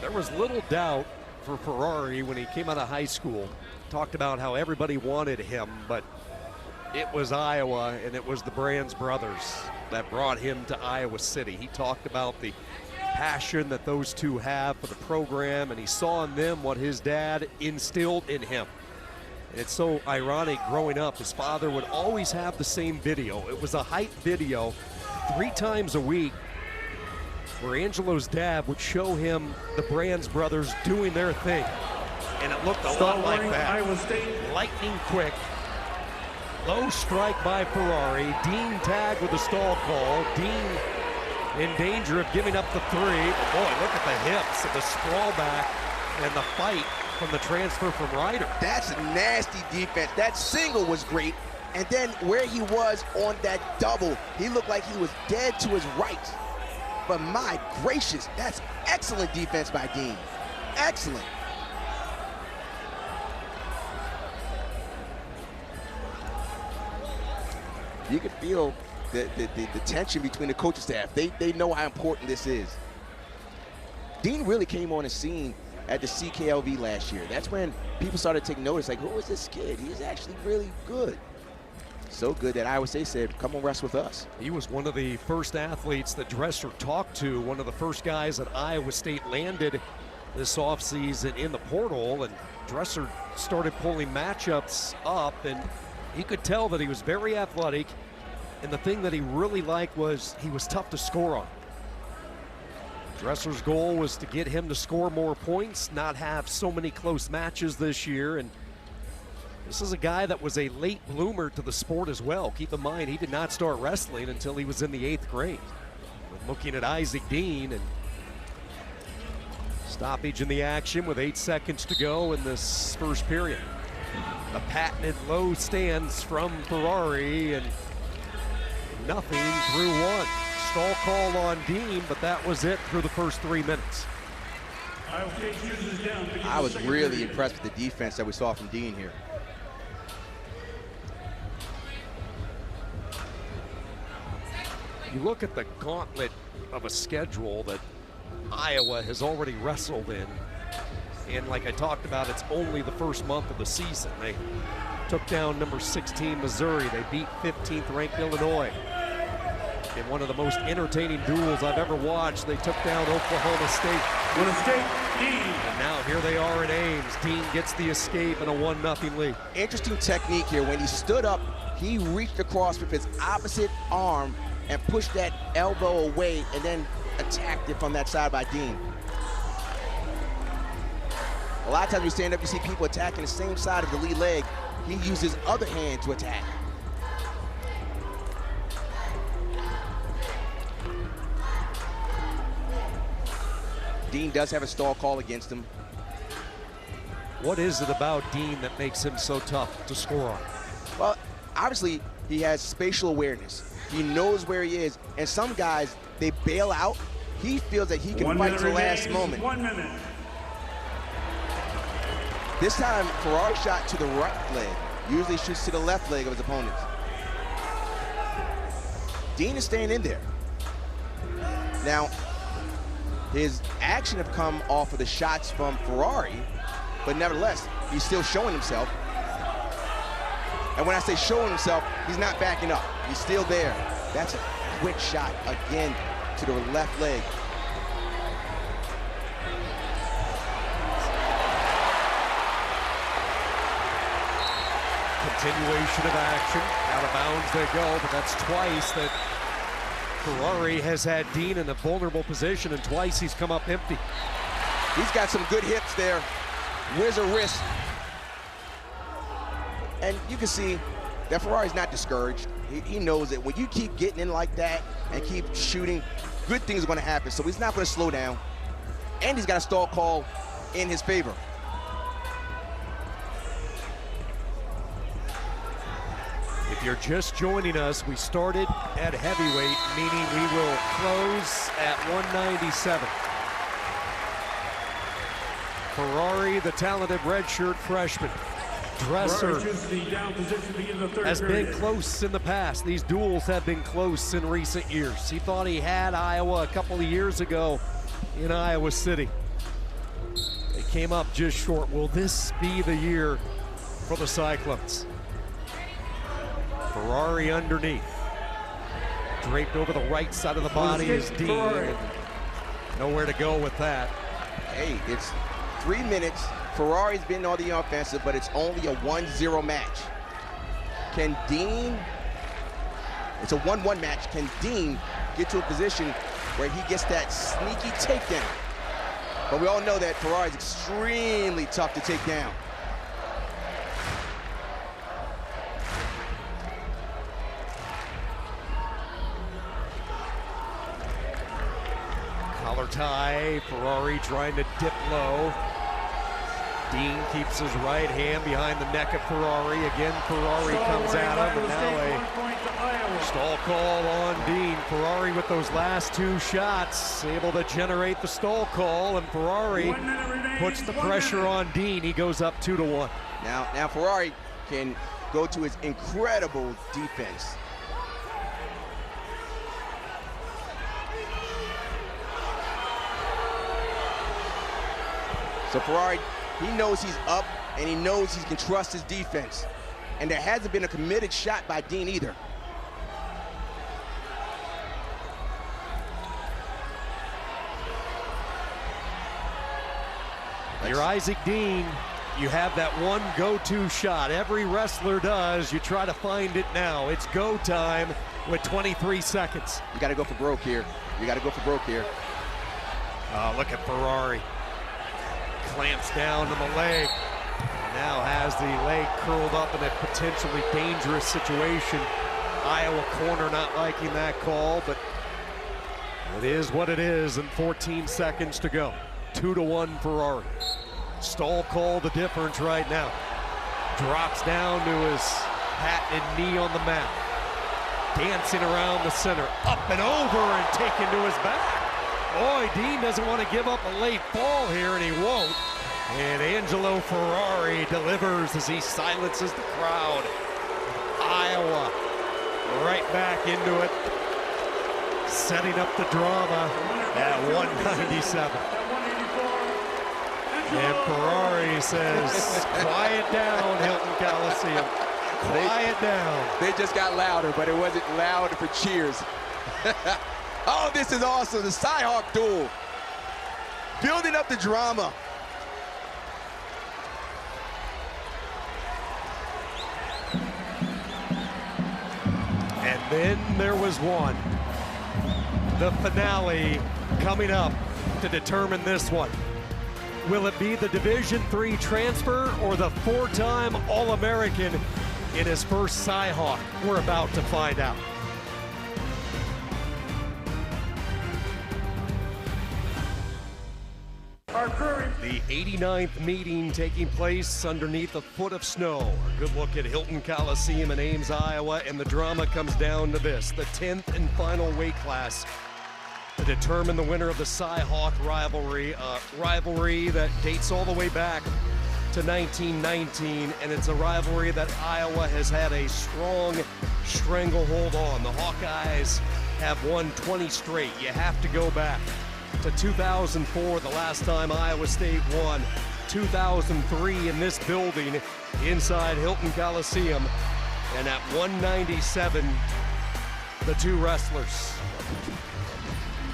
There was little doubt for Ferrari when he came out of high school. Talked about how everybody wanted him, but it was Iowa and it was the Brands brothers that brought him to Iowa City. He talked about the passion that those two have for the program, and he saw in them what his dad instilled in him. And it's so ironic, growing up, his father would always have the same video. It was a hype video 3 times a week where Angelo's dad would show him the Brands brothers doing their thing. And it looked a lot like that. Iowa State. Lightning quick. Low strike by Ferrari. Dean tagged with a stall call. Dean in danger of giving up the 3. But boy, look at the hips and the sprawl back and the fight from the transfer from Ryder. That's a nasty defense. That single was great. And then where he was on that double, he looked like he was dead to his right. But my gracious, that's excellent defense by Dean. Excellent. You can feel the tension between the coaching staff. They know how important this is. Dean really came on the scene at the CKLV last year. That's when people started taking notice, like, who is this kid? He's actually really good. So good that Iowa State said, come and rest with us. He was one of the first athletes that Dresser talked to, one of the first guys that Iowa State landed this offseason in the portal, and Dresser started pulling matchups up, and he could tell that he was very athletic, and the thing that he really liked was he was tough to score on. Dresser's goal was to get him to score more points, not have so many close matches this year, and this is a guy that was a late bloomer to the sport as well. Keep in mind, he did not start wrestling until he was in the 8th grade. We're looking at Isaac Dean, and stoppage in the action with 8 seconds to go in this first period. A patented low stance from Ferrari, and nothing through 1. Stall call on Dean, but that was it through the first 3 minutes. I was really impressed with the defense that we saw from Dean here. You look at the gauntlet of a schedule that Iowa has already wrestled in, and like I talked about, it's only the first month of the season. They took down number 16 Missouri. They beat 15th ranked Illinois. In one of the most entertaining duels I've ever watched, they took down Oklahoma State. And now here they are in Ames. Dean gets the escape and a 1-0 lead. Interesting technique here. When he stood up, he reached across with his opposite arm and pushed that elbow away and then attacked it from that side by Dean. A lot of times you stand up, you see people attacking the same side of the lead leg. He used his other hand to attack. Dean does have a stall call against him. What is it about Dean that makes him so tough to score on? Well, obviously, he has spatial awareness. He knows where he is, and some guys, they bail out. He feels that he can fight to the last moment. 1 minute. This time, Ferrari shot to the right leg. Usually shoots to the left leg of his opponents. Dean is staying in there. Now, his action have come off of the shots from Ferrari, but nevertheless, he's still showing himself. And when I say showing himself, he's not backing up. He's still there. That's a quick shot again to the left leg. Continuation of action. Out of bounds they go, but that's twice that Ferrari has had Dean in a vulnerable position, and twice he's come up empty. He's got some good hips there. Where's a wrist? And you can see that Ferrari's not discouraged. He knows that when you keep getting in like that and keep shooting, good things are going to happen. So he's not going to slow down. And he's got a stall call in his favor. If you're just joining us, we started at heavyweight, meaning we will close at 197. Ferrari, the talented redshirt freshman. Dresser has been close in the past. These duels have been close in recent years. He thought he had Iowa a couple of years ago in Iowa City. They came up just short. Will this be the year for the Cyclones? Ferrari underneath. Draped over the right side of the body is Dean. Nowhere to go with that. Hey, it's 3 minutes. Ferrari's been on the offensive, but it's only a 1-0 match. Can Dean, it's a 1-1 match. Can Dean get to a position where he gets that sneaky takedown? But we all know that Ferrari's extremely tough to take down. Collar tie, Ferrari trying to dip low. Dean keeps his right hand behind the neck of Ferrari. Again, Ferrari comes at him, and now a stall call on Dean. Ferrari with those last 2 shots, able to generate the stall call, and Ferrari puts the pressure on Dean. He goes up 2-1. Now Ferrari can go to his incredible defense. So Ferrari, he knows he's up, and he knows he can trust his defense. And there hasn't been a committed shot by Dean either. You're Isaac Dean. You have that one go-to shot. Every wrestler does. You try to find it now. It's go time with 23 seconds. You got to go for broke here. You got to go for broke here. Look at Ferrari. Clamps down to the leg. Now has the leg curled up in a potentially dangerous situation. Iowa corner not liking that call, but it is what it is, and 14 seconds to go. 2-1 Ferrari. Stall call the difference right now. Drops down to his patented knee on the mat. Dancing around the center. Up and over and taken to his back. Boy, Dean doesn't want to give up a late fall here, and he won't. And Angelo Ferrari delivers as he silences the crowd. Iowa right back into it, setting up the drama at 197. And Ferrari says, quiet down, Hilton Coliseum. Quiet down. They just got louder, but it wasn't loud for cheers. Oh, this is awesome, the Cyhawk duel. Building up the drama. And then there was one. The finale coming up to determine this one. Will it be the Division III transfer or the 4-time All-American in his first Cyhawk? We're about to find out. The 89th meeting taking place underneath a foot of snow. A good look at Hilton Coliseum in Ames, Iowa, and the drama comes down to this. The 10th and final weight class to determine the winner of the Cyhawk rivalry. A rivalry that dates all the way back to 1919, and it's a rivalry that Iowa has had a strong stranglehold on. The Hawkeyes have won 20 straight. You have to go back to 2004, the last time Iowa State won. 2003 in this building inside Hilton Coliseum. And at 197, the two wrestlers.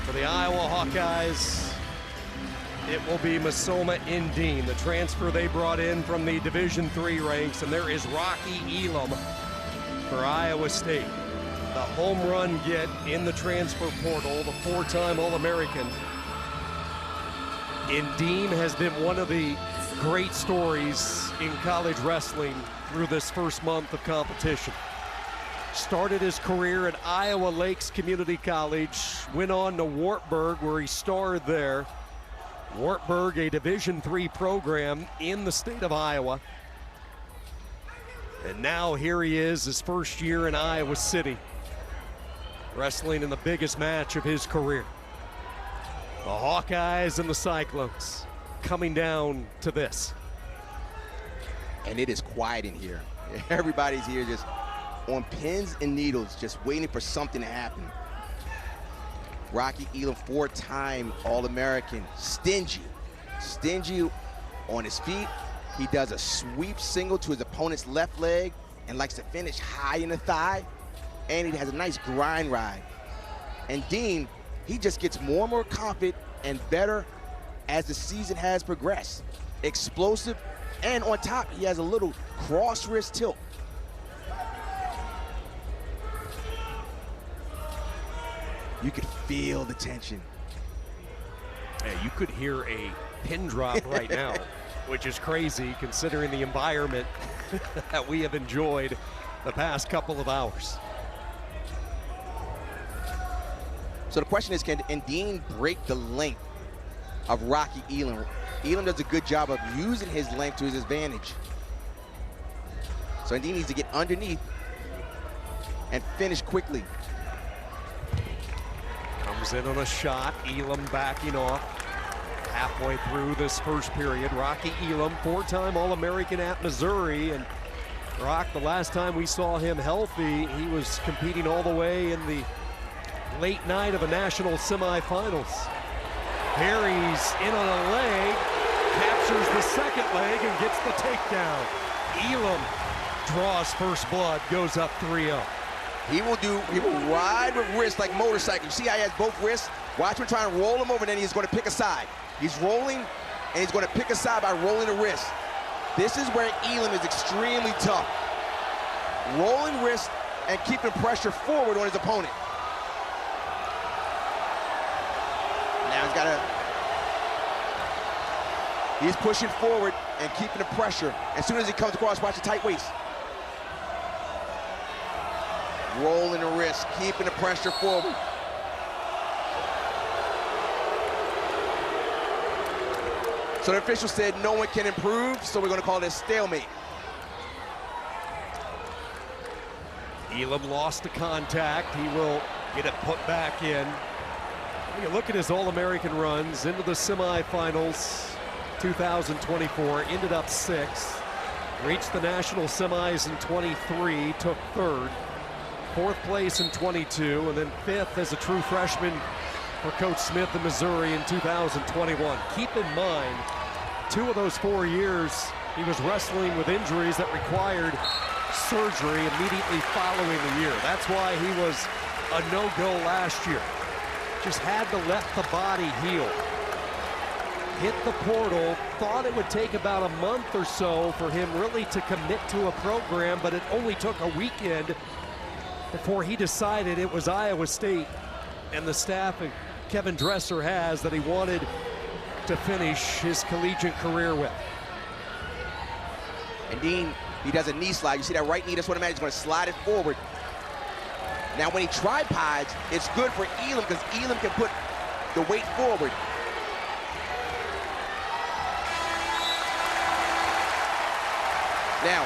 For the Iowa Hawkeyes, it will be Masoma Indine, the transfer they brought in from the Division III ranks, and there is Rocky Elam for Iowa State. the home run get in the transfer portal, the 4-time All-American. Dean has been one of the great stories in college wrestling through this first month of competition. Started his career at Iowa Lakes Community College, went on to Wartburg where he starred there. Wartburg, a Division III program in the state of Iowa. And now here he is, his first year in Iowa City, wrestling in the biggest match of his career. The Hawkeyes and the Cyclones coming down to this. And it is quiet in here. Everybody's here just on pins and needles, just waiting for something to happen. Rocky Elam, 4-time All-American, stingy on his feet. He does a sweep single to his opponent's left leg and likes to finish high in the thigh. And he has a nice grind ride. And Dean, he just gets more and more confident and better as the season has progressed. Explosive, and on top, he has a little cross wrist tilt. You could feel the tension. Yeah, you could hear a pin drop right now, which is crazy considering the environment that we have enjoyed the past couple of hours. So the question is, can Dean break the length of Rocky Elam? Elam does a good job of using his length to his advantage. So Dean needs to get underneath and finish quickly. Comes in on a shot, Elam backing off halfway through this first period. Rocky Elam, 4-time All-American at Missouri, and Rock, the last time we saw him healthy, he was competing all the way in the late night of a national semifinals. Harry's in on a leg, captures the second leg and gets the takedown. Elam draws first blood, goes up 3-0. He will ride with wrists like motorcycle. You see how he has both wrists? Watch him try and roll him over, and then he's going to pick a side. He's rolling, and he's going to pick a side by rolling the wrist. This is where Elam is extremely tough. Rolling wrist and keeping pressure forward on his opponent. Now he's pushing forward and keeping the pressure. As soon as he comes across, watch the tight waist. Rolling the wrist, keeping the pressure forward. So the official said no one can improve, so we're going to call this stalemate. Elam lost the contact. He will get it put back in. You look at his All-American runs into the semifinals 2024, ended up 6th, reached the national semis in 23, took 3rd, 4th place in 22, and then 5th as a true freshman for Coach Smith in Missouri in 2021. Keep in mind, 2 of those 4 years, he was wrestling with injuries that required surgery immediately following the year. That's why he was a no-go last year. Just had to let the body heal. Hit the portal, thought it would take about a month or so for him really to commit to a program, but it only took a weekend before he decided it was Iowa State and the staff Kevin Dresser has that he wanted to finish his collegiate career with. And Dean, he does a knee slide. You see that right knee, that's what I meant. He's going to slide it forward. Now when he tripods, it's good for Elam because Elam can put the weight forward. Now,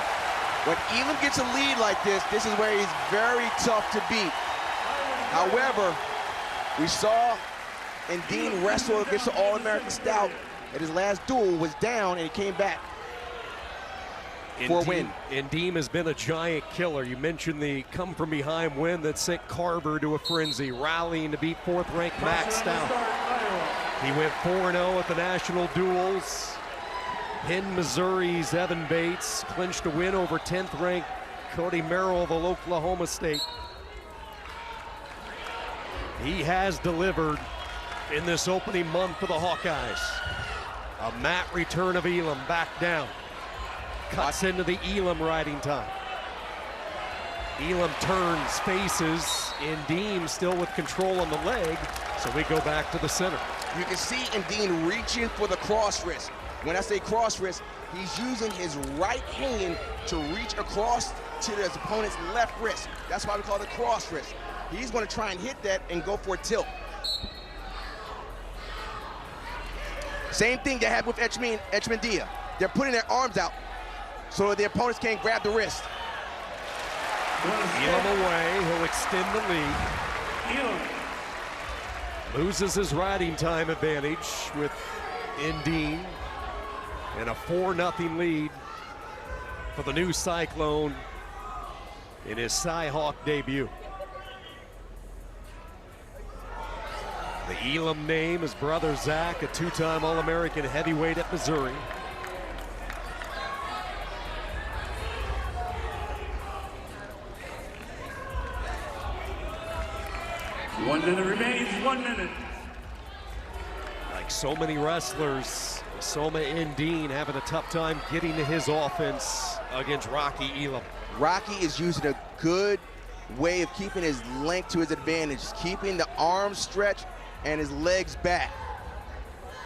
when Elam gets a lead like this is where he's very tough to beat. However, we saw Dean wrestle against the All-American Stout at his last duel, was down, and he came back for a win. Dean has been a giant killer. You mentioned the come-from-behind win that sent Carver to a frenzy, rallying to beat 4th-ranked Max Stout. He went 4-0 at the national duels. Pinned Missouri's Evan Bates, clinched a win over 10th-ranked Cody Merrill of Oklahoma State. He has delivered in this opening month for the Hawkeyes. A mat return of Elam back down. Cuts into the Elam riding time. Elam turns, faces, Indine still with control on the leg, so we go back to the center. You can see Indine reaching for the cross wrist. When I say cross wrist, he's using his right hand to reach across to his opponent's left wrist. That's why we call it cross wrist. He's going to try and hit that and go for a tilt. Same thing that happened with Echmendia. They're putting their arms out so the opponents can't grab the wrist. Elam away, he'll extend the lead. Loses his riding time advantage with Indine, and a 4-0 lead for the new Cyclone in his Cyhawk debut. The Elam name, his brother Zach, a 2-time All-American heavyweight at Missouri. One minute remains, 1 minute. Like so many wrestlers, Soma Indine having a tough time getting to his offense against Rocky Elam. Rocky is using a good way of keeping his length to his advantage, keeping the arms stretched and his legs back.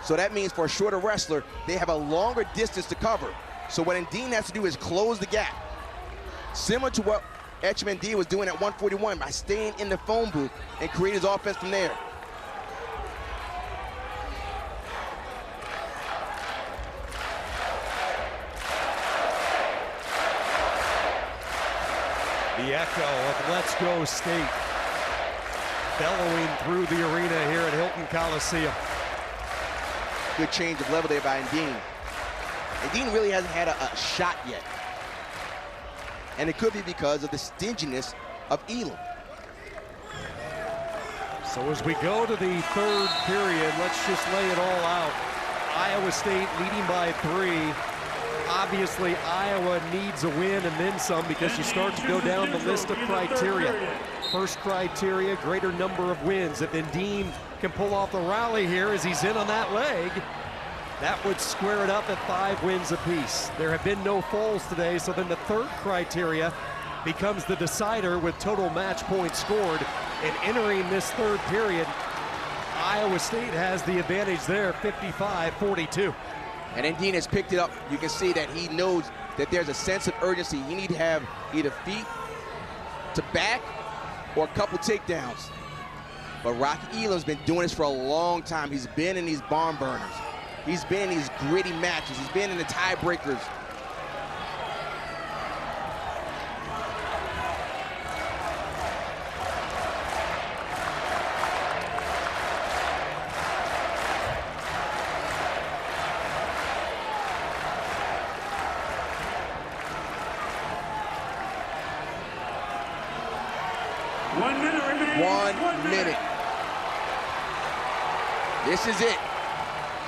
So that means for a shorter wrestler, they have a longer distance to cover. So what Indine has to do is close the gap. Similar to what Echmendia was doing at 141 by staying in the phone booth and create his offense from there. The echo of Let's Go State bellowing through the arena here at Hilton Coliseum. Good change of level there by Indine. Indine really hasn't had a shot yet. And it could be because of the stinginess of Elam. So as we go to the third period, let's just lay it all out. Iowa State leading by 3. Obviously, Iowa needs a win and then some because you start to go down the list of criteria. First criteria, greater number of wins. If Indine can pull off the rally here as he's in on that leg, that would square it up at 5 wins apiece. There have been no falls today, so then the third criteria becomes the decider with total match points scored. And entering this third period, Iowa State has the advantage there, 55-42. And Indine has picked it up. You can see that he knows that there's a sense of urgency. You need to have either feet to back or a couple takedowns. But Rocky Elam's been doing this for a long time. He's been in these barn burners. He's been in these gritty matches. He's been in the tiebreakers. One minute. This is it.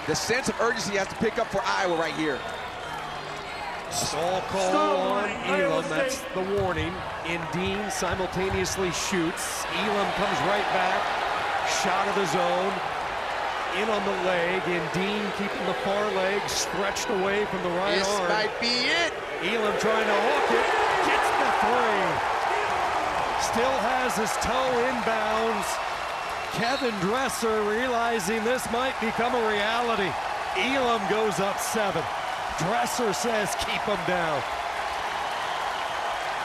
The sense of urgency has to pick up for Iowa right here. Stall call on Elam, that's the warning. Indine simultaneously shoots. Elam comes right back, shot of his own. In on the leg, Indine keeping the far leg stretched away from the right arm. This might be it. Elam trying to hook it, gets the 3. Still has his toe inbounds. Kevin Dresser realizing this might become a reality. Elam goes up 7. Dresser says keep him down.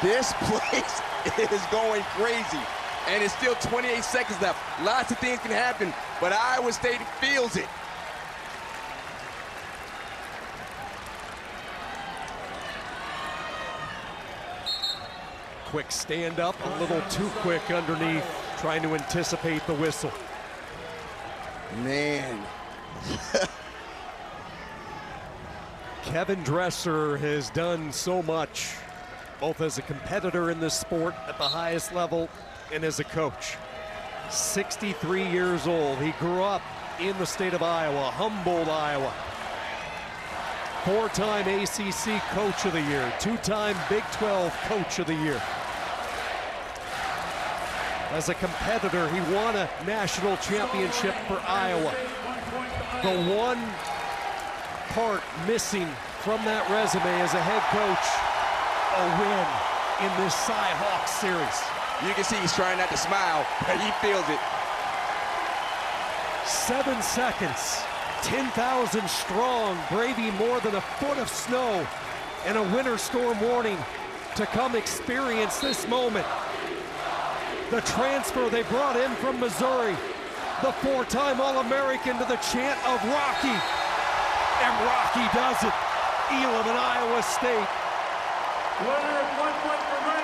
This place is going crazy. And it's still 28 seconds left. Lots of things can happen, but Iowa State feels it. Quick stand up, a little too quick underneath, trying to anticipate the whistle. Man. Kevin Dresser has done so much, both as a competitor in this sport at the highest level and as a coach. 63 years old. He grew up in the state of Iowa, Humboldt, Iowa. 4-time ACC Coach of the Year, 2-time Big 12 Coach of the Year. As a competitor, he won a national championship for Iowa. The one part missing from that resume as a head coach, a win. in this Cy-Hawks series. You can see he's trying not to smile, but he feels it. 7 seconds, 10,000 strong, braving more than a foot of snow and a winter storm warning to come experience this moment. The transfer they brought in from Missouri, the 4-time All-American to the chant of Rocky. And Rocky does it. Elam and Iowa State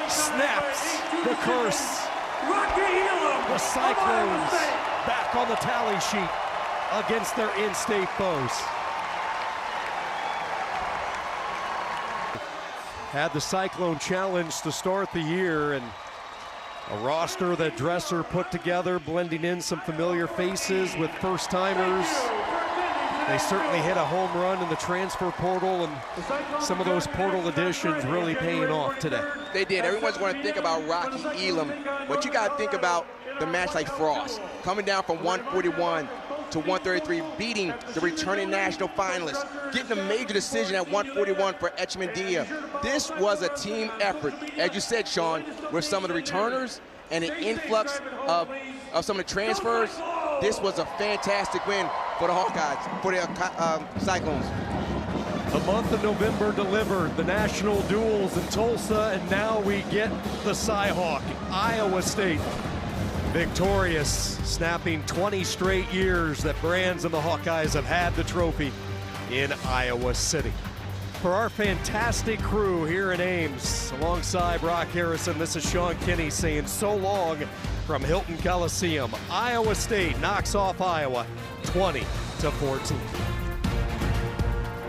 snaps the curse. The Cyclones back on the tally sheet against their in-state foes. Had the Cyclone challenge to start the year, and a roster that Dresser put together, blending in some familiar faces with first-timers. They certainly hit a home run in the transfer portal, and some of those portal additions really paying off today. They did. Everyone's going to think about Rocky Elam, but you got to think about the match like Frost, coming down from 141 to 133, beating the returning national finalists, getting a major decision at 141 for Etchemandia. This was a team effort, as you said, Sean, with some of the returners and an influx of some of the transfers. This was a fantastic win for the Hawkeyes, for the Cyclones. The month of November delivered the national duels in Tulsa, and now we get the Cy-Hawk, Iowa State, victorious, snapping 20 straight years that Brands and the Hawkeyes have had the trophy in Iowa City. For our fantastic crew here in Ames, alongside Brock Harrison, this is Sean Kinney saying so long from Hilton Coliseum. Iowa State knocks off Iowa 20-14.